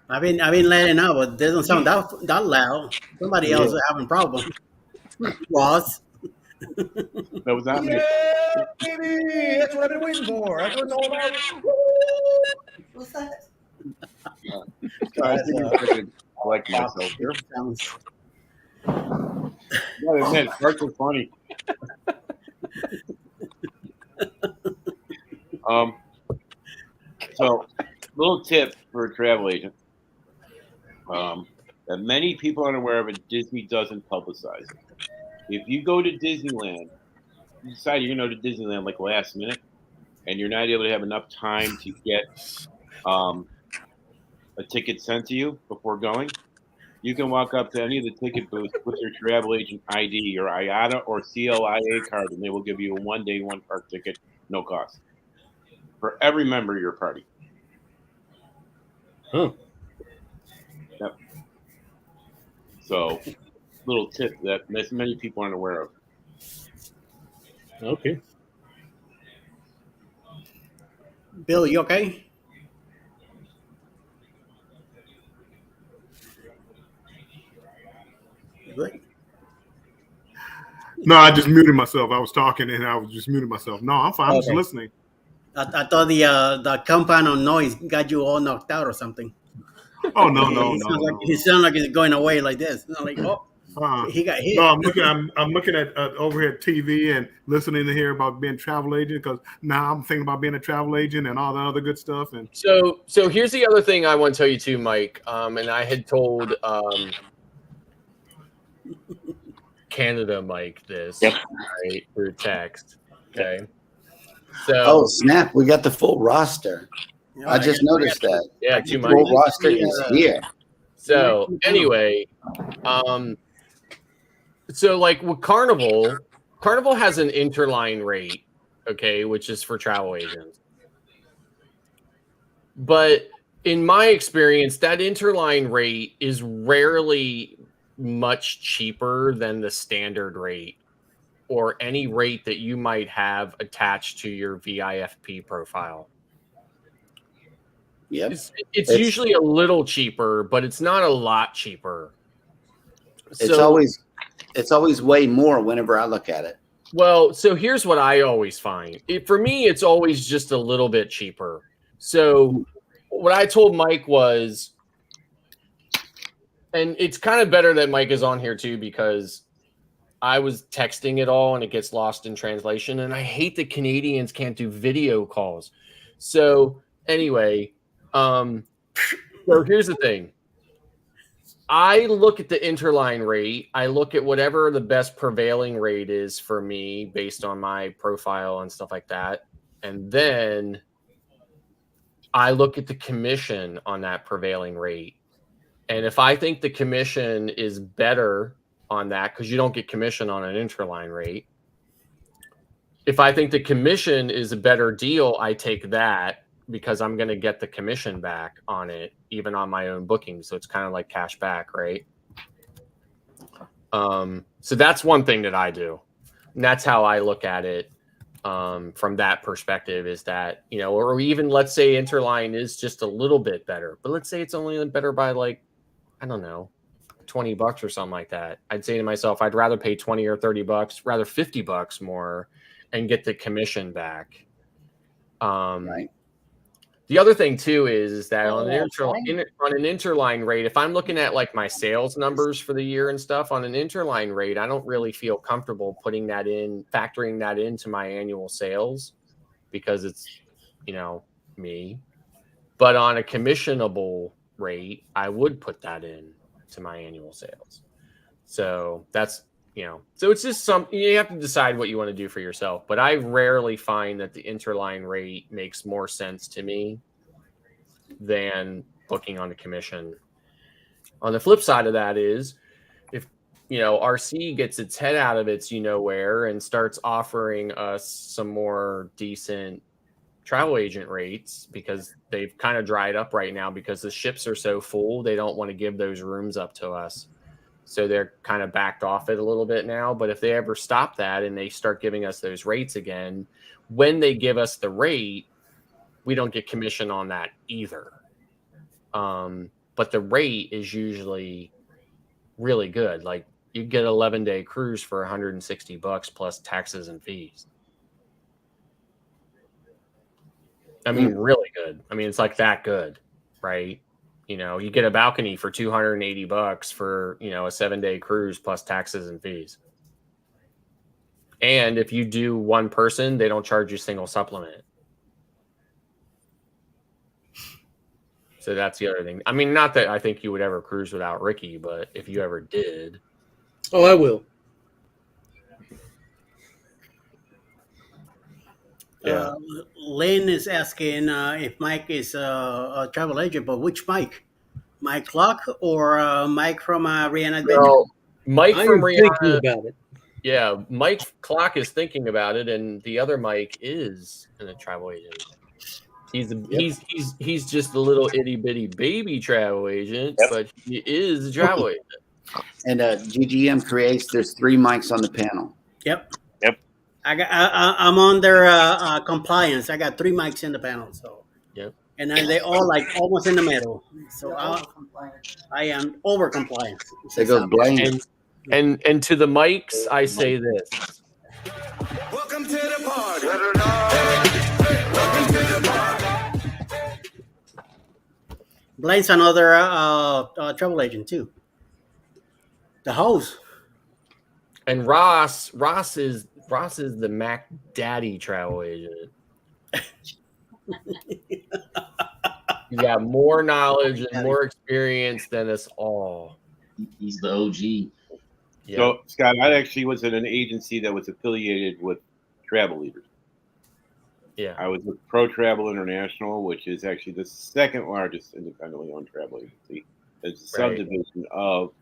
I've been letting out, but it doesn't sound that loud. Somebody else is having problem. Ross. That was not me. Yeah, baby, that's what I've been waiting for. That's what it's all about. What's that? I think I could collect myself here. No, man, farts are funny. So, little tip for a travel agent that many people aren't aware of, and Disney doesn't publicize it. If you go to Disneyland, you decide you're going to go to Disneyland like last minute, and you're not able to have enough time to get a ticket sent to you before going, you can walk up to any of the ticket booths with your travel agent ID, your IATA or CLIA card, and they will give you a 1 day, 1 park ticket, no cost, for every member of your party. Huh. Yep. So, little tip that many people aren't aware of. Okay. Bill, you okay? No, I just muted myself. I was talking and I was just muting myself. No, I'm fine. I'm just Okay. listening. I thought the compound on noise got you all knocked out or something. Oh no, It sounds like it's going away like this. I'm like, oh, he got hit. No, I'm looking at overhead TV and listening to hear about being a travel agent, because now I'm thinking about being a travel agent and all the other good stuff. And So here's the other thing I want to tell you too, Mike. And I had told Canada Mike this right through text. Okay. So snap! We got the full roster. I just noticed that. Yeah, the full roster is here. So anyway, so like with Carnival has an interline rate, okay, which is for travel agents. But in my experience, that interline rate is rarely much cheaper than the standard rate or any rate that you might have attached to your VIFP profile. Yep. It's usually a little cheaper, but it's not a lot cheaper. It's always way more whenever I look at it. Well, so here's what I always find. For me, it's always just a little bit cheaper. So what I told Mike was, and it's kind of better that Mike is on here too, because I was texting it all and it gets lost in translation. And I hate that Canadians can't do video calls. So anyway, so here's the thing. I look at the interline rate. I look at whatever the best prevailing rate is for me based on my profile and stuff like that. And then I look at the commission on that prevailing rate. And if I think the commission is better on that, because you don't get commission on an interline rate. If I think the commission is a better deal, I take that, because I'm going to get the commission back on it, even on my own booking. So it's kind of like cash back, right? So that's one thing that I do. And that's how I look at it from that perspective, is that, you know, or even let's say interline is just a little bit better, but let's say it's only better by like, I don't know, $20 or something like that. I'd say to myself, I'd rather pay 20 or 30 bucks, rather $50 more and get the commission back. Right. The other thing too is that on an interline rate, if I'm looking at like my sales numbers for the year and stuff on an interline rate, I don't really feel comfortable putting that in, factoring that into my annual sales, because it's, you know, me. But on a commissionable rate, I would put that in to my annual sales. So that's, you know, so it's just you have to decide what you want to do for yourself. But I rarely find that the interline rate makes more sense to me than booking on the commission. On the flip side of that is, if, you know, RC gets its head out of its, you know, where, and starts offering us some more decent travel agent rates, because they've kind of dried up right now because the ships are so full, they don't want to give those rooms up to us. So they're kind of backed off it a little bit now. But if they ever stop that and they start giving us those rates again, when they give us the rate, we don't get commission on that either. But the rate is usually really good. Like you get an 11-day cruise for $160 plus taxes and fees. I mean, really good. I mean, it's like that good, right? You know, you get a balcony for $280 for, you know, a 7-day cruise plus taxes and fees. And if you do one person, they don't charge you single supplement. So that's the other thing. I mean, not that I think you would ever cruise without Ricky, but if you ever did. Oh, I will. Yeah. Lynn is asking if Mike is a travel agent, but which Mike? Mike Clark or Mike from Rihanna Adventure? Well, Mike from Rihanna. Thinking about it. Yeah, Mike Clark is thinking about it, and the other Mike is a travel agent. He's just a little itty bitty baby travel agent, but he is a travel agent. And GGM creates. There's 3 mics on the panel. Yep. I'm on their compliance. I got 3 mics in the panel, so and then they all like almost in the middle. So I am over compliance. There goes Blaine. And to the mics, I say this. Welcome to the party. Welcome to the party. Blaine's another travel agent too. The host. And Ross is the Mac Daddy travel agent. He's got more knowledge and more experience than us all. He's the OG. Yeah. So, Scott, I actually was in an agency that was affiliated with Travel Leaders. Yeah. I was with Pro Travel International, which is actually the second largest independently owned travel agency. It's a subdivision of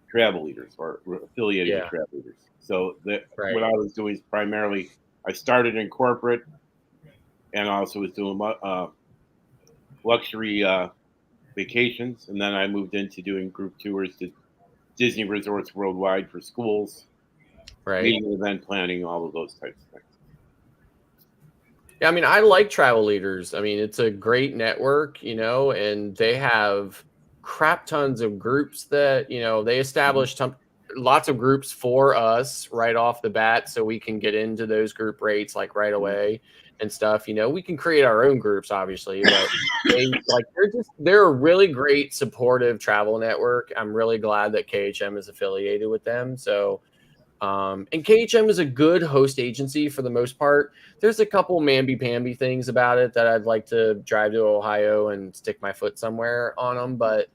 Travel Leaders or affiliated with Travel Leaders. So what I was doing is primarily, I started in corporate and also was doing luxury vacations. And then I moved into doing group tours to Disney resorts worldwide for schools, meeting, event planning, all of those types of things. Yeah, I mean, I like Travel Leaders. I mean, it's a great network, and they have crap tons of groups that, they established lots of groups for us right off the bat so we can get into those group rates like right away and stuff. We can create our own groups, obviously, but they're a really great supportive travel network. I'm really glad that KHM is affiliated with them. So, and KHM is a good host agency for the most part. There's a couple mamby-pamby things about it that I'd like to drive to Ohio and stick my foot somewhere on them, but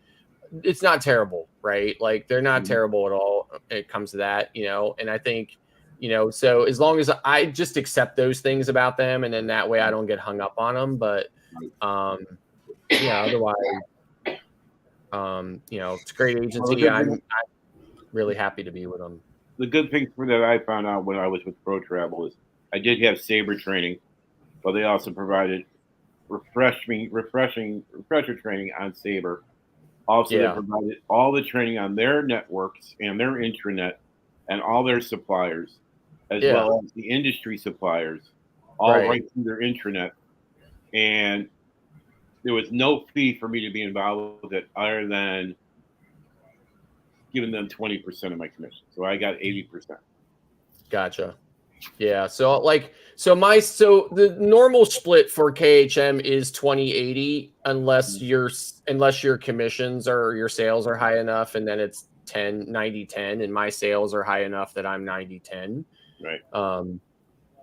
it's not terrible, right? Like they're not terrible at all when it comes to that, and I think, so as long as I just accept those things about them and then that way I don't get hung up on them, but otherwise, it's a great agency. I'm really happy to be with them. The good thing that I found out when I was with Pro Travel is I did have Sabre training, but they also provided refresher training on Sabre. Also, they provided all the training on their networks and their intranet and all their suppliers, as well as the industry suppliers, all right through their intranet. And there was no fee for me to be involved with it other than giving them 20% of my commission. So I got 80%. Gotcha. Yeah. So the normal split for KHM is 20-80 unless your commissions or your sales are high enough, and then it's 90-10, and my sales are high enough that I'm 90-10. Right.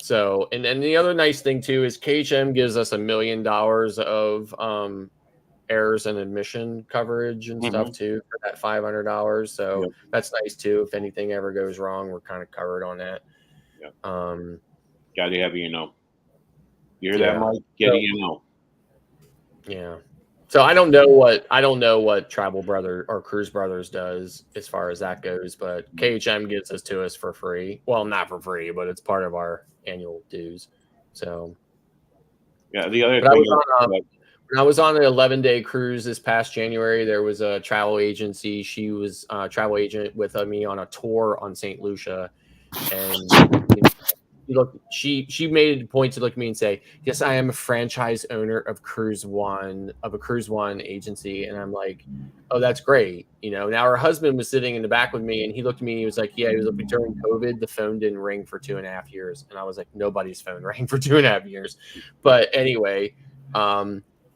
So, and then the other nice thing too is KHM gives us $1 million of errors and admission coverage and stuff too for that $500. So that's nice too. If anything ever goes wrong, we're kind of covered on that. Gotta have You hear that, Mike? Yeah. So I don't know what Travel Brother or Cruise Brothers does as far as that goes, but KHM gives this to us for free. Well, not for free, but it's part of our annual dues. So yeah, the other thing when I was on an 11-day cruise this past January, there was a travel agency. She was a travel agent with me on a tour on St. Lucia, and she made a point to look at me and say, "Yes, I am a franchise owner of a Cruise One agency." And I'm like, "Oh, that's great." Now her husband was sitting in the back with me, and he looked at me and he was like, "Yeah," he was like, "During COVID, the phone didn't ring for 2.5 years." And I was like, "Nobody's phone rang for 2.5 years." But anyway,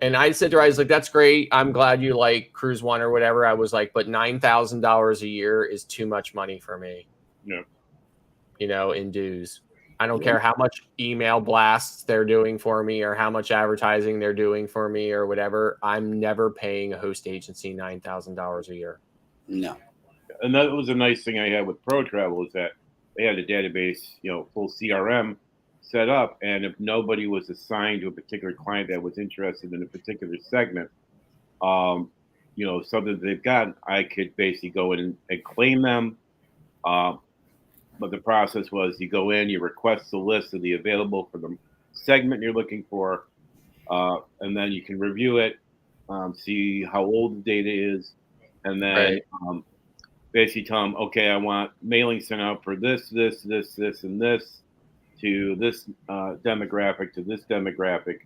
and I said to her, I was like, "That's great. I'm glad you like Cruise One or whatever." I was like, "But $9,000 a year is too much money for me." Yeah. In dues. I don't care how much email blasts they're doing for me or how much advertising they're doing for me or whatever. I'm never paying a host agency $9,000 a year. No. And that was a nice thing I had with Pro Travel is that they had a database, full CRM set up. And if nobody was assigned to a particular client that was interested in a particular segment, something that they've got, I could basically go in and claim them. But the process was you go in, you request the list of the available for the segment you're looking for, and then you can review it, see how old the data is, and then basically tell them, okay, I want mailing sent out for this, and this to this demographic, to this demographic.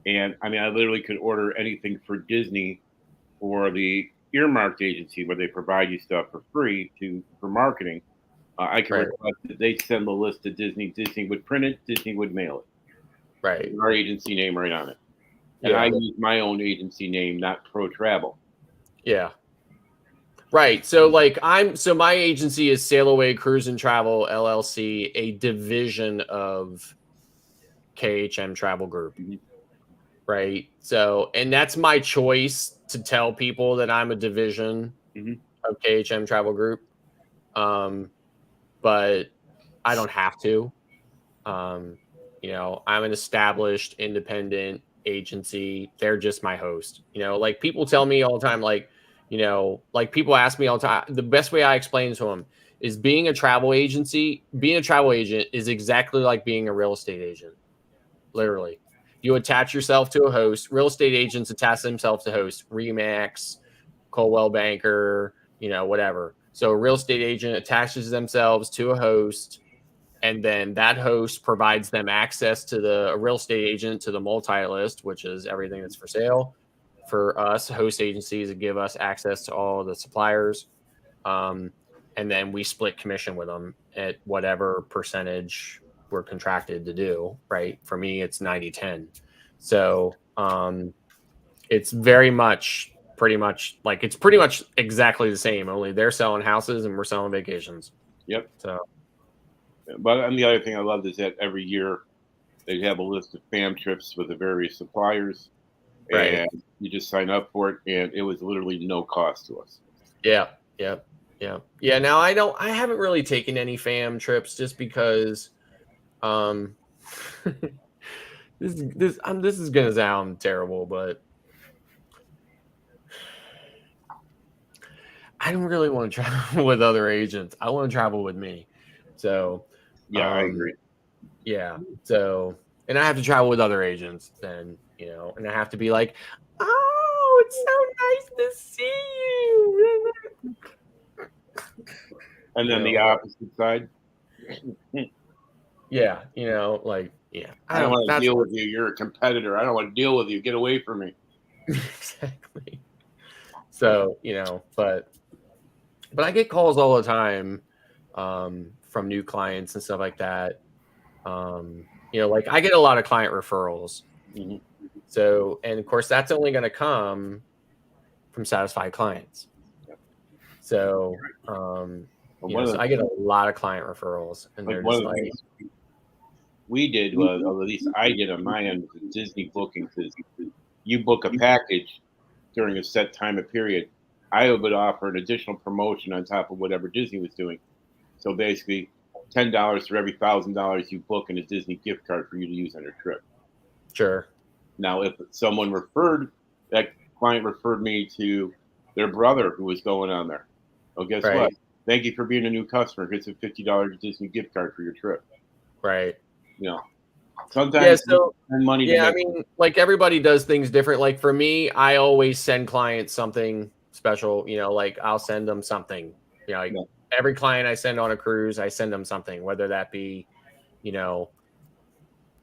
And I mean, I literally could order anything for Disney for the earmarked agency where they provide you stuff for free for marketing, I can Right. request that they send the list to Disney. Disney would print it. Disney would mail it. Right. Our agency name right on it. And Yeah. I use my own agency name, not Pro Travel. Yeah. Right. So like my agency is Sail Away Cruise and Travel LLC, a division of KHM Travel Group. Mm-hmm. Right. So, and that's my choice to tell people that I'm a division of KHM Travel Group. But I don't have to. You know, I'm an established independent agency. They're just my host. You know, like people tell me all the time, like, you know, like people ask me all the time. The best way I explain to them is being a travel agent is exactly like being a real estate agent. Literally. You attach yourself to a host. Real estate agents attach themselves to hosts. Remax, Coldwell Banker, you know, whatever. So a real estate agent attaches themselves to a host, and then that host provides them access to a real estate agent to the multi-list, which is everything that's for sale. For us, host agencies that give us access to all the suppliers. And then we split commission with them at whatever percentage we're contracted to do, right? For me, it's 90-10. So it's pretty much exactly the same, only they're selling houses and we're selling vacations. Yep. So, but and the other thing I loved is that every year they have a list of fam trips with the various suppliers, right. And you just sign up for it, and it was literally no cost to us. Yeah. Now I haven't really taken any fam trips just because this is gonna sound terrible, but I don't really want to travel with other agents. I want to travel with me. So yeah, I agree. Yeah. So, and I have to travel with other agents then, you know, and I have to be like, oh, it's so nice to see you. And then the opposite side. Yeah, you know, like, yeah. I don't want to deal with you. You're a competitor. I don't want to deal with you. Get away from me. Exactly. So, you know, but I get calls all the time from new clients and stuff like that. You know, like I get a lot of client referrals. Mm-hmm. So, and of course, that's only going to come from satisfied clients. So, you know, so I get a lot of client referrals, and they're just like, we did, or at least I did on my end with the Disney bookings, is you book a package during a set time of period, I would offer an additional promotion on top of whatever Disney was doing. So basically, $10 for every $1,000 you book in a Disney gift card for you to use on your trip. Sure. Now, if someone that client referred me to their brother who was going on there, well, guess what? Thank you for being a new customer. Here's a $50 Disney gift card for your trip. Right. You know, sometimes spend money. Yeah, I mean, like everybody does things different. Like for me, I always send clients something special. You know, like I'll send them something. You know, like every client I send on a cruise, I send them something, whether that be, you know,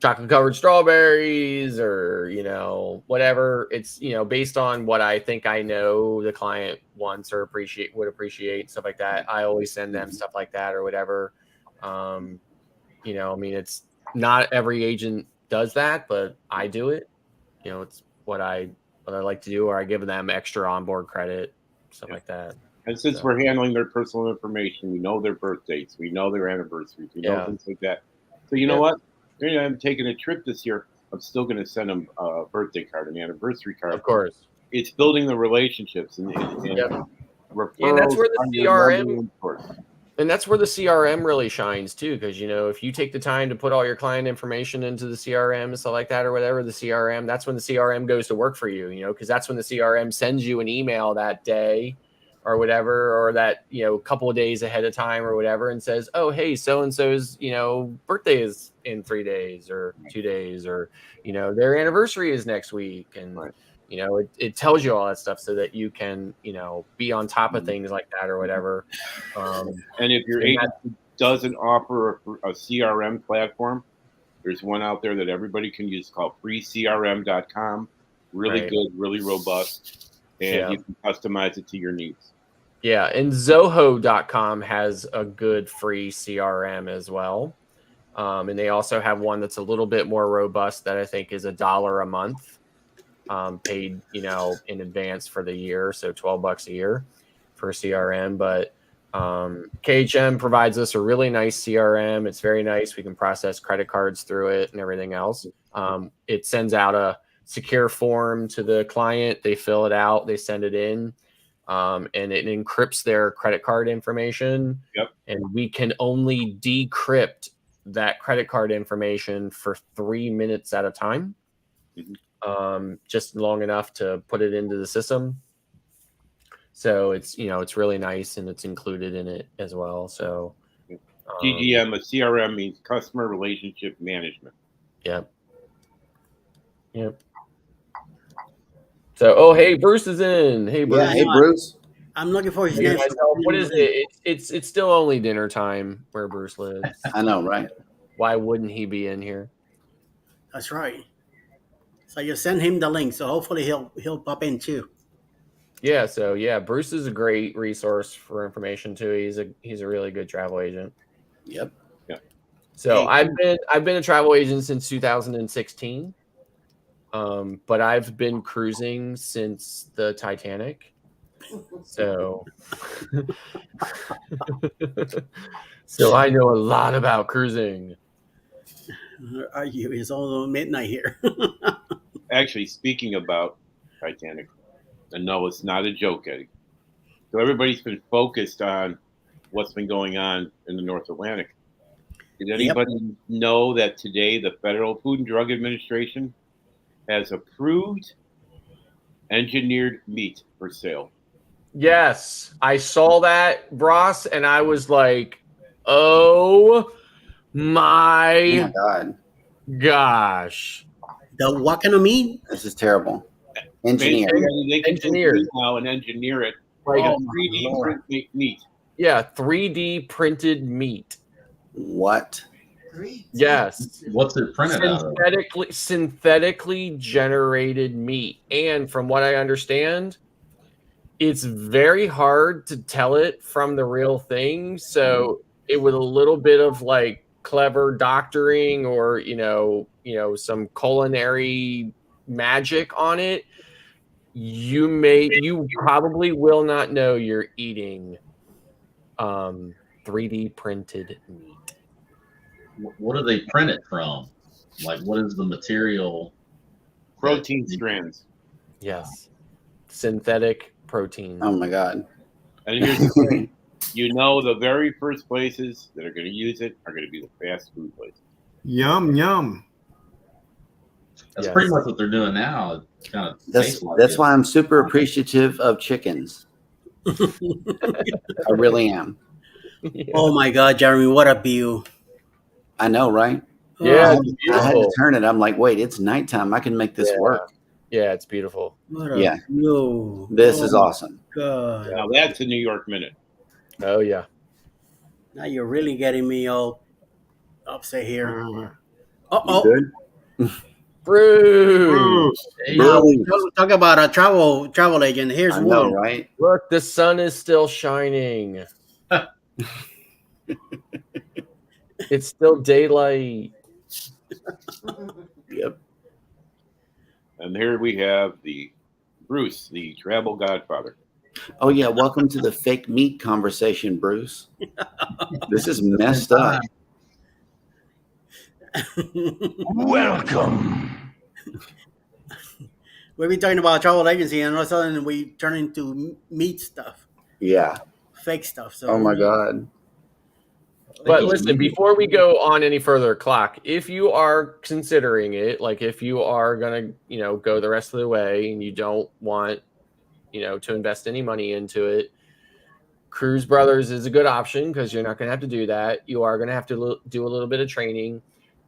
chocolate covered strawberries or, you know, whatever. It's, you know, based on what I think I know the client wants or would appreciate, stuff like that. I always send them stuff like that or whatever. You know, I mean, it's not every agent does that, but I do it. You know, it's what I like to do, or I give them extra onboard credit, stuff like that. And since we're handling their personal information, we know their birth dates, we know their anniversaries, we know things like that. So you know what? I'm taking a trip this year. I'm still going to send them a birthday card, an anniversary card. Of course. It's building the relationships and referrals. And that's where the CRM and that's where the CRM really shines too, because, you know, if you take the time to put all your client information into the CRM and stuff like that or whatever, the CRM, that's when the CRM goes to work for you, you know, because that's when the CRM sends you an email that day or whatever, or that, you know, a couple of days ahead of time or whatever, and says, oh, hey, so-and-so's, you know, birthday is in 3 days or 2 days, or, you know, their anniversary is next week. And, you know, it tells you all that stuff so that you can, you know, be on top of things like that or whatever. And if your agency doesn't offer a CRM platform, there's one out there that everybody can use called freecrm.com. Really good, really robust. and you can customize it to your needs. Yeah, and Zoho.com has a good free CRM as well. And they also have one that's a little bit more robust that I think is $1 a month, paid, in advance for the year. So $12 a year for CRM. But KHM provides us a really nice CRM. It's very nice. We can process credit cards through it and everything else. It sends out a secure form to the client. They fill it out. They send it in. And it encrypts their credit card information. Yep. And we can only decrypt that credit card information for 3 minutes at a time, just long enough to put it into the system. So it's really nice, and it's included in it as well. So CGM, a CRM means customer relationship management. Yep. So, hey, Bruce is in. Hey, Bruce. Yeah, hey, Bruce. I'm looking for his Hey, name. what is it? It's still only dinner time where Bruce lives. I know, right? Why wouldn't he be in here? That's right. So you send him the link. So hopefully he'll pop in too. Yeah. So Bruce is a great resource for information too. He's a really good travel agent. Yep. Yeah. So I've been a travel agent since 2016. But I've been cruising since the Titanic. So I know a lot about cruising. It's all midnight here. Actually, speaking about Titanic, and no, it's not a joke, Eddie. So everybody's been focused on what's been going on in the North Atlantic. Did anybody know that today the Federal Food and Drug Administration has approved engineered meat for sale? Yes, I saw that, Ross, and I was like, oh my gosh. What kind of meat? This is terrible. Engineered. They can engineer now and engineer it like a 3D print meat. Yeah, 3D printed meat. What? Yes. What's it printed out of? Synthetically generated meat. And from what I understand, it's very hard to tell it from the real thing. So it with a little bit of like clever doctoring or some culinary magic on it, you probably will not know you're eating 3D printed meat. What do they print it from? Like, what is the material? Protein strands. Yes. Synthetic protein. Oh my God. And here's the thing. The very first places that are going to use it are going to be the fast food places. Yum, yum. That's pretty much what they're doing now. It's kind of that's why I'm super appreciative of chickens. I really am. Yeah. Oh my God, Jeremy, what a view. I know, right? Yeah, I had to turn it. I'm like, wait, it's nighttime. I can make this work. Yeah, it's beautiful. Yeah. View. This is awesome. God. Now that's a New York minute. Oh, yeah. Now you're really getting me all upset here. You good? Bruce. Now, talk about a travel agent. Here's I know, one. right? Look, the sun is still shining. It's still daylight. Yep. And here we have Bruce, the travel godfather. Oh yeah, welcome to the fake meat conversation, Bruce. This is messed up. Welcome. We've been talking about travel agency, and all of a sudden we turn into meat stuff, Yeah. fake stuff. So, Oh my God. But listen, before we go on any further, Clock, if you are considering it, like if you are going to, go the rest of the way and you don't want, to invest any money into it, Cruise Brothers is a good option because you're not going to have to do that. You are going to have to do a little bit of training.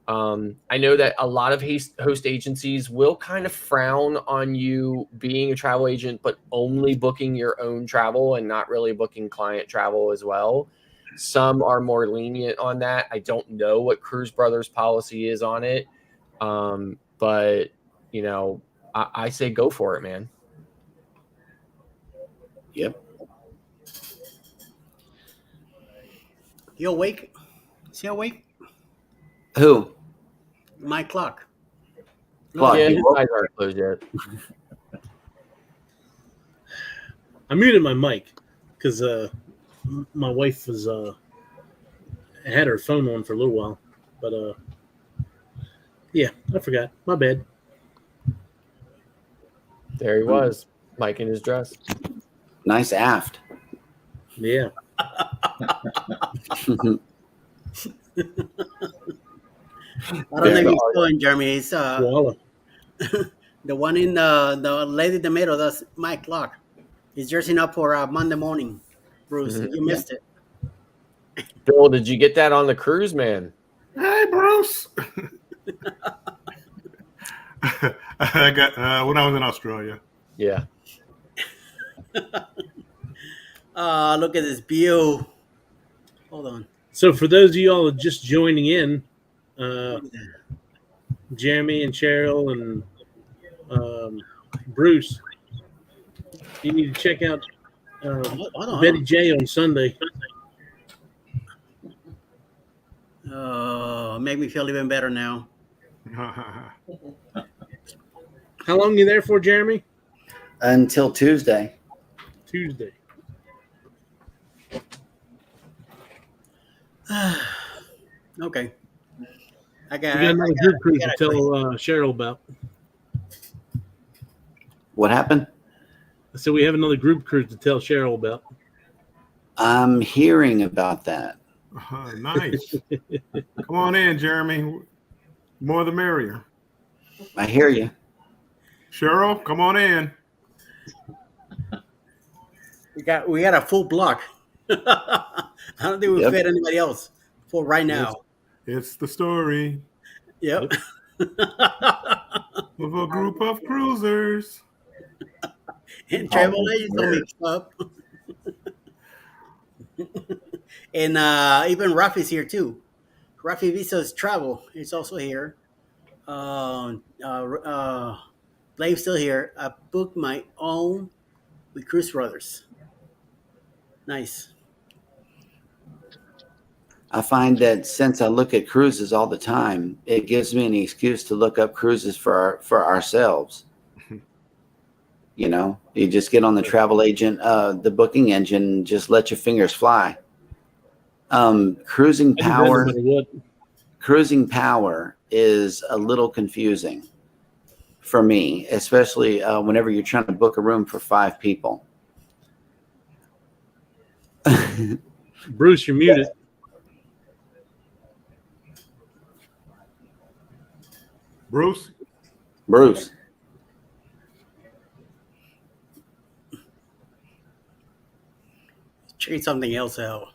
I know that a lot of host agencies will kind of frown on you being a travel agent, but only booking your own travel and not really booking client travel as well. Some are more lenient on that. I don't know what Cruise Brothers policy is on it. But I say go for it, man. Yep. You awake? Is he awake? Who? My clock. Clock. Yeah, you his woke? eyes aren't closed yet. I muted my mic because my wife was had her phone on for a little while, but yeah, I forgot. My bad. There he was, Mike in his dress. Nice aft. Yeah. I don't know if you saw him, Jeremy. It's Voila. the one in the lady in the middle. That's my clock. He's dressing up for Monday morning. Bruce, Mhm. you missed it. Bill, did you get that on the cruise, man? Hey, Bruce. I got when I was in Australia. Yeah. Look at this view. Hold on. So for those of y'all just joining in, Look at that. Jeremy and Cheryl and Bruce, you need to check out Hold on. Betty J on Sunday. Make me feel even better now. How long are you there for, Jeremy? Until Tuesday. Tuesday. Okay. I We got another group cruise to tell Cheryl about. What happened? So we have another group cruise to tell Cheryl about. I'm hearing about that. Nice. Come on in, Jeremy. More the merrier. I hear you. Cheryl, come on in. We got a full block. I don't think we Yep. fit anybody else for right now. It's the story Yep. of a group of cruisers. And travel agents don't mix up. And even Rafi's here too. Rafi Visa's travel is also here. Blave's still here. I booked my own with Cruise Brothers. Nice. I find that since I look at cruises all the time, it gives me an excuse to look up cruises for ourselves. You know, you just get on the travel agent, the booking engine, and just let your fingers fly. Cruising I do that no power. matter what. Cruising power is a little confusing for me, especially whenever you're trying to book a room for 5 people. Bruce, you're muted. Bruce? Bruce. Check something else out.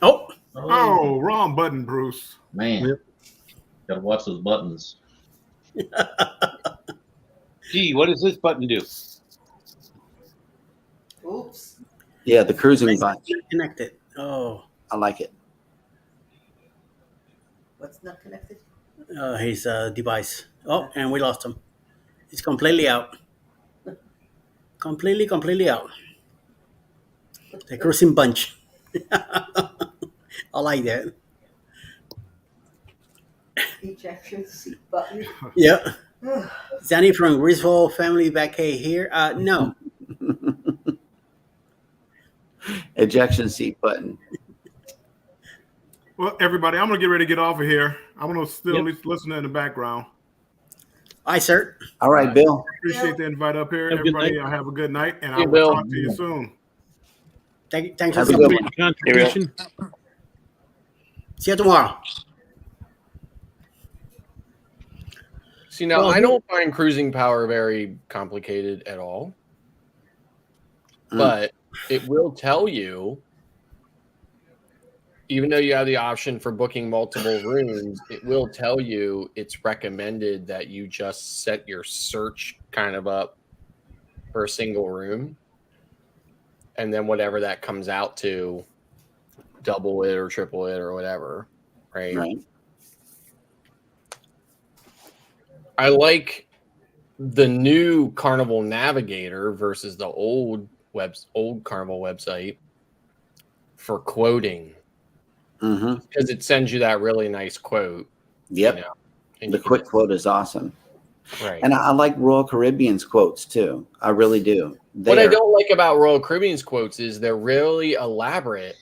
Oh, Oh, wrong button, Bruce. Man, Yep. gotta watch those buttons. Gee, what does this button do? Oops. Yeah, the cruising button. connected. Oh, I like it. What's not connected? his device. Oh, and we lost him. He's completely out. Completely out. The cruising bunch. I like that. Ejection seat button. Yeah. Zanny from Griswold Family Vacay here. No. Ejection seat button. Well, everybody, I'm going to get ready to get off of here. I'm going to still Yep. listen in the background. Hi, sir. All right, Bill. Appreciate the invite up here. Have a good Everybody, night. have a good night, and I Hey, will Bill. talk to you soon. Thanks for Have a good support. one. Contribution. See you tomorrow. See, now Well, I don't find cruising power very complicated at all, but it will tell you, even though you have the option for booking multiple rooms, it will tell you it's recommended that you just set your search kind of up for a single room. And then whatever that comes out to, double it or triple it or whatever, right? Right. I like the new Carnival Navigator versus the old old Carnival website for quoting Mm-hmm. because it sends you that really nice quote. Yep. You know, and The you can quick just- quote is awesome. right. And I like Royal Caribbean's quotes too. I really do. What I don't like about Royal Caribbean's quotes is they're really elaborate,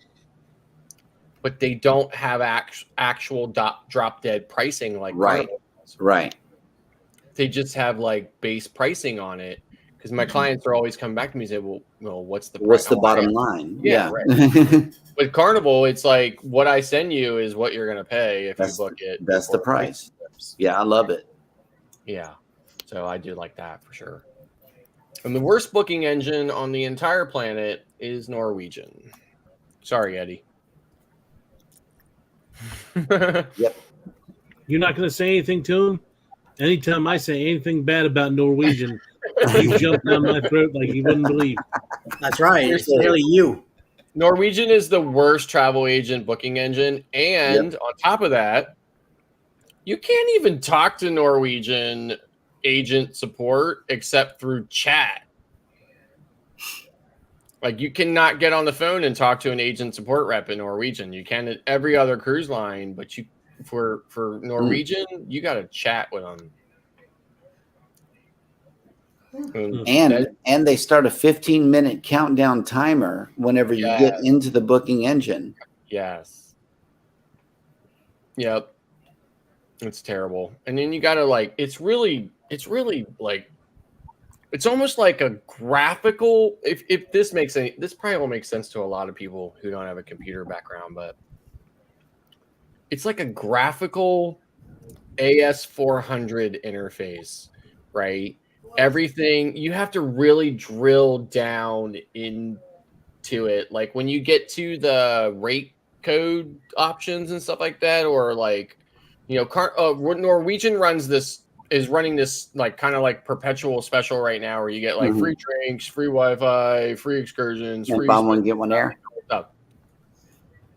but they don't have actual drop dead pricing like Right. Carnival does. Right. They just have like base pricing on it. Because my clients are always coming back to me and say, well, what's the price? What's the bottom line? Yeah. Right. With Carnival, it's like what I send you is what you're going to pay if you book it. That's the price. Yeah, I love it. Yeah. So I do like that for sure. And the worst booking engine on the entire planet is Norwegian. Sorry, Eddie. Yep. You're not going to say anything to him? Anytime I say anything bad about Norwegian, he jumped down my throat like he wouldn't believe. That's right. It's really you. Norwegian is the worst travel agent booking engine. And on top of that, you can't even talk to Norwegian agent support except through chat. Like you cannot get on the phone and talk to an agent support rep in Norwegian. You can at every other cruise line, but you for Norwegian, you got to chat with them. And they start a 15-minute countdown timer whenever you get into the booking engine. Yes. Yep. It's terrible. And then you got to like it's really like it's almost like a graphical if this makes any this probably will make sense to a lot of people who don't have a computer background, but it's like a graphical AS400 interface, right? Everything you have to really drill down into it. Like when you get to the rate code options and stuff like that, or like, you know, Norwegian is running this like kind of like perpetual special right now where you get like free drinks, free Wi-Fi, free excursions, free buy one, get one there. Stuff.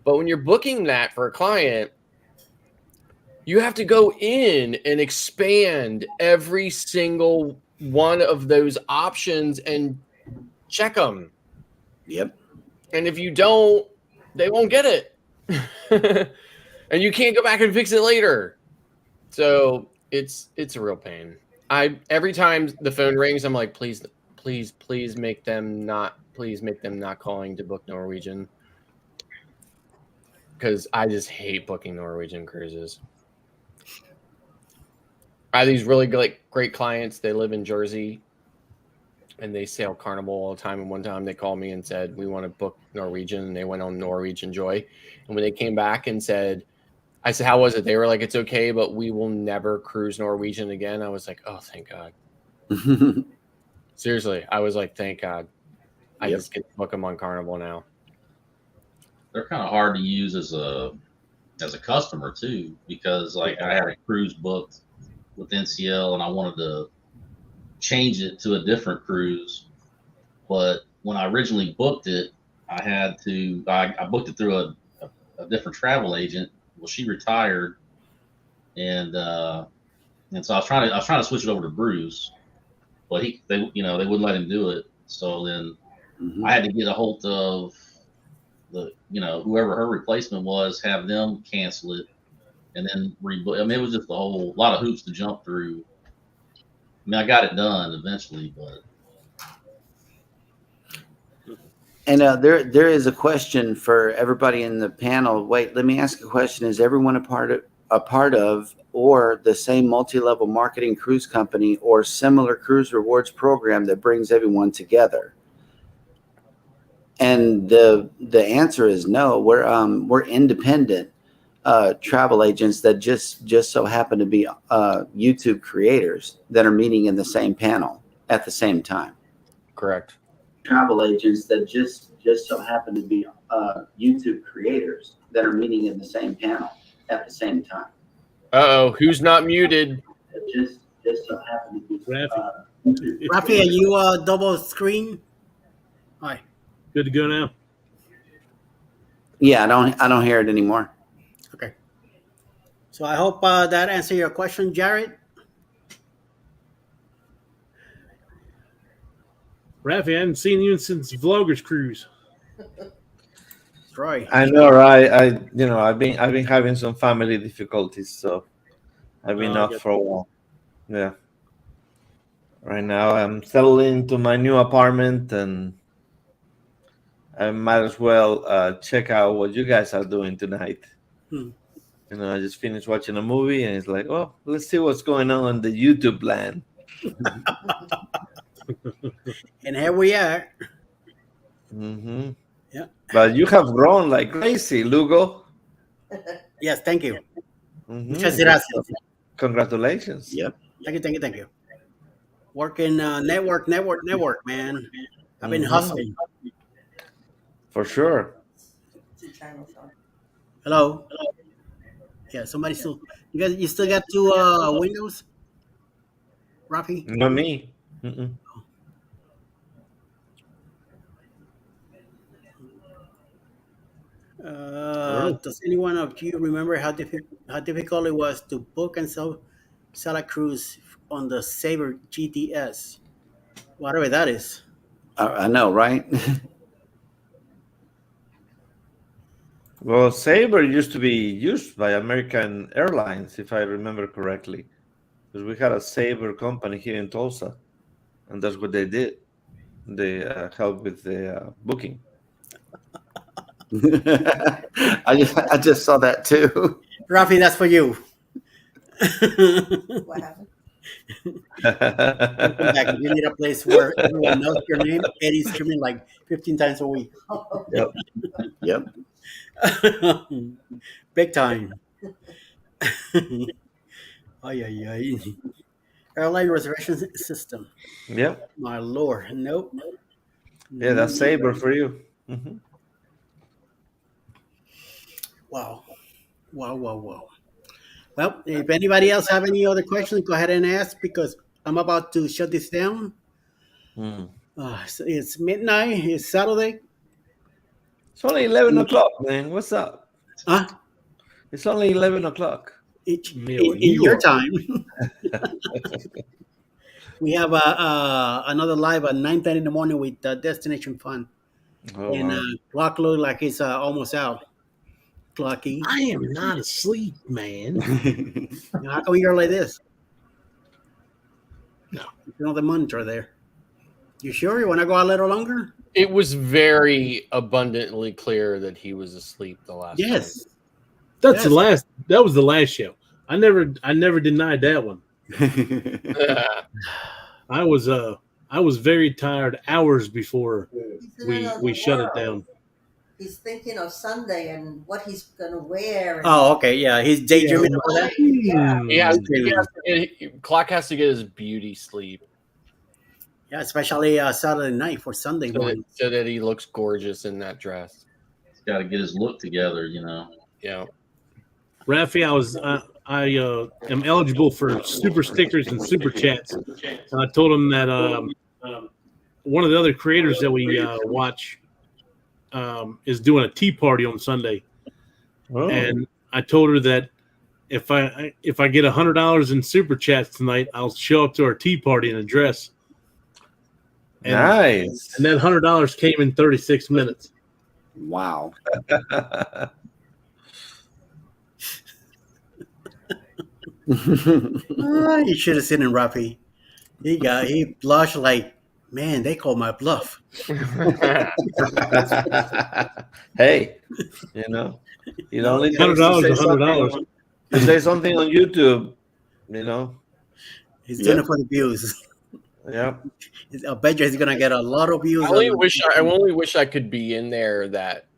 But when you're booking that for a client, you have to go in and expand every single one of those options and check them. Yep. And if you don't, they won't get it. And you can't go back and fix it later. So it's a real pain. Every time the phone rings, I'm like, please make them not calling to book Norwegian. Because I just hate booking Norwegian cruises. I have these really great clients. They live in Jersey and they sail Carnival all the time. And one time they called me and said, we want to book Norwegian. And they went on Norwegian Joy. And when they came back and said, I said, how was it? They were like, it's okay, but we will never cruise Norwegian again. I was like, oh, thank God. Seriously. I was like, thank God. I just get to book them on Carnival now. They're kind of hard to use as a customer too, because like I had a cruise booked with NCL and I wanted to change it to a different cruise. But when I originally booked it, I booked it through a different travel agent. Well, she retired, and so I was trying to switch it over to Bruce, but they wouldn't let him do it. So then I had to get a hold of whoever her replacement was, have them cancel it, and then rebook. I mean, it was just a whole lot of hoops to jump through. I mean, I got it done eventually, but. And there is a question for everybody in the panel. Wait, let me ask a question. Is everyone a part of or the same multi-level marketing cruise company or similar cruise rewards program that brings everyone together? And the answer is no. We're independent travel agents that just so happen to be YouTube creators that are meeting in the same panel at the same time. Correct. Travel agents that just so happen to be YouTube creators that are meeting in the same panel at the same time. Who's not muted? Just so happen to be. Rafi, are you double screen? Hi. Good to go now. Yeah, I don't hear it anymore. Okay. So I hope that answered your question, Jared. Rafi, I haven't seen you since Vloggers Cruise. Troy. I know, right? I've been having some family difficulties, so I've been I off got for a while. Yeah. Right now, I'm settling into my new apartment, and I might as well check out what you guys are doing tonight. Hmm. I just finished watching a movie, and it's like, oh, let's see what's going on the YouTube land. And here we are. Mm-hmm. Yeah. But you have grown like crazy, Lugo. Yes, thank you. Mhm. Muchas gracias. Congratulations. Yep. Thank you. Working network, man. I've been Mhm. hustling. For sure. Two channels on. Hello. Yeah, somebody still. You still got two windows, Rafi? Not me. Mm-mm. Does anyone of you remember how difficult it was to book and sell a cruise on the Sabre GTS, whatever that is? I know, right? Well, Sabre used to be used by American Airlines, if I remember correctly, because we had a Sabre company here in Tulsa, and that's what they did. They helped with the booking. I just saw that too. Rafi, that's for you. What happened? Welcome back. If you need a place where everyone knows your name, Eddie's streaming like 15 times a week. Yep. Yep. Big time. Ay, ay, ay. Airline reservation system. Yep. My lord. Nope. Yeah, that's Sabre for you. Mhm. Wow. Wow. Well, if anybody else have any other questions, go ahead and ask because I'm about to shut this down. Mm. It's midnight. It's Saturday. It's only 11 o'clock, man. What's up? Huh? It's only 11 o'clock. In New your York. time. We have another live at 9:30 in the morning with Destination Fun. Oh, And wow. clock look like it's almost out. Clocky. I am not asleep, man. How come you're like this? No. The monitor there. You sure you want to go a little longer? It was very abundantly clear that he was asleep the last Yes. That's the Yes. last. That was the last show. I never denied that one. time. I was very tired hours before He's in we another shut it world. down. He's thinking of Sunday and what he's gonna wear. And Oh, okay. Yeah, he's daydreaming about that. Yeah. He has to get, Clock has to get his beauty sleep Yeah, especially Saturday night for Sunday morning. so that he looks gorgeous in that dress. He's got to get his look together, Yeah. Rafi, I am eligible for super stickers and super chats. And I told him that one of the other creators that we watch is doing a tea party on Sunday, Oh. and I told her that if I get $100 in super chats tonight, I'll show up to our tea party in a dress. And, Nice. and that $100 came in 36 minutes. Wow. You should have seen him, Rafi. He blushed like, man, they called my bluff. Hey, it only takes $100 to is say $100. something- to say something on YouTube, He's doing Yep. it for the views. Yeah. I bet you he's gonna get a lot of views. I only wish I could be in there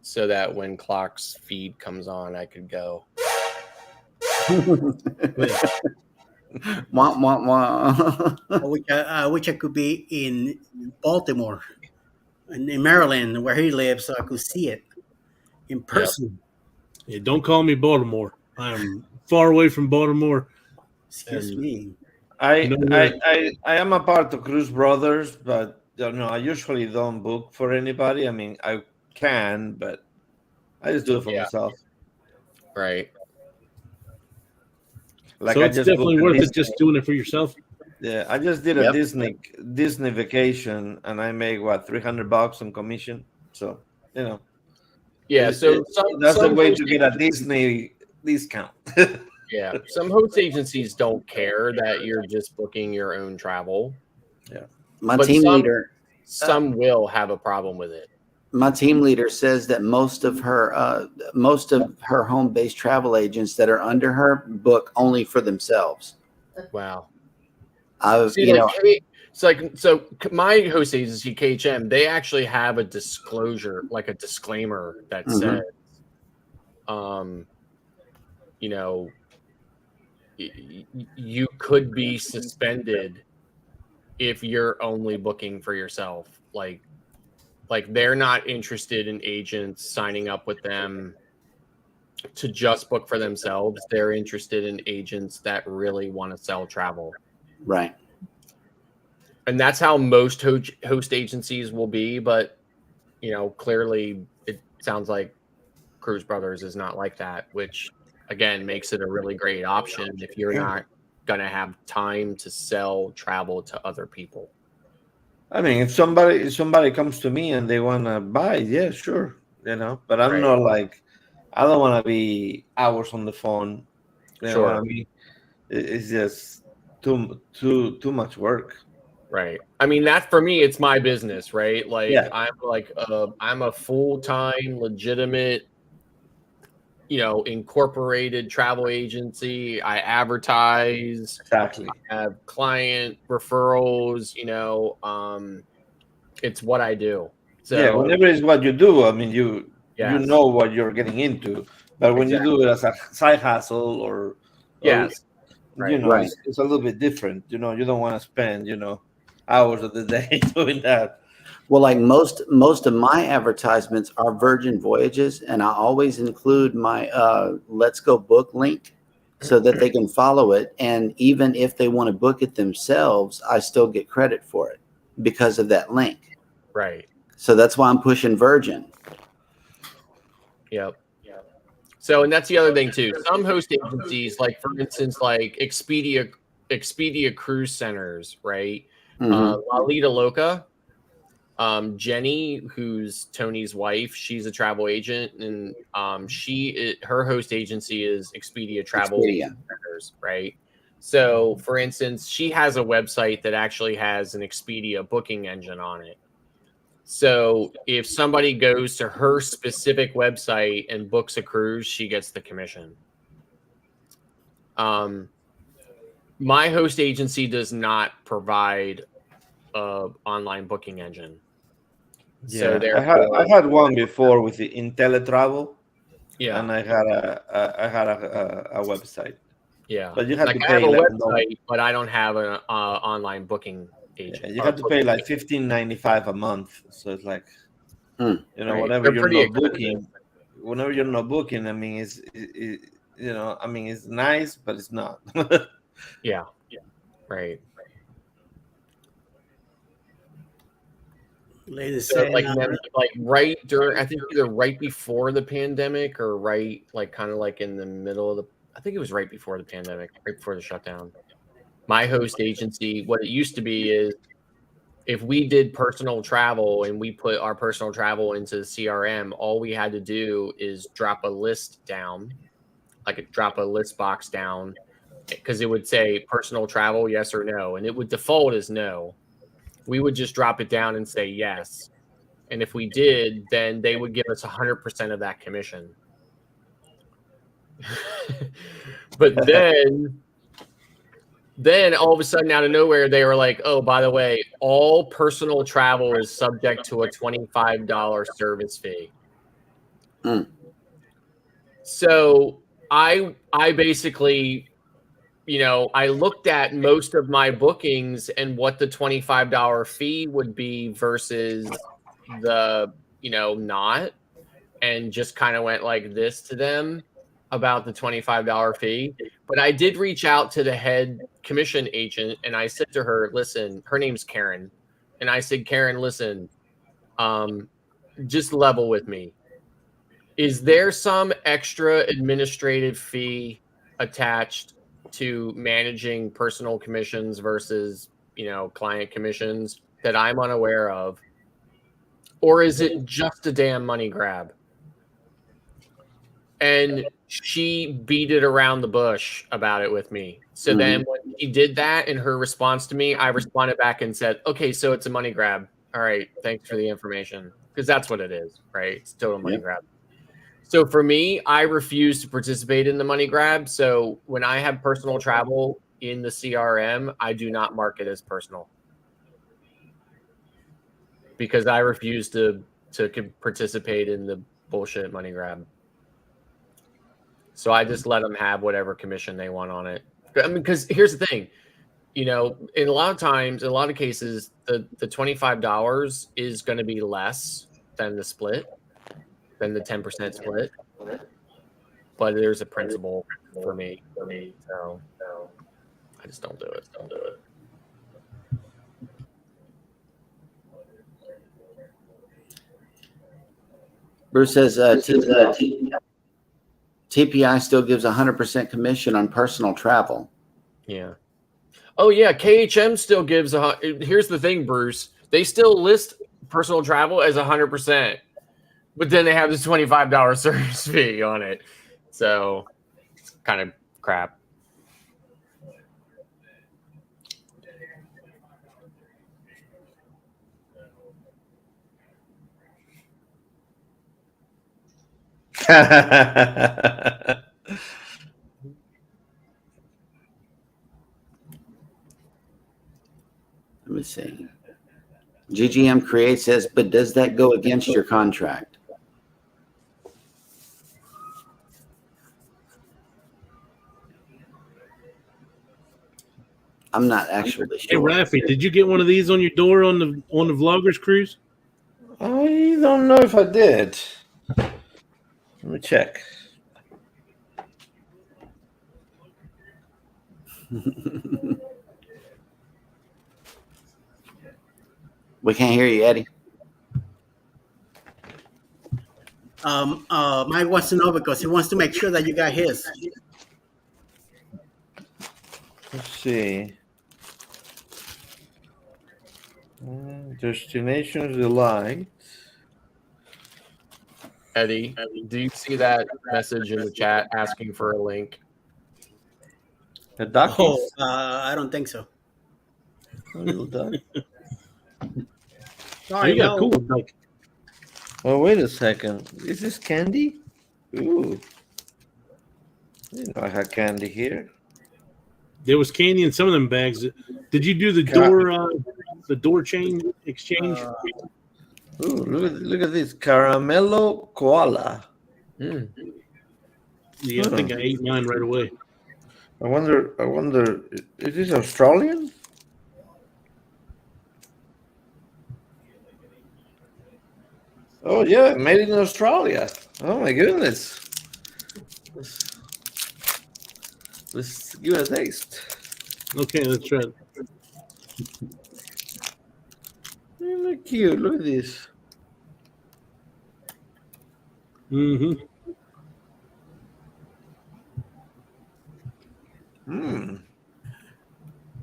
so that when Clock's feed comes on, I could go. Wah, wah, wah. I wish I could be in Baltimore, in Maryland, where he lives, so I could see it in person. Yeah, don't call me Baltimore. I'm far away from Baltimore. Excuse And- me. I am a part of Cruz Brothers, but I usually don't book for anybody. I mean, I can, but I just do it for Yeah. myself. Right. So it's definitely worth it just doing it for yourself. Yeah, I just did a Yep. Disney vacation, and I make what $300 on commission. So Yeah, so that's a some way host to get a agencies- Disney discount. yeah, some host agencies don't care that you're just booking your own travel, My but team leader, some will have a problem with it. my team leader says that most of her home-based travel agents that are under her book only for themselves. Wow. I've See, so my host agency KHM, they actually have a disclosure, like a disclaimer that Mhm. says, you could be suspended if you're only booking for yourself. Like they're not interested in agents signing up with them to just book for themselves. They're interested in agents that really want to sell travel. Right. And that's how most host agencies will be. But, clearly it sounds like Cruise Brothers is not like that, which again makes it a really great option if you're not going to have time to sell travel to other people. I mean, if somebody comes to me and they want to buy, yeah, sure, But I'm not like, I don't want to be hours on the phone. You know what I mean? It's just too much work. Right. I mean, that for me, it's my business, right? Like Yeah. I'm a full-time, legitimate, incorporated travel agency. I advertise. Exactly. I have client referrals. It's what I do. So yeah, whenever it's what you do, I mean, you Yes. know what you're getting into. But when you do it as a side hustle or Yes. Right. Right. it's a little bit different. You don't want to spend hours of the day doing that. Well, like most of my advertisements are Virgin Voyages, and I always include my Let's Go Book link so that they can follow it. And even if they want to book it themselves, I still get credit for it because of that link. Right. So that's why I'm pushing Virgin. Yep. So, and that's the other thing too. Some host agencies, like for instance, like Expedia Cruise Centers, right? Mhm. La Lita Loca. Jenny, who's Tony's wife, she's a travel agent, and her host agency is Expedia Travel Expedia. Centers, right? So, for instance, she has a website that actually has an Expedia booking engine on it. So, if somebody goes to her specific website and books a cruise, she gets the commission. My host agency does not provide a online booking engine. So I had one before with the IntelliTravel. Yeah. And I had a website. Yeah. But you had to I pay have a website, but I don't have an online booking agent. you had to pay like $15.95 a month. So it's like, Right. whenever They're you're pretty not booking, I mean, it's nice, but it's not. Yeah. Right. Ladies So, saying, like right during, I think either right before the pandemic or right, like kind of like in the middle of I think it was right before the pandemic, right before the shutdown. My host agency, what it used to be is if we did personal travel and we put our personal travel into the CRM, all we had to do is drop a list down, drop a list box down, because it would say personal travel, yes or no, and it would default as no. We would just drop it down and say yes. And if we did, then they would give us 100% of that commission. But then all of a sudden, out of nowhere, they were like, oh, by the way, all personal travel is subject to a $25 service fee. Mm. So I basically, I looked at most of my bookings and what the $25 fee would be versus the, not, and just kind of went like this to them about the $25 fee. But I did reach out to the head commission agent and I said to her, listen, her name's Karen. And I said, Karen, listen, just level with me. Is there some extra administrative fee attached to managing personal commissions versus, client commissions that I'm unaware of? Or is it just a damn money grab? And she beat it around the bush about it with me. So then when she did that in her response to me, I responded back and said, okay, so it's a money grab. All right, thanks for the information. Because that's what it is, right? It's total money grab. So for me, I refuse to participate in the money grab. So when I have personal travel in the CRM, I do not mark it as personal. Because I refuse to participate in the bullshit money grab. So I just let them have whatever commission they want on it. I mean, because here's the thing, in a lot of times, in a lot of cases, the $25 is going to be less than the split, than the 10% split. But there's a principle for me. So I just don't do it. Bruce says TPI still gives 100% commission on personal travel. Yeah. Oh yeah, KHM still gives here's the thing, Bruce. They still list personal travel as 100%, but then they have this $25 service fee on it. So it's kind of crap. Let me see. GGM Create says, but does that go against your contract? I'm not actually sure. Hey, Rafi, did you get one of these on your door on the Vloggers cruise? I don't know if I did. Let me check. We can't hear you, Eddie. Mike wants to know because he wants to make sure that you got his. Let's see. Destinations delight. Eddie, do you see that message in the chat asking for a link? The duckies? I don't think so. Little duck. Sorry, you got no. cool duck. Oh, wait a second. Is this candy? Ooh. I didn't know I had candy here. There was candy in some of them bags. Did you do the door chain exchange? Ooh, look at this caramello koala. Yeah, I think I ate mine right away. I wonder. Is this Australian? Oh yeah, made in Australia. Oh my goodness. Let's give it a taste. Okay, let's try it. Look cute. Look at this. Mm-hmm.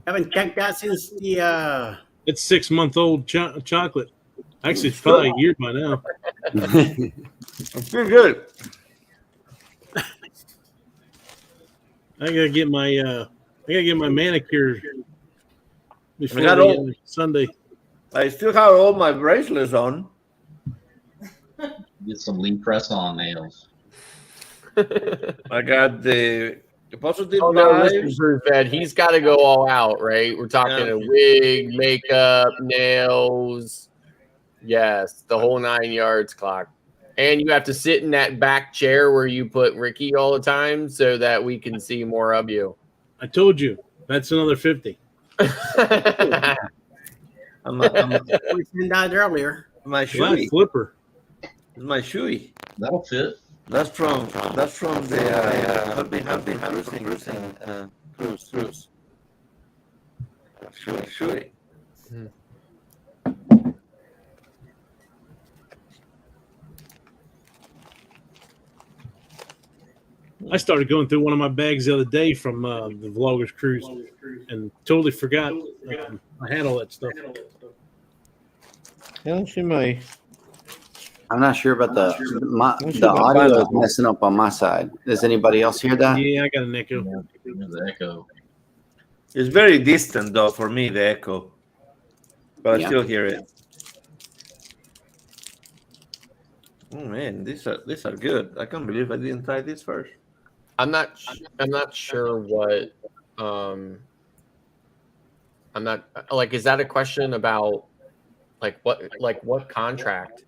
Haven't checked that since the. It's 6-month-old chocolate. Actually, it's probably a year by now. It's pretty good. I gotta get my manicure before Sunday. I still have all my bracelets on. Get some lean press on nails. I got the positive Oh no, vibes. listen, Bruce, Ed, he's got to go all out, right? We're talking a wig, makeup, nails. Yes, the whole 9 yards, clock. And you have to sit in that back chair where you put Ricky all the time so that we can see more of you. I told you. That's another 50. We said that earlier. My Flat shoey. flipper. It's my shoey. That'll fit. That's from the Happy Cruise. Shoey. I started going through one of my bags the other day from the Vloggers Cruise and totally forgot I had all that stuff. Yeah, she may. I'm not sure about the audio is messing up on my side. Does anybody else hear that? Yeah, I got an echo. The echo. It's very distant though for me, the echo, but I still hear it. Oh man, these are good. I can't believe I didn't try this first. I'm not sure what I'm not like. Is that a question about what contract?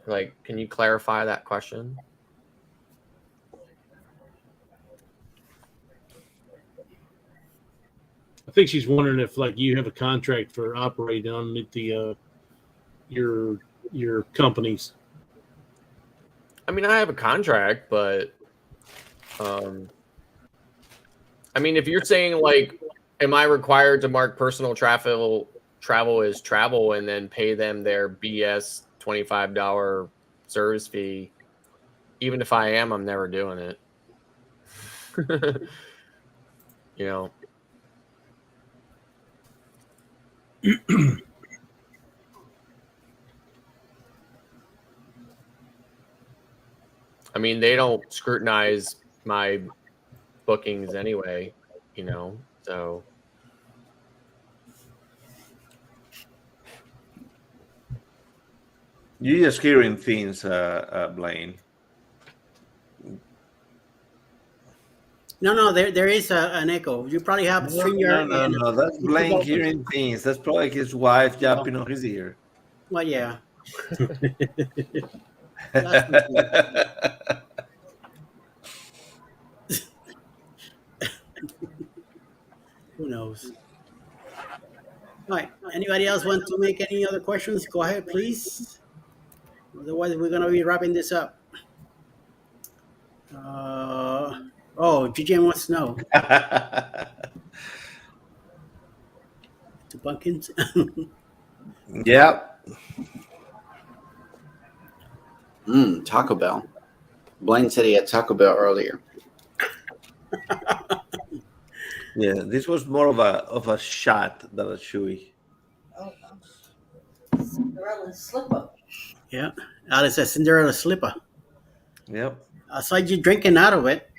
Like, can you clarify that question? I think she's wondering if like you have a contract for operating on the your companies. I mean, I have a contract, but I mean, if you're saying like, am I required to mark personal travel as travel and then pay them their BS $25 service fee? Even if I am, I'm never doing it. You know. I mean, they don't scrutinize my bookings anyway, you know, so. You're just hearing things, Blaine. No, there is an echo. You probably have StreamYard. No. That's Blaine hearing things. That's probably his wife yapping on his ear. Well, yeah. Who knows? All right. Anybody else want to make any other questions? Go ahead, please. Otherwise, we're going to be wrapping this up. GGM wants to know. To pumpkins? Yep. Taco Bell. Blaine said he had Taco Bell earlier. Yeah, this was more of a shot than a chewy. Oh, Cinderella slipper. Yeah, Alice says Cinderella slipper. Yep. I saw you drinking out of it.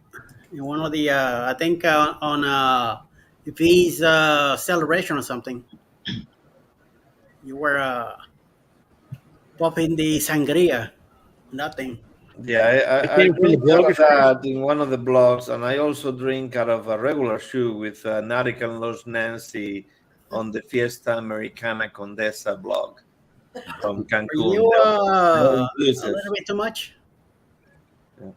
In one of the, I think on V's celebration or something. You were popping the sangria. Nothing. Yeah, I drink out of that in one of the blogs, and I also drink out of a regular shoe with Narik and Los Nancy on the Fiesta Americana Condesa blog from Cancun. Are you a little bit too much? Yeah.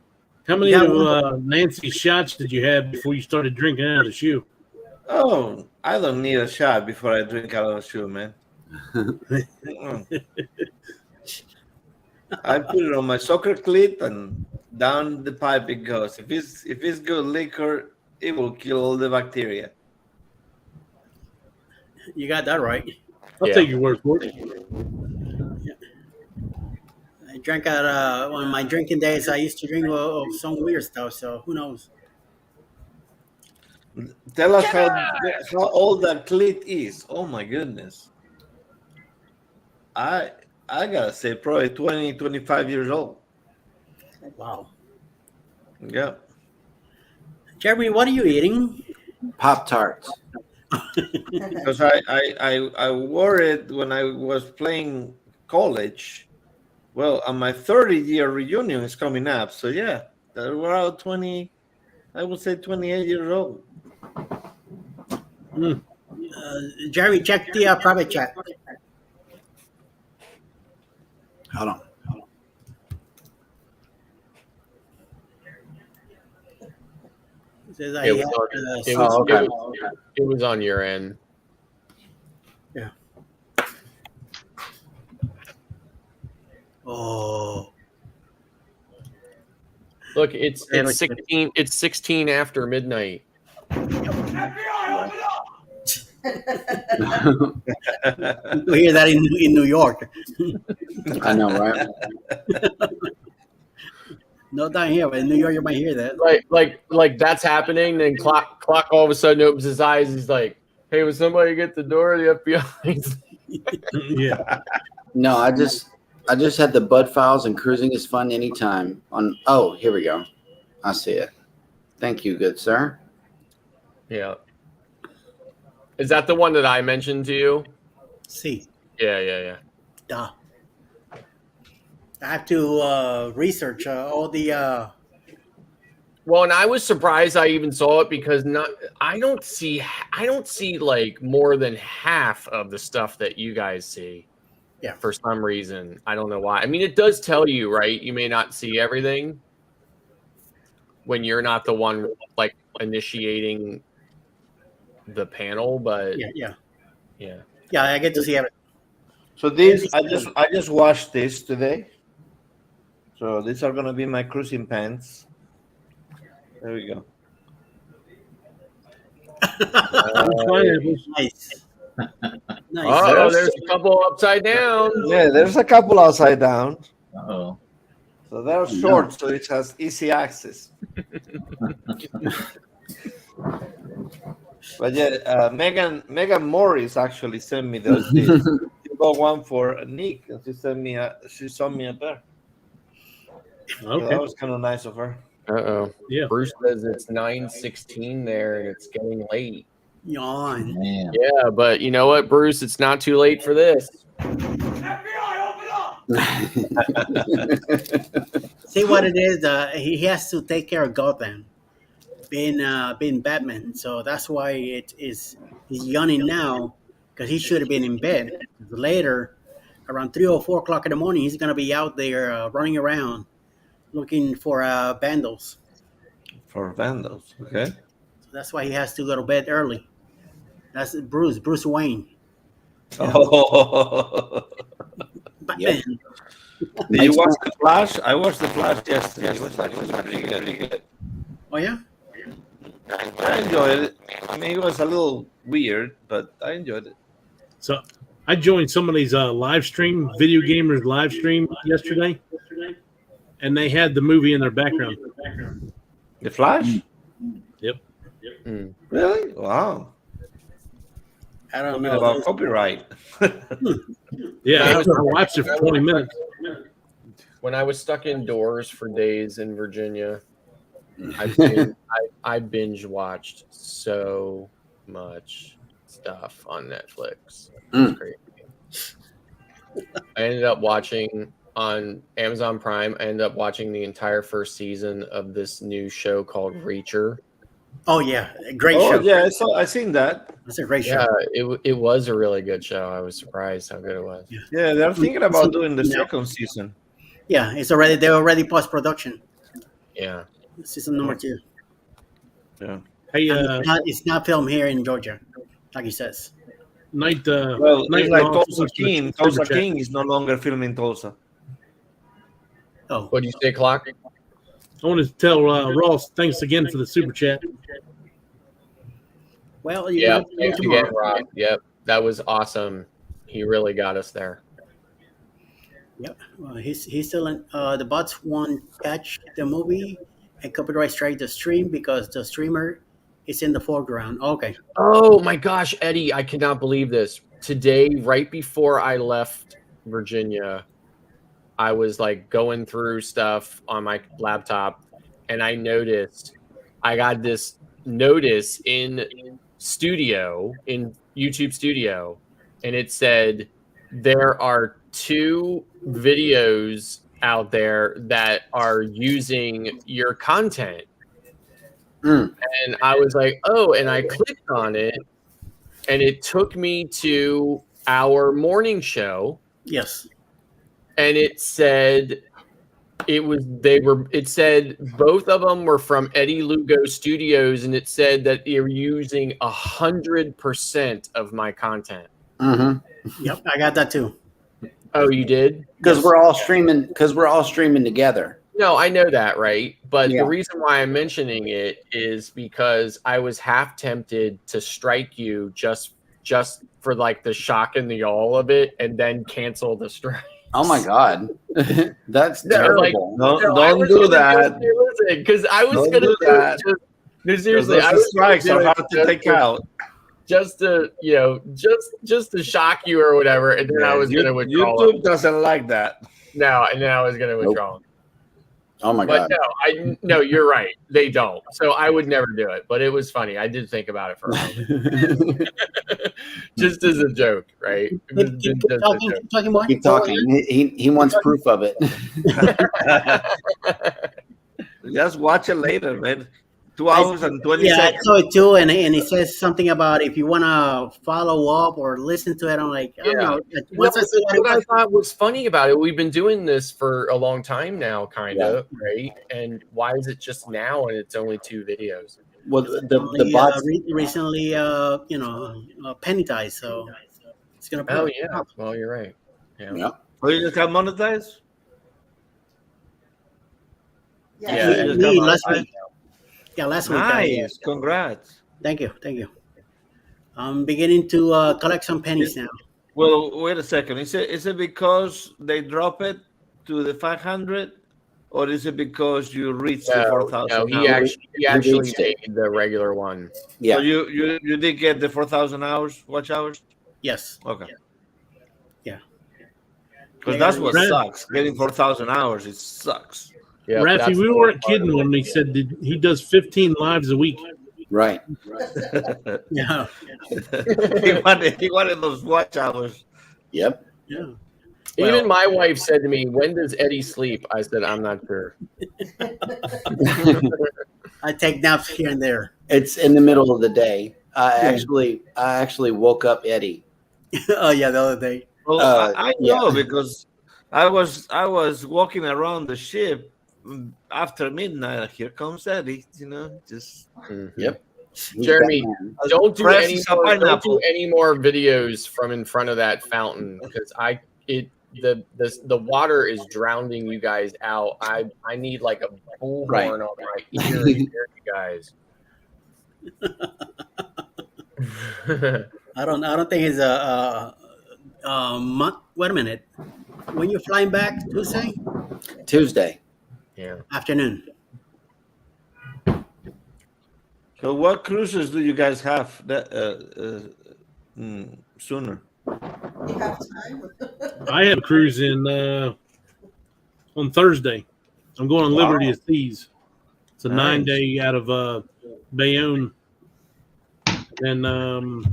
How many of Nancy's shots did you have before you started drinking out of the shoe? Oh, I don't need a shot before I drink out of the shoe, man. I put it on my soccer cleat and down the pipe it goes. If it's good liquor, it will kill all the bacteria. You got that right. I'll take your word for it. Yeah. I drank out on my drinking days. I used to drink some weird stuff. So who knows? Tell us how old that cleat is. Oh my goodness. I gotta say probably 20, 25 years old. Wow. Yeah. Jeremy, what are you eating? Pop-Tarts. Because I wore it when I was playing college. Well, on my 30-year reunion is coming up. So yeah, we're about 20, I would say 28 years old. Jeremy, check the private chat. Hold on. It says it was on your end. Yeah. Oh. Look, it's 16. It's 16 after midnight. You hear that in New York. I know, right? No down here, but in New York, you might hear that. Like that's happening. Then clock all of a sudden opens his eyes. He's like, "Hey, was somebody get the door?" The FBI. Yeah. No, I just had the Bud files, and cruising is fun anytime. Oh, here we go. I see it. Thank you, good sir. Yeah. Is that the one that I mentioned to you? See, Yeah. duh. I have to research all the. Well, and I was surprised I even saw it because I don't see like more than half of the stuff that you guys see. Yeah. For some reason, I don't know why. I mean, it does tell you, right? You may not see everything when you're not the one like initiating the panel, but Yeah. Yeah, I get to see everything. So this, I just watched this today. So these are gonna be my cruising pants. There we go. Nice. Oh, there's a couple upside down. Yeah, there's a couple upside down. Oh, So they're short, so it has easy access. But yeah, Megan Morris actually sent me those. She got one for Nick, and she sent me a pair. Okay. So that was kind of nice of her. Uh-oh. Yeah. Bruce says it's 9:16 there and it's getting late. Yawn. man. Yeah, but you know what, Bruce? It's not too late for this. See what it is? He has to take care of Gotham, being Batman. So that's why he's yawning now, because he should have been in bed. Later, around 3 or 4 o'clock in the morning, he's gonna be out there running around, looking for vandals. For vandals, okay. So that's why he has to go to bed early. That's Bruce Wayne. Oh. Batman. Did you watch The Flash? I watched The Flash yesterday. It was actually pretty good. Oh yeah. I enjoyed it. I mean, it was a little weird, but I enjoyed it. So I joined somebody's live stream, video gamers live stream yesterday, and they had the movie in their background. The Flash? Yep. Really? Wow. I don't Talking know about copyright. Yeah, I watched it for 20 minutes. When I was stuck indoors for days in Virginia, I binge watched so much stuff on Netflix. It's crazy. I ended up watching on Amazon Prime. I ended up watching the entire first season of this new show called Reacher. Oh yeah, great show. Yeah, I seen that. It's a great show. Yeah, it was a really good show. I was surprised how good it was. Yeah, they're thinking about doing the second season. Yeah, they're already post production. Yeah. Season number 2. Yeah. Hey, it's not filmed here in Georgia, like he says. Night. Well, Night it's like Long Tulsa King. Super Tulsa Chat. King is no longer filming Tulsa. Oh, What do you say, Clock? I want to tell Ross thanks again for the super chat. well, Yeah, know, thanks tomorrow. again, Rob. Yep, that was awesome. He really got us there. Yep. Well, he's still in. The bots won't catch the movie and copyright strike the stream because the streamer is in the foreground. Okay. Oh my gosh, Eddie, I cannot believe this. Today, right before I left Virginia, I was like going through stuff on my laptop and I noticed I got this notice in YouTube Studio, and it said there are 2 videos out there that are using your content. And I was like, oh, and I clicked on it and it took me to our morning show. Yes. And it said it said both of them were from Eddie Lugo Studios, and it said that they're using 100% of my content. Yep, I got that too. Oh, you did? Because we're all streaming. Because we're all streaming together. No, I know that, right? But Yeah. the reason why I'm mentioning it is because I was half tempted to strike you just for like the shock and the awe of it, and then cancel the strike. Oh my God, that's No, like, terrible. Don't, no, I don't was do gonna that. listen, because I was Don't gonna do do that. it just no, Because seriously, I those was gonna strikes do are it hard to take out. just to just to shock you or whatever, and then I Yeah, was gonna withdraw YouTube doesn't like that. No, and then I was gonna Nope. withdraw. Oh my But God. no, you're right. They don't. So I would never do it. But it was funny. I did think about it for a moment, just as a joke, right? It was Keep just a talking. joke. Keep talking more. Keep talking. He wants proof of it. Just watch it later, man. 2 hours and 20 Yeah, I seconds. saw it too, and it says something about if you want to follow up or listen to it. I'm like, I don't know. Once I see What I thought was funny about it, we've been doing this for a long time now, kind of, right? And why is it just now and it's only 2 videos? Well, the bots. recently, penitized, so it's gonna. Oh yeah, well you're right. Yeah. Oh, you just got monetized? Yeah, Me last week. Yeah, last week. Nice. Congrats. Thank you. I'm beginning to collect some pennies now. Well, wait a second. Is it because they drop it to the 500, or is it because you reached the 4,000? No, he actually made the regular one. Yeah. So you did get the 4,000 hours, watch hours? Yes. Okay. Yeah. Because that's what sucks. Getting 4,000 hours, it sucks. Yeah, Rafi, we weren't kidding when he said that he does 15 lives a week. Right. Yeah. he wanted those watch hours. Yep. Yeah. Even my wife said to me, "When does Eddie sleep?" I said, "I'm not sure." I take naps here and there. It's in the middle of the day. I actually woke up Eddie. Oh yeah, the other day. Well, I know because I was walking around the ship after midnight. Here comes Eddie. Just Yep. Jeremy, don't do any pineapple. more videos from in front of that fountain because the water is drowning you guys out. I need like a bullhorn on my ear to hear you guys. I don't think it's a month. Wait a minute. When you're flying back Tuesday? Tuesday. Yeah. Afternoon. So, what cruises do you guys have sooner? You have time. I have a cruise on Thursday. I'm going on Liberty of Seas. It's a 9-day out of Bayonne. And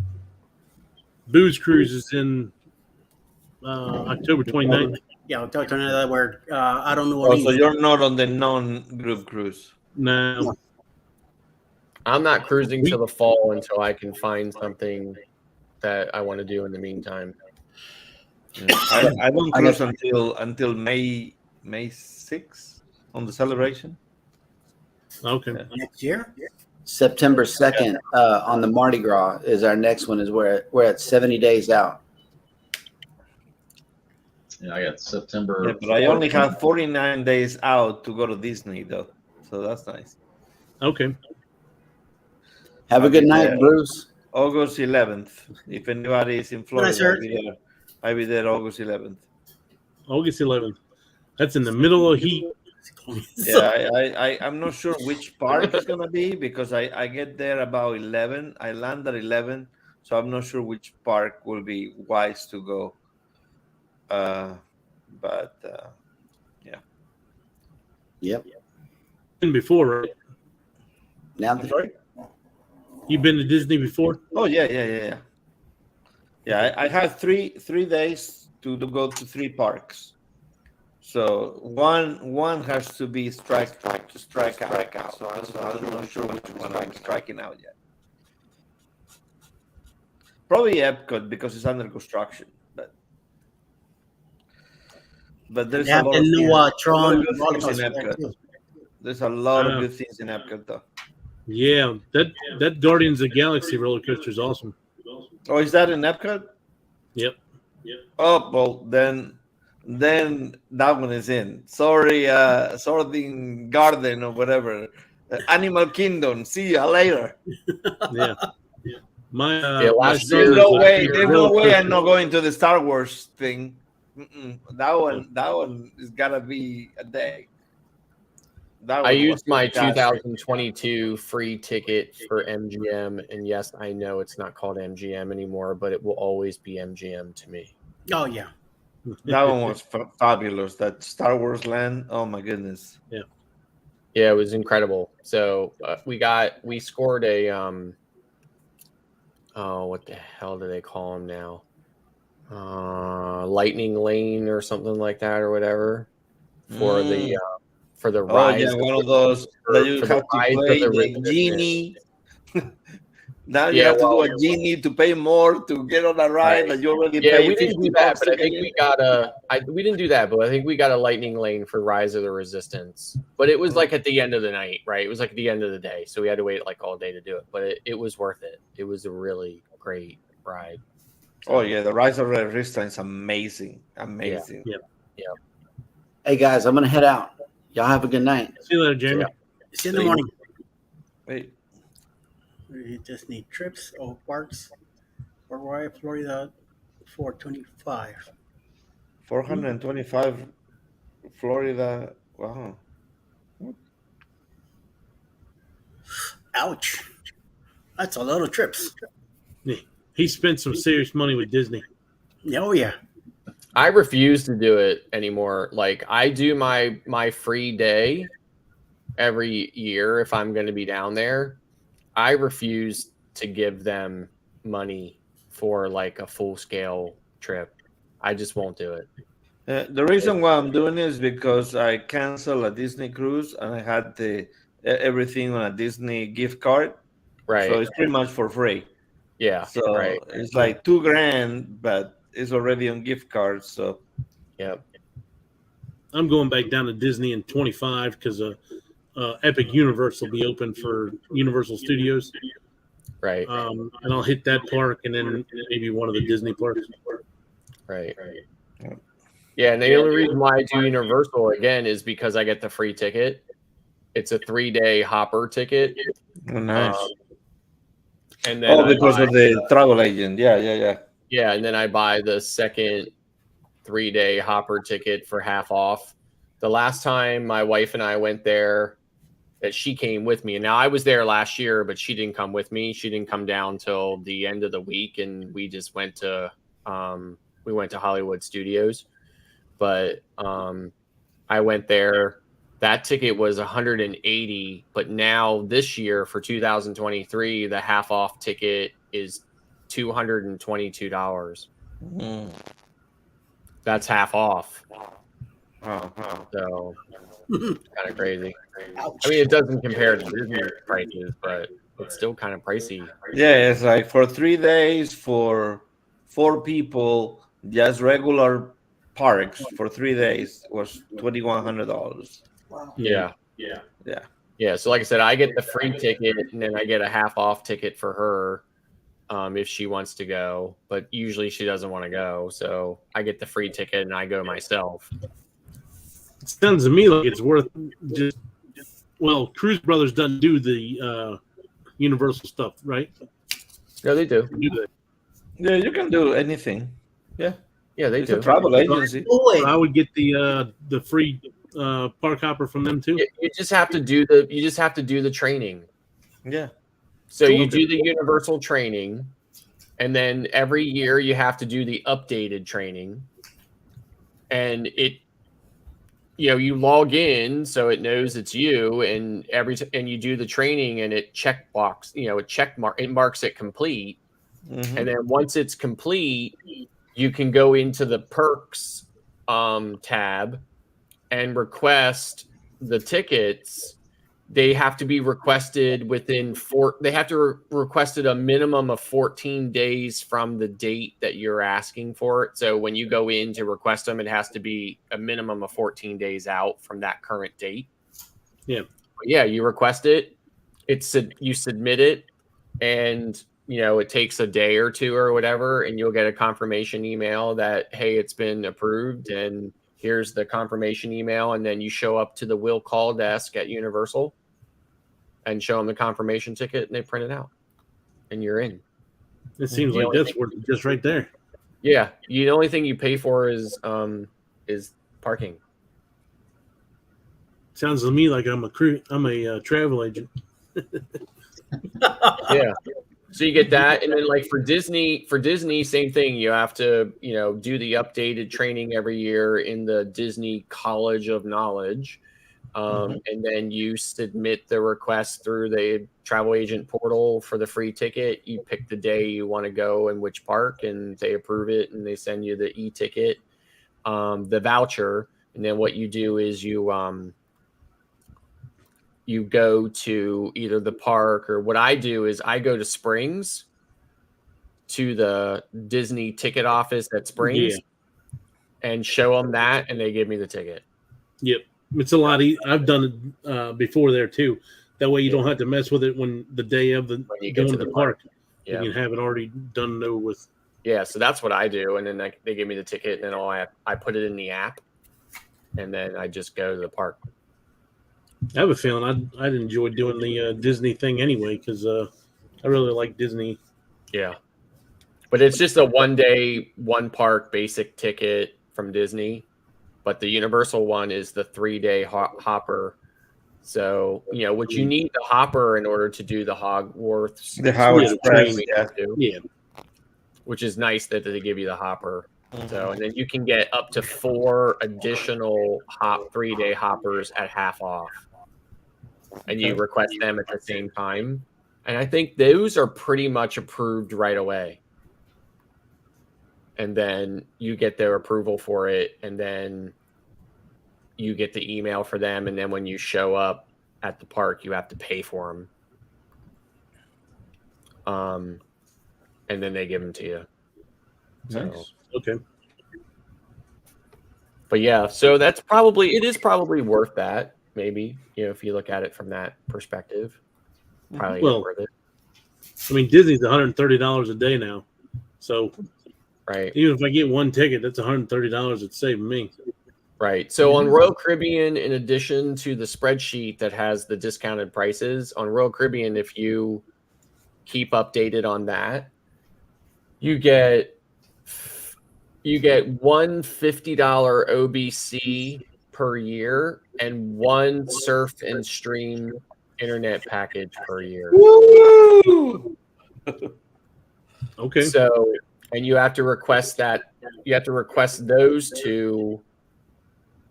Booze Cruise is in October 29th. Yeah, I'll talk to another word. I don't know. Oh, so you're not on the non-group cruise? No. I'm not cruising to the fall until I can find something that I want to do in the meantime. I don't cruise until May 6th on the celebration. Okay. Next year? September 2nd on the Mardi Gras is our next one. Is we're at 70 days out. Yeah, I got September. Yeah, but I only have 49 days out to go to Disney though, so that's nice. Okay. Have a good night, Bruce. August 11th. If anybody is in Florida, sir. I'll be there August 11th. August 11th. That's in the middle of heat. Yeah, I'm not sure which park it's gonna be because I get there about 11. I land at 11, so I'm not sure which park will be wise to go. But yeah. Yep. Been before, right? Now, sorry. You've been to Disney before? Oh yeah. Yeah, I have three days to go to 3 parks. So one has to be strike out. So I'm not sure which one I'm striking out yet. Probably Epcot because it's under construction. But there's a lot of new Tron roller things in coaster Epcot. There's a lot of good things in Epcot though. Yeah, that Guardians of the Galaxy roller coaster is awesome. Oh, is that in Epcot? Yep. Oh well, then that one is in. Sorry, Sorting Garden or whatever. Animal Kingdom. See you later. Yeah. My there's no way I'm not going to the Star Wars thing. That one is gotta be a day. That I one was used my fantastic. 2022 free ticket for MGM, and yes, I know it's not called MGM anymore, but it will always be MGM to me. Oh yeah. That one was fabulous. That Star Wars land. Oh my goodness. Yeah, it was incredible. So we scored a oh, what the hell do they call them now? Lightning lane or something like that or whatever for the Oh yeah, rise one of those that you for the have to rise of play the the resistance. genie. Now you Yeah, have to do well, a genie to pay more to get on a ride right. that you already Yeah, paid we didn't do 50 that, bucks but to I get think in. we didn't do that, but I think we got a lightning lane for Rise of the Resistance. But it was like at the end of the night, right? It was like at the end of the day, so we had to wait like all day to do it. But it was worth it. It was a really great ride. Oh yeah, the Rise of the Resistance, amazing, amazing. Yeah. Hey guys, I'm gonna head out. Y'all have a good night. See you later, Jeremy. See you in the morning. Wait, We just need trips or parks. Hawaii, Florida, 425. 425 Florida. Wow. Ouch. That's a lot of trips. Yeah. He spent some serious money with Disney. Oh yeah. I refuse to do it anymore. Like I do my free day every year if I'm going to be down there. I refuse to give them money for like a full scale trip. I just won't do it. The reason why I'm doing it is because I canceled a Disney cruise and I had everything on a Disney gift card. Right. So it's pretty much for free. Yeah. So right. it's like $2,000, but it's already on gift cards. So Yep. I'm going back down to Disney in 25 because Epic Universe will be open for Universal Studios. Right. And I'll hit that park and then maybe one of the Disney parks. Right. Yeah, and the only reason why I do Universal again is because I get the free ticket. It's a 3-day hopper ticket. oh, nice. And then Because of the travel agent. Yeah. Yeah, and then I buy the second 3-day hopper ticket for half off. The last time my wife and I went there, that she came with me. And now I was there last year, but she didn't come with me. She didn't come down till the end of the week, and we just went to Hollywood Studios. But I went there. That ticket was $180, but now this year for 2023, the half off ticket is $222. That's half off. So kind of crazy. I mean, it doesn't compare to Disney prices, but it's still kind of pricey. Yeah, it's like for 3 days for 4 people, just regular parks for 3 days was $2,100. Wow. Yeah. So like I said, I get the free ticket and then I get a half off ticket for her if she wants to go, but usually she doesn't want to go, so I get the free ticket and I go myself. It sounds to me like it's worth just. Well, Cruise Brothers doesn't do the Universal stuff, right? No, they do. Yeah, you can do anything. Yeah, they it's do. a travel agency. I would get the free park hopper from them too. You just have to do the training. Yeah. So you do the Universal training, and then every year you have to do the updated training, and you log in so it knows it's you, and and you do the training, and it it marks it complete, and then once it's complete, you can go into the perks tab and request the tickets. They have to be requested they have to requested a minimum of 14 days from the date that you're asking for it. So when you go in to request them, it has to be a minimum of 14 days out from that current date. Yeah. But yeah, you request it, you submit it, and it takes a day or two or whatever, and you'll get a confirmation email that, hey, it's been approved, and here's the confirmation email. And then you show up to the will call desk at Universal and show them the confirmation ticket, and they print it out, and you're in. It seems like that's worth it just right there. Yeah, the only thing you pay for is parking. Sounds to me like I'm a travel agent. Yeah. So you get that, and then like for Disney, same thing. You have to, do the updated training every year in the Disney College of Knowledge, and then you submit the request through the travel agent portal for the free ticket. You pick the day you want to go and which park, and they approve it, and they send you the e-ticket, the voucher, and then what you do is you go to either the park, or what I do is I go to Springs, to the Disney ticket office at Springs, and show them that, and they give me the ticket. Yep, it's a lot. I've done it before there too. That way you don't have to mess with it when the day of the When you going get to the park. Yeah. You can have it already done and over with. Yeah, so that's what I do, and then they give me the ticket, and then I put it in the app, and then I just go to the park. I have a feeling I'd enjoy doing the Disney thing anyway, because I really like Disney. Yeah, but it's just a 1 day, 1 park basic ticket from Disney, but the Universal one is the 3-day hopper. So what you need the hopper in order to do the Hogwarts, The Howard Express, yeah. Which is nice that they give you the hopper. So, and then you can get up to 4 additional 3-day hoppers at half off, and you request them at the same time. And I think those are pretty much approved right away. And then you get their approval for it, and then you get the email for them. And then when you show up at the park, you have to pay for them. And then they give them to you. Nice. So, okay. But yeah, so it is probably worth that. Maybe, if you look at it from that perspective, probably worth it. I mean, Disney's $130 a day now. So right. Even if I get 1 ticket, that's $130 it's saving me. Right. So on Royal Caribbean, in addition to the spreadsheet that has the discounted prices, on Royal Caribbean, if you keep updated on that, you get one $50 OBC per year and 1 surf and stream internet package per year. Woo! Okay. So, and you have to request those two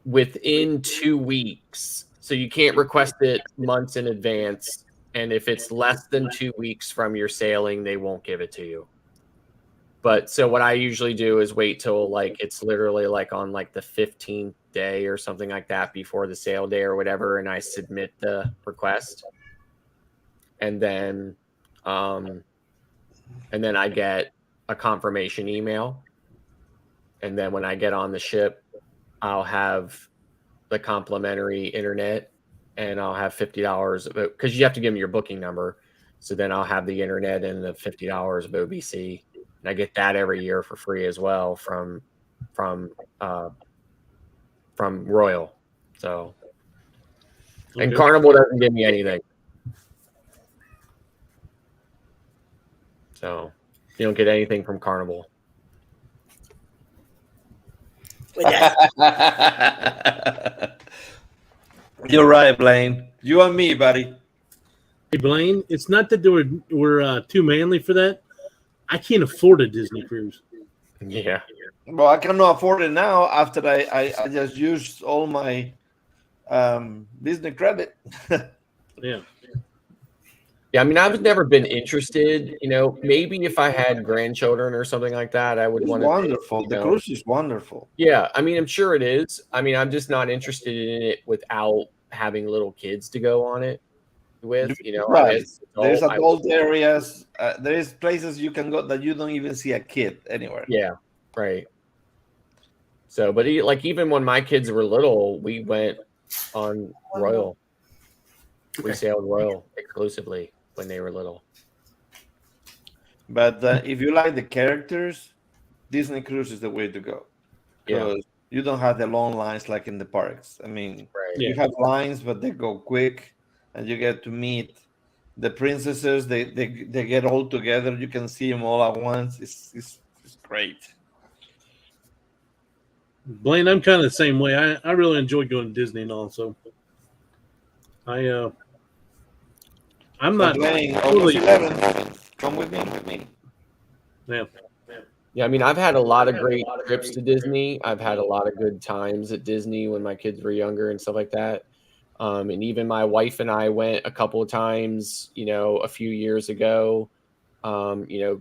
within 2 weeks. So you can't request it months in advance. And if it's less than 2 weeks from your sailing, they won't give it to you. But so what I usually do is wait till it's literally on the 15th day or something like that before the sale day or whatever, and I submit the request, and then I get a confirmation email, and then when I get on the ship, I'll have the complimentary internet, and I'll have $50 because you have to give them your booking number. So then I'll have the internet and the $50 of OBC. And I get that every year for free as well from Royal. So, and Carnival doesn't give me anything. So you don't get anything from Carnival. You're right, Blaine. You and me, buddy. Hey, Blaine, it's not that we're too manly for that. I can't afford a Disney cruise. Yeah. Well, I cannot afford it now after I just used all my Disney credit. Yeah. Yeah, I mean, I've never been interested. Maybe if I had grandchildren or something like that, I would want to. Wonderful. The cruise is wonderful. Yeah, I mean, I'm sure it is. I mean, I'm just not interested in it without having little kids to go on it with. Right. There's adult areas. There's places you can go that you don't even see a kid anywhere. Yeah, right. So, but even when my kids were little, we went on Royal. We sailed Royal exclusively when they were little. But if you like the characters, Disney Cruise is the way to go. Because you don't have the long lines like in the parks. I mean, you have lines, but they go quick, and you get to meet the princesses. They get all together. You can see them all at once. It's great. Blaine, I'm kind of the same way. I really enjoy going to Disney and all. So I'm not Blaine, totally. almost 11. Come with me. Yeah. Yeah, I mean, I've had a lot of great trips to Disney. I've had a lot of good times at Disney when my kids were younger and stuff like that. And even my wife and I went a couple of times, a few years ago,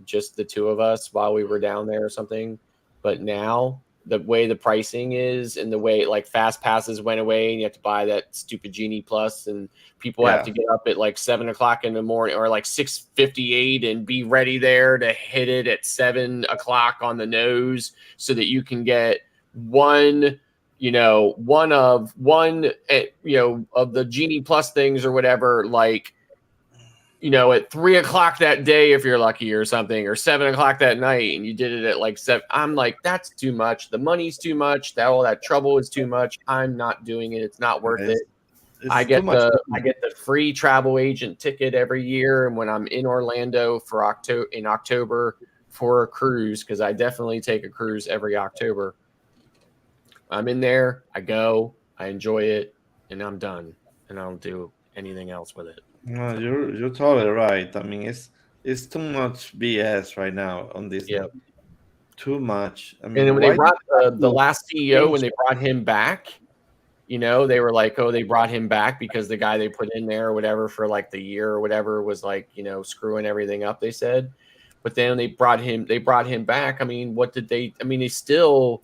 just the two of us while we were down there or something. But now the way the pricing is and the way like fast passes went away and you have to buy that stupid Genie Plus and people have to get up at like 7:00 in the morning or like 6:58 and be ready there to hit it at 7:00 on the nose so that you can get one of the Genie Plus things or whatever, like, at 3:00 that day, if you're lucky or something, or 7:00 that night, and you did it at like 7. I'm like, that's too much. The money's too much. All that trouble is too much. I'm not doing it. It's not worth it. I get the free travel agent ticket every year, and when I'm in Orlando in October for a cruise, because I definitely take a cruise every October. I'm in there. I go. I enjoy it, and I'm done. And I don't do anything else with it. No, you're totally right. I mean, it's too much BS right now on this. Yep. Too much. I mean, and when they brought the last CEO, when they brought him back, they were like, oh, they brought him back because the guy they put in there or whatever for like the year or whatever was like, screwing everything up, they said. But then they brought him back. I mean, what did they? I mean, it's still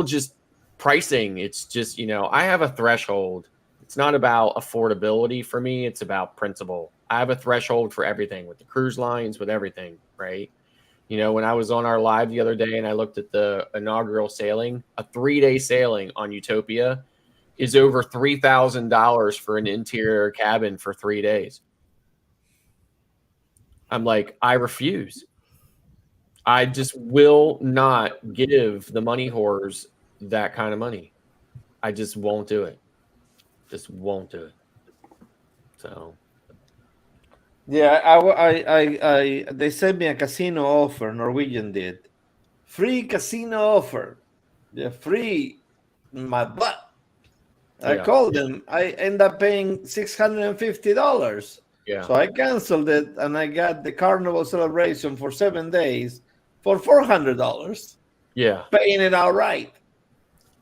just pricing. It's just, I have a threshold. It's not about affordability for me. It's about principle. I have a threshold for everything with the cruise lines, with everything, right? When I was on our live the other day and I looked at the inaugural sailing, a 3-day sailing on Utopia is over $3,000 for an interior cabin for 3 days. I'm like, I refuse. I just will not give the money whores that kind of money. I just won't do it. Just won't do it. So, yeah, they sent me a casino offer. Norwegian did. Free casino offer. Yeah, free my butt. I called them. I end up paying $650. Yeah. So I canceled it and I got the Carnival celebration for 7 days for $400. Yeah. Paying it outright.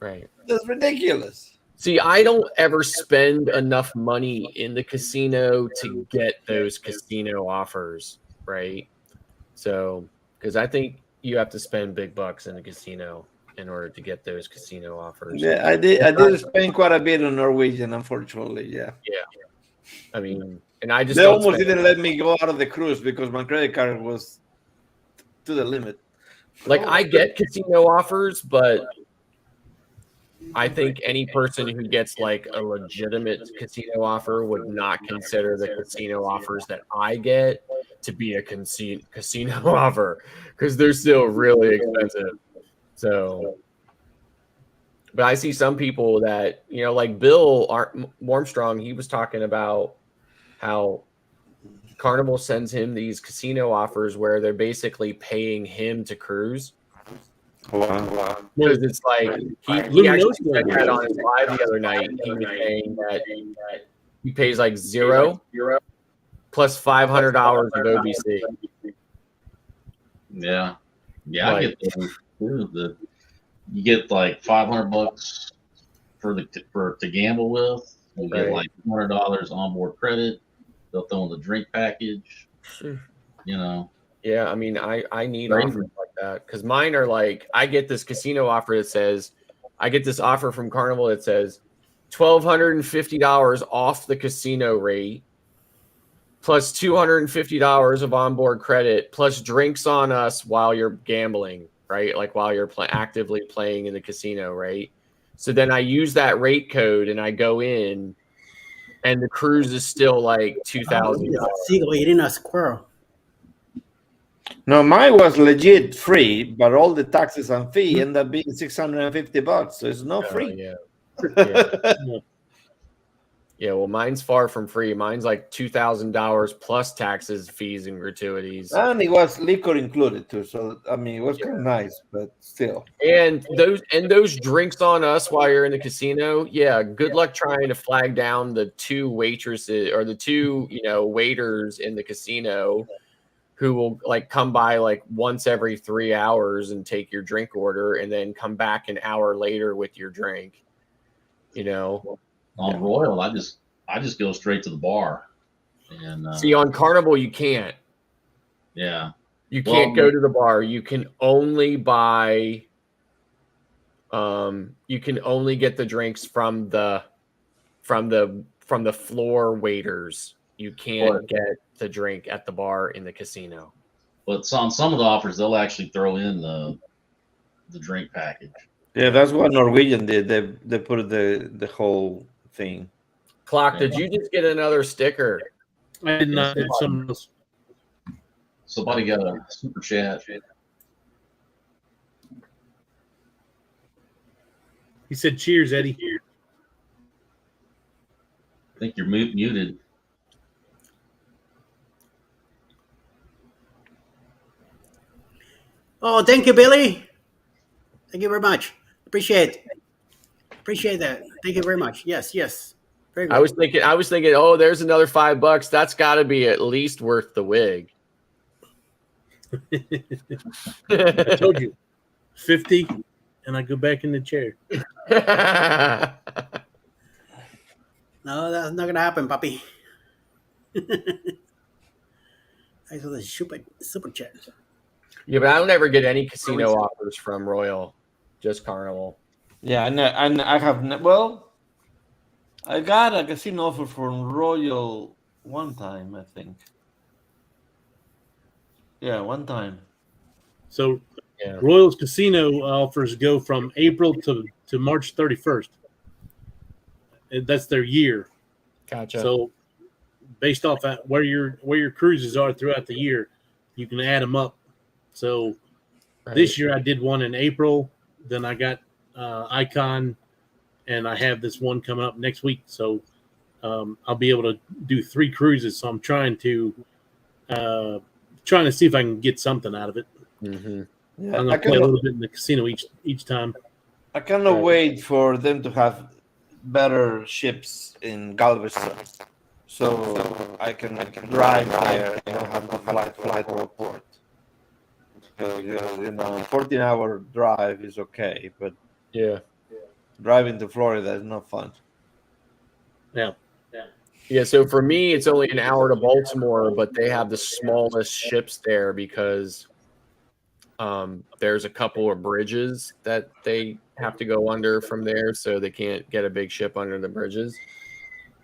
Right. That's ridiculous. See, I don't ever spend enough money in the casino to get those casino offers, right? So, because I think you have to spend big bucks in the casino in order to get those casino offers. Yeah, I did spend quite a bit on Norwegian, unfortunately. Yeah. Yeah. I mean, and I just they almost didn't let me go out of the cruise because my credit card was to the limit. Like, I get casino offers, but I think any person who gets like a legitimate casino offer would not consider the casino offers that I get to be a casino offer because they're still really expensive. So, but I see some people that, like Bill Armstrong, he was talking about how Carnival sends him these casino offers where they're basically paying him to cruise. Wow. Because it's like he actually said that on his live the other night. He was saying that he pays like $0 plus $500 of OBC. Yeah, I get those too. You get like $500 to gamble with. You get like $200 onboard credit. They'll throw in the drink package. Yeah, I mean, I need offers like that because mine are like, I get this casino offer that says, I get this offer from Carnival that says $1,250 off the casino rate plus $250 of onboard credit plus drinks on us while you're gambling, right? Like while you're actively playing in the casino, right? So then I use that rate code and I go in and the cruise is still like $2,000. Sigo eating a squirrel. No, mine was legit free, but all the taxes and fee end up being $650. So it's not free. Yeah. Yeah, well, mine's far from free. Mine's like $2,000 plus taxes, fees, and gratuities. And it was liquor included too. So I mean, it was kind of nice, but still. And those drinks on us while you're in the casino. Yeah, good luck trying to flag down the two waitresses or the two, waiters in the casino who will like come by like once every 3 hours and take your drink order and then come back an hour later with your drink. On Royal, I just go straight to the bar. And see, on Carnival you can't. Yeah. You can't go to the bar. You can only buy. You can only get the drinks from the floor waiters. You can't get the drink at the bar in the casino. But on some of the offers, they'll actually throw in the drink package. Yeah, that's what Norwegian did. They put the whole thing. Clock, did you just get another sticker? I did not. It's something else. Somebody got a super chat. He said, "Cheers, Eddie." I think you're muted. Oh, thank you, Billy. Thank you very much. Appreciate that. Thank you very much. Yes. Very good. I was thinking, oh, there's another $5. That's got to be at least worth the wig. I told you, 50, and I go back in the chair. No, that's not gonna happen, puppy. I saw the super chat. Yeah, but I don't ever get any casino offers from Royal, just Carnival. Yeah, and I have I got a casino offer from Royal one time, I think. Yeah, one time. So Royal's casino offers go from April to March 31st. That's their year. Gotcha. So based off that, where your cruises are throughout the year, you can add them up. So this year I did one in April. Then I got Icon, and I have this one coming up next week. So I'll be able to do 3 cruises. So I'm trying to see if I can get something out of it. Mm-hmm. Yeah, I'm gonna play a little bit in the casino each time. I cannot wait for them to have better ships in Galveston, so I can drive there and have to fly to a port. So, 14-hour drive is okay, but driving to Florida is not fun. Yeah, so for me, it's only an hour to Baltimore, but they have the smallest ships there because there's a couple of bridges that they have to go under from there, so they can't get a big ship under the bridges.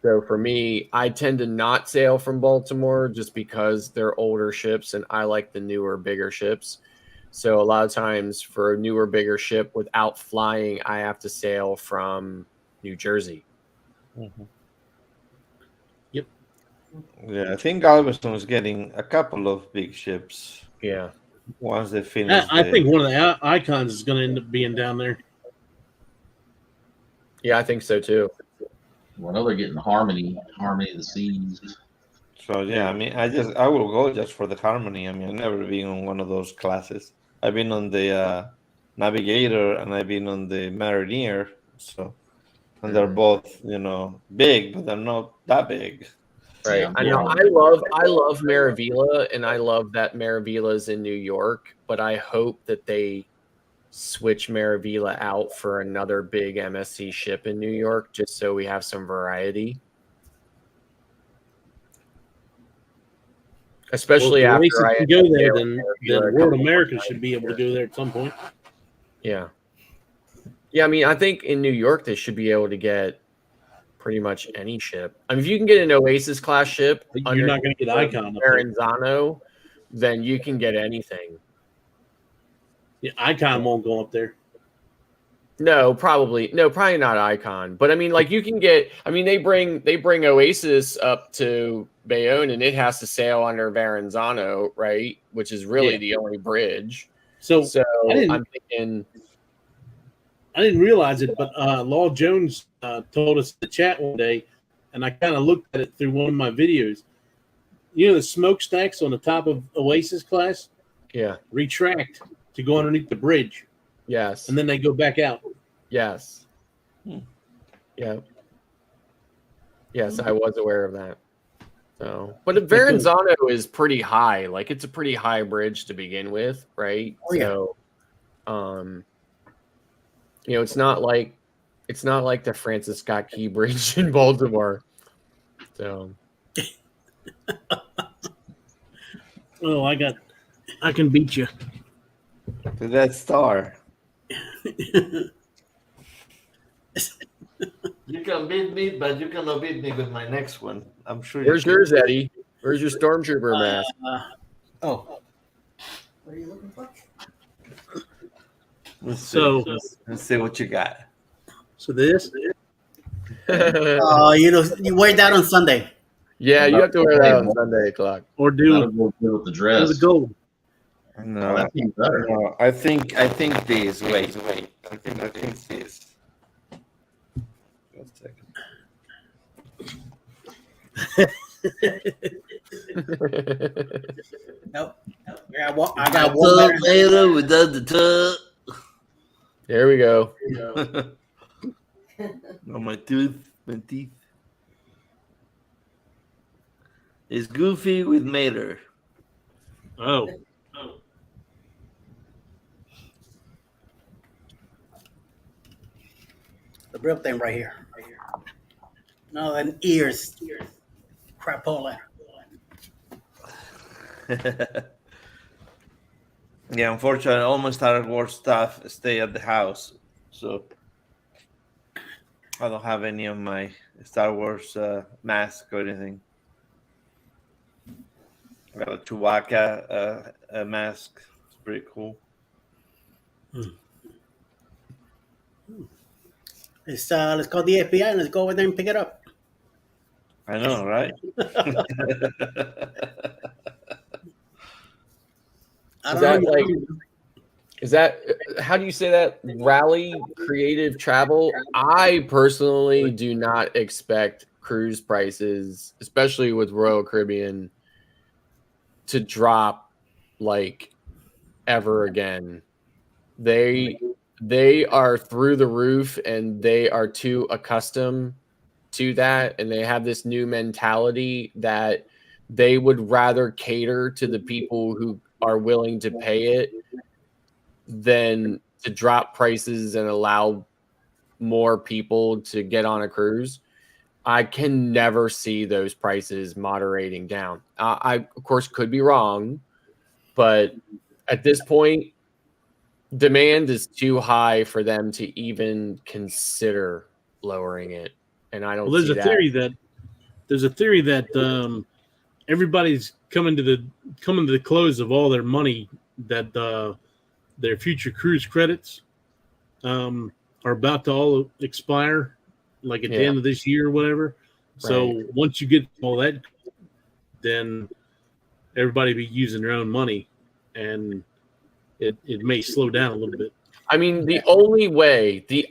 So for me, I tend to not sail from Baltimore just because they're older ships, and I like the newer, bigger ships. So a lot of times for a newer, bigger ship without flying, I have to sail from New Jersey. Mm-hmm. Yeah, I think Galveston is getting a couple of big ships. Yeah. Once they finish. I think one of the Icons is going to end up being down there. Yeah, I think so too. Well, I know they're getting Harmony of the Seas. So yeah, I mean, I will go just for the Harmony. I mean, I've never been on one of those classes. I've been on the Navigator and I've been on the Mariner. So, and they're both, big, but they're not that big. Right. Yeah, I know. I love Maravilla, and I love that Maravilla's in New York, but I hope that they switch Maravilla out for another big MSC ship in New York, just so we have some variety. Especially after I can go there, then World America should be able to go there at some point. Yeah. Yeah, I mean, I think in New York they should be able to get pretty much any ship. I mean, if you can get an Oasis class ship, you're not going to get Icon up there. Verrazano, then you can get anything. Yeah, Icon won't go up there. No, probably not Icon. But I mean, like you can get. I mean, they bring Oasis up to Bayonne, and it has to sail under Verrazano, right? Which is really the only bridge. So I'm thinking. I didn't realize it, but Law Jones told us in the chat one day and I kind of looked at it through one of my videos. You know the smokestacks on the top of Oasis class? Yeah. Retract to go underneath the bridge. Yes. And then they go back out. Yes. Yeah. Yes, I was aware of that. So, but the Verrazano is pretty high. Like it's a pretty high bridge to begin with, right? Oh, yeah. So, you know, it's not like the Francis Scott Key Bridge in Baltimore. So, Oh, I can beat you. To that star. You can beat me, but you cannot beat me with my next one. I'm sure. where's yours, Eddie? Where's your Stormtrooper mask? Oh, What are you looking for? Let's So- let's see what you got. So this, you know, you wear that on Sunday. Yeah, you have to wear that on Sunday o'clock. or That'll do go good with the do dress. the gold. No, that seems better. no, I think this. Wait. I think this. One second. Nope. I got one better. later without the tub. There we go. On my teeth. It's Goofy with Mater. Oh, The real thing right here. No, and ears. Crapola. Yeah, unfortunately, all my Star Wars stuff stay at the house, so I don't have any of my Star Wars mask or anything. I got a Chewbacca mask. It's pretty cool. Let's call the FBI and let's go over there and pick it up. I know, right? I Is don't that know. like? Is that how do you say that? Rally creative travel. I personally do not expect cruise prices, especially with Royal Caribbean, to drop like ever again. They are through the roof and they are too accustomed to that, and they have this new mentality that they would rather cater to the people who are willing to pay it than to drop prices and allow more people to get on a cruise. I can never see those prices moderating down. I of course could be wrong, but at this point, demand is too high for them to even consider lowering it. And I don't well, there's see a that. theory that everybody's coming to the close of all their money that their future cruise credits are about to all expire, like at the Yeah. end of this year or whatever. So Right. once you get all that, then everybody be using their own money, and it may slow down a little bit. I mean, the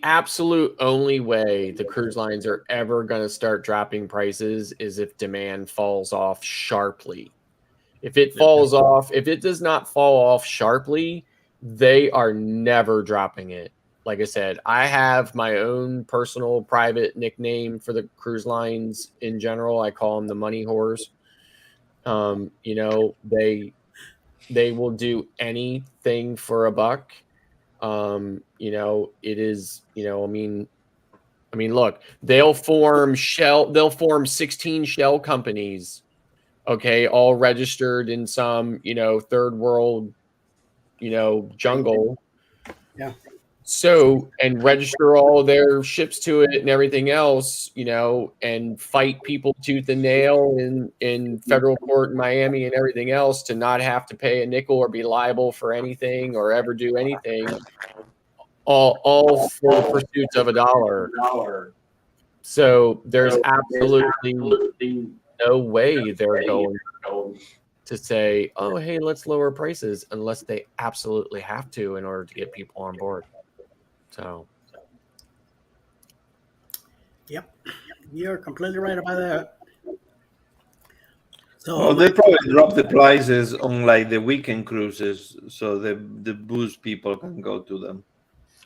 absolute only way the cruise lines are ever going to start dropping prices is if demand falls off sharply. If it does not fall off sharply, they are never dropping it. Like I said, I have my own personal private nickname for the cruise lines in general. I call them the money whores. You know, they will do anything for a buck. You know, it is, you know, I mean, look, they'll form 16 shell companies, okay, all registered in some, you know, third world, you know, jungle. Yeah. So, and register all their ships to it and everything else, you know, and fight people tooth and nail in federal court in Miami and everything else to not have to pay a nickel or be liable for anything or ever do anything. All for the pursuit of a dollar. So there's absolutely no way they're going to say, "Oh, hey, let's lower prices," unless they absolutely have to in order to get people on board. So, Yep. You're completely right about that. So Well, they probably drop the prices on like the weekend cruises, so the booze people can go to them.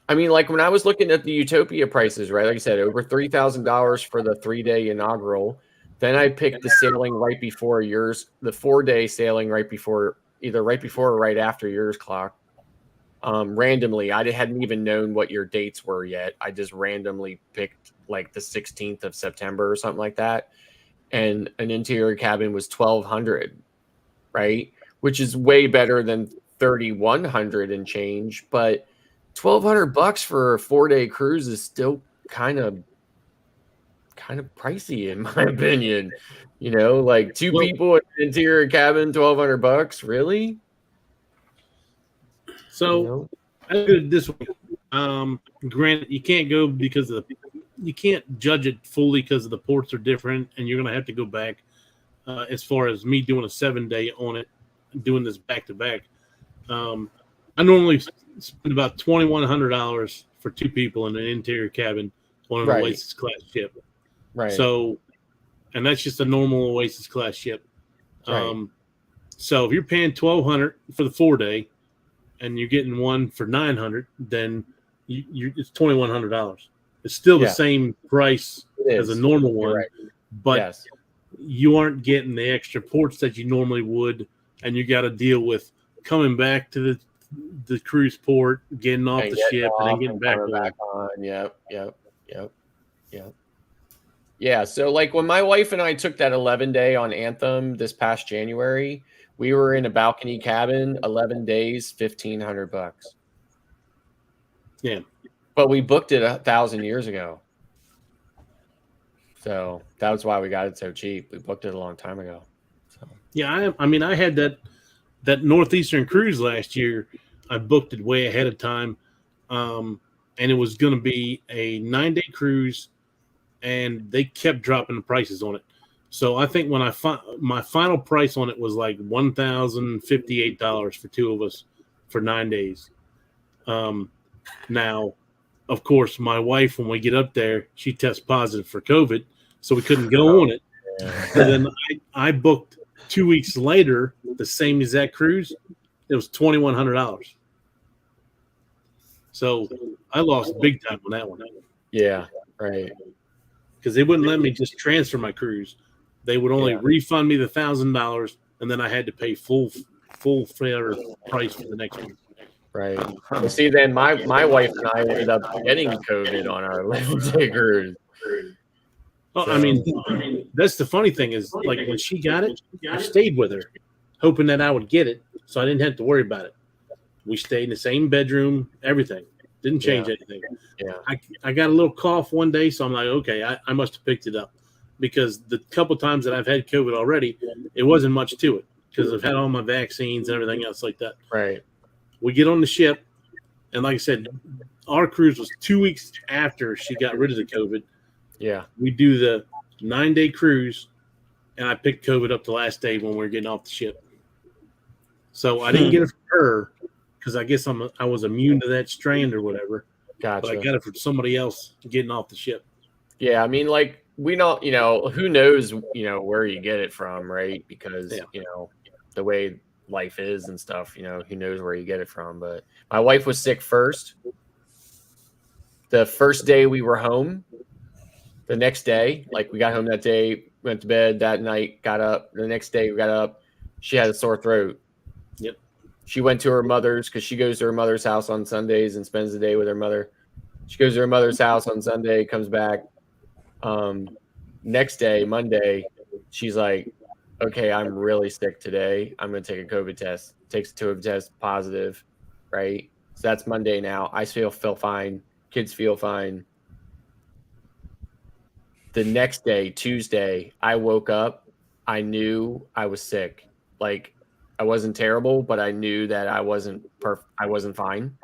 I mean, like when I was looking at the Utopia prices, right? Like I said, over $3,000 for the 3-day inaugural. Then I picked the sailing right before yours, the 4-day sailing right before, either right before or right after yours clock. Randomly, I hadn't even known what your dates were yet. I just randomly picked like the 16th of September or something like that, and an interior cabin was 1,200, right? Which is way better than 3,100 and change, but $1,200 for a 4-day cruise is still kind of pricey in my opinion. You know, like two people in an interior cabin, $1,200, really? So You know? I look at it this way. Granted, you can't go because of you can't judge it fully because the ports are different, and you're going to have to go back. As far as me doing a 7-day on it, doing this back to back, I normally spend about $2,100 for two people in an interior cabin on an Right. Oasis class ship. Right. So, and that's just a normal Oasis class ship. Right. So if you're paying $1,200 for the 4-day, and you're getting one for $900, then it's $2,100. It's still the same price as a normal one, right. but you aren't getting the extra ports that you normally would, and you got to deal with coming back to the cruise port, getting off the ship, and then getting back on. Yep. Yeah, so like when my wife and I took that 11-day on Anthem this past January, we were in a balcony cabin, 11 days, $1,500. Yeah. But we booked it 1,000 years ago. So that was why we got it so cheap. We booked it a long time ago. So. Yeah, I mean, I had that Northeastern cruise last year. I booked it way ahead of time. And it was going to be a 9-day cruise, and they kept dropping the prices on it. So I think when my final price on it was like $1,058 for two of us for 9 days. Now, of course, my wife, when we get up there, she tests positive for COVID, so we couldn't go on it. So then I booked 2 weeks later the same exact cruise. It was $2,100. So I lost big time on that one. Yeah, right. Because they wouldn't let me just transfer my cruise. They would only refund me the $1,000, and then I had to pay full fair price for the next one. Right. Well, see, then my wife and I ended up getting COVID on our 11-day cruise. Well, I mean, that's the funny thing is, like, when she got it, I stayed with her, hoping that I would get it, so I didn't have to worry about it. We stayed in the same bedroom, everything. Didn't change anything. Yeah. I got a little cough one day, so I'm like, okay, I must have picked it up. Because the couple times that I've had COVID already, it wasn't much to it because I've had all my vaccines and everything else like that. Right. We get on the ship, and like I said, our cruise was 2 weeks after she got rid of the COVID. Yeah. We do the 9-day cruise, and I picked COVID up the last day when we were getting off the ship. So I didn't get it from her because I guess I was immune to that strain or whatever. Gotcha. But I got it from somebody else getting off the ship. Yeah, I mean, like, we don't, who knows, where you get it from, right? Because, the way life is and stuff, who knows where you get it from. But my wife was sick first. The first day we were home, the next day, like we got home that day, went to bed that night, got up. The next day we got up, she had a sore throat. Yep. She went to her mother's because she goes to her mother's house on Sundays and spends the day with her mother. She goes to her mother's house on Sunday, comes back. Next day, Monday, she's like, okay, I'm really sick today. I'm going to take a COVID test. Takes a COVID test, positive, right? So that's Monday now. I feel fine. Kids feel fine. The next day, Tuesday, I woke up. I knew I was sick. Like, I wasn't terrible, but I knew that I wasn't fine.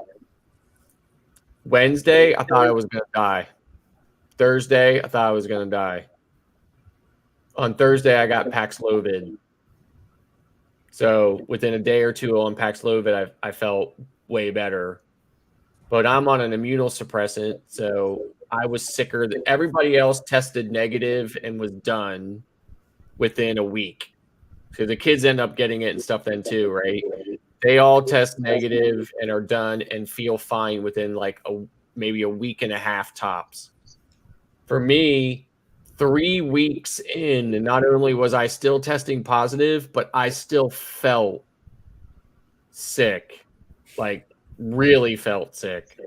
Wednesday, I thought I was going to die. Thursday, I thought I was going to die. On Thursday, I got Paxlovid. So within a day or two on Paxlovid, I felt way better. But I'm on an immunosuppressant, so I was sicker than everybody else. Tested negative and was done within a week. So the kids end up getting it and stuff then too, right? They all test negative and are done and feel fine within like maybe a week and a half tops. For me, 3 weeks in, not only was I still testing positive, but I still felt sick, like really felt sick.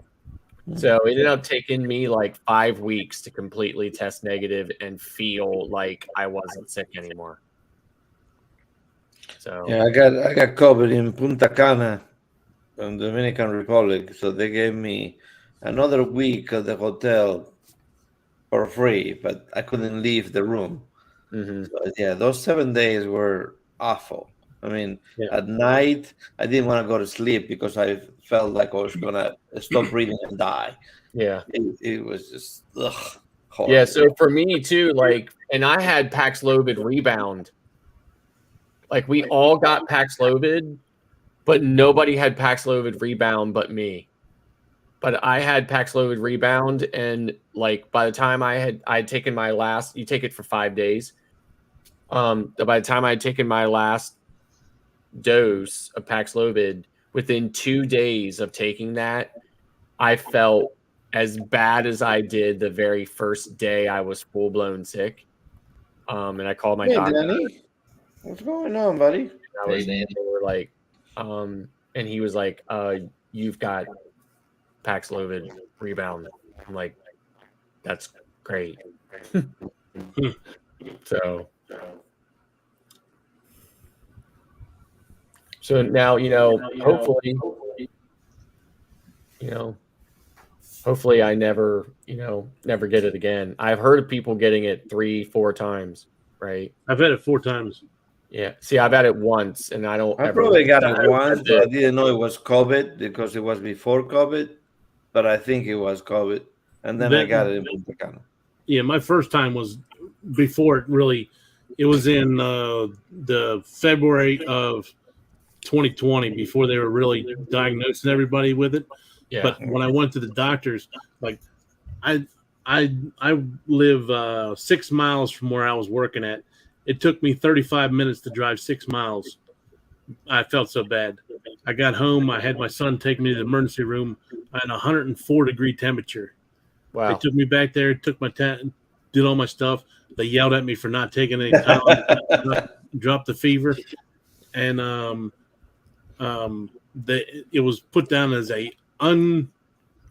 So it ended up taking me like 5 weeks to completely test negative and feel like I wasn't sick anymore. So yeah, I got COVID in Punta Cana, in Dominican Republic. So they gave me another week at the hotel for free, but I couldn't leave the room. Mm-hmm. So, yeah, those 7 days were awful. I mean, Yeah. at night, I didn't want to go to sleep because I felt like I was going to stop breathing and die. Yeah. It was just, horrible. Yeah. So for me too, like, and I had Paxlovid rebound. Like we all got Paxlovid, but nobody had Paxlovid rebound but me. But I had Paxlovid rebound, and like by the time I'd taken my last, you take it for 5 days. By the time I had taken my last dose of Paxlovid, within 2 days of taking that, I felt as bad as I did the very first day I was full blown sick. And I called my Hey, doctor. Danny, what's going on, buddy? They were like, and he was like, you've got Paxlovid rebound. I'm like, that's great. So now, hopefully I never get it again. I've heard of people getting it 3-4 times, right? I've had it 4 times. Yeah. See, I've had it once, and I probably got it once, but I didn't know it was COVID because it was before COVID. But I think it was COVID, and then I got it in Punta Cana. Yeah, my first time was before it really. It was in the February of 2020 before they were really diagnosing everybody with it. Yeah. But when I went to the doctors, like I live 6 miles from where I was working at. It took me 35 minutes to drive 6 miles. I felt so bad. I got home. I had my son take me to the emergency room. I had 104-degree temperature. Wow. They took me back there, took my did all my stuff. They yelled at me for not taking any time, dropped the fever, and it was put down as a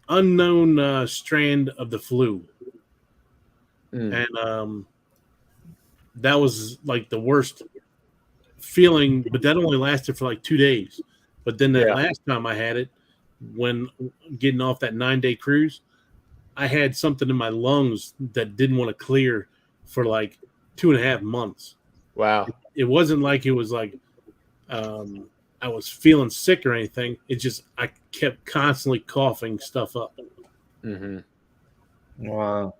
unknown strand of the flu, and that was like the worst feeling. But that only lasted for like 2 days. But then that last time I had it, when getting off that 9-day cruise, I had something in my lungs that didn't want to clear for like 2.5 months. Wow. It wasn't like it was like I was feeling sick or anything. It's just I kept constantly coughing stuff up. Mm-hmm. Wow.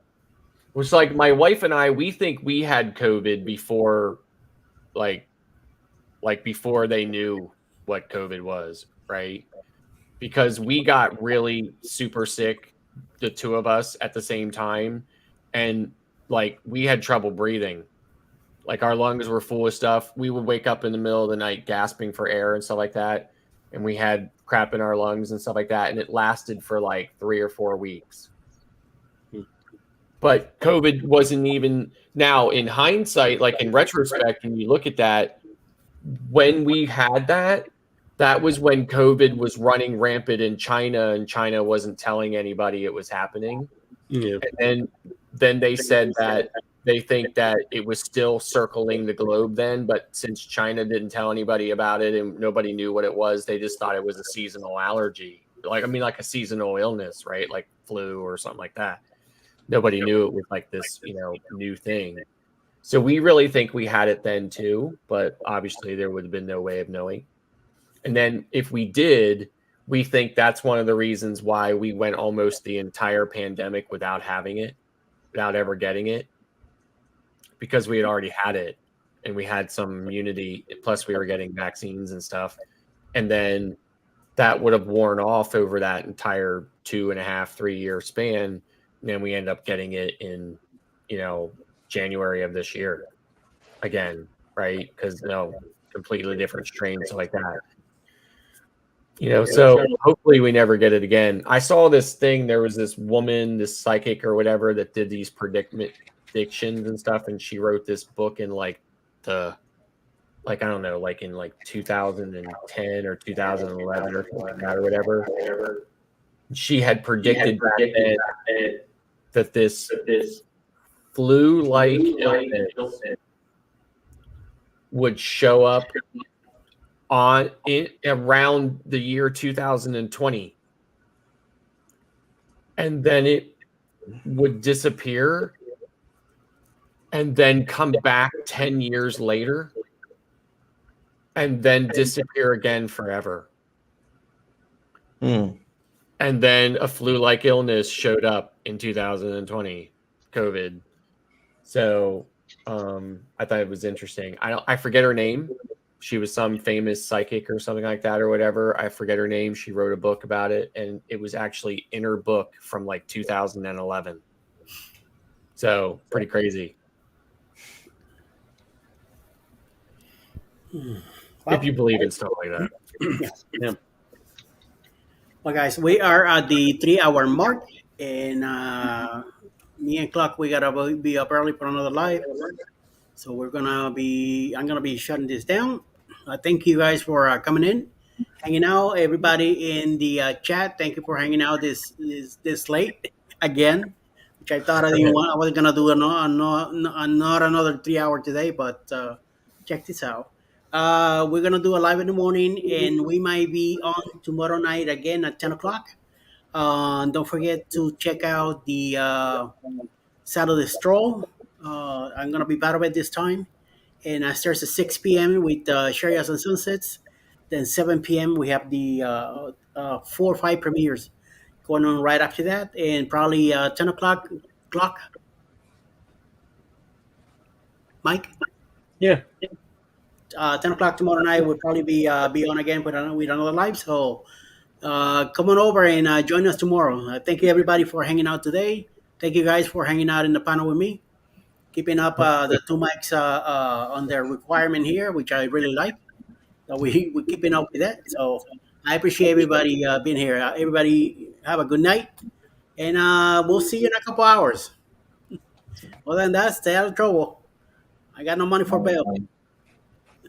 Which, like, my wife and I, we think we had COVID before, like before they knew what COVID was, right? Because we got really super sick, the two of us at the same time, and like we had trouble breathing. Like our lungs were full of stuff. We would wake up in the middle of the night gasping for air and stuff like that, and we had crap in our lungs and stuff like that, and it lasted for like 3 or 4 weeks. But COVID wasn't even, now in hindsight, like in retrospect, and you look at that, when we had that was when COVID was running rampant in China, and China wasn't telling anybody it was happening. Yeah. And then they said that they think that it was still circling the globe then, but since China didn't tell anybody about it and nobody knew what it was, they just thought it was a seasonal allergy. Like a seasonal illness, right? Like flu or something like that. Nobody knew it was like this, new thing. So we really think we had it then too, but obviously there would have been no way of knowing. And then if we did, we think that's one of the reasons why we went almost the entire pandemic without having it, without ever getting it, because we had already had it and we had some immunity. Plus we were getting vaccines and stuff. And then that would have worn off over that entire 2.5-3 year span. then we end up getting it in, January of this year again, right? Because completely different strains like that. So hopefully we never get it again. I saw this thing. There was this woman, this psychic or whatever, that did these predictions and stuff, and she wrote this book in I don't know, like in 2010 or 2011 or something like that or whatever. She had predicted back then that this flu-like illness would show up around the year 2020, and then it would disappear and then come back 10 years later and then disappear again forever. Hmm. And then a flu-like illness showed up in 2020, COVID. So I thought it was interesting. I forget her name. She was some famous psychic or something like that or whatever. I forget her name. She wrote a book about it, and it was actually in her book from 2011. So pretty crazy. If you believe in stuff like that. Yeah. Well, guys, we are at the 3-hour mark, and me and Clock, we gotta be up early for another live. So I'm gonna be shutting this down. Thank you guys for coming in, hanging out. Everybody in the chat, thank you for hanging out this late again, which I thought I was gonna do not another 3 hour today, but check this out. We're gonna do a live in the morning, and we might be on tomorrow night again at 10 o'clock. Don't forget to check out the Saturday Stroll. I'm gonna be part of it this time, and it starts at 6 p.m. with Sherry's and Sunsets. Then 7 p.m. we have the 4 or 5 premieres going on right after that, and probably 10 o'clock. Mike, Yeah. 10 o'clock tomorrow night will probably be on again with another live. So come on over and join us tomorrow. Thank you everybody for hanging out today. Thank you guys for hanging out in the panel with me, keeping up the two mics on their requirement here, which I really like. So we're keeping up with that. So I appreciate everybody being here. Everybody have a good night, and we'll see you in a couple hours. Well, then stay out of trouble. I got no money for bail.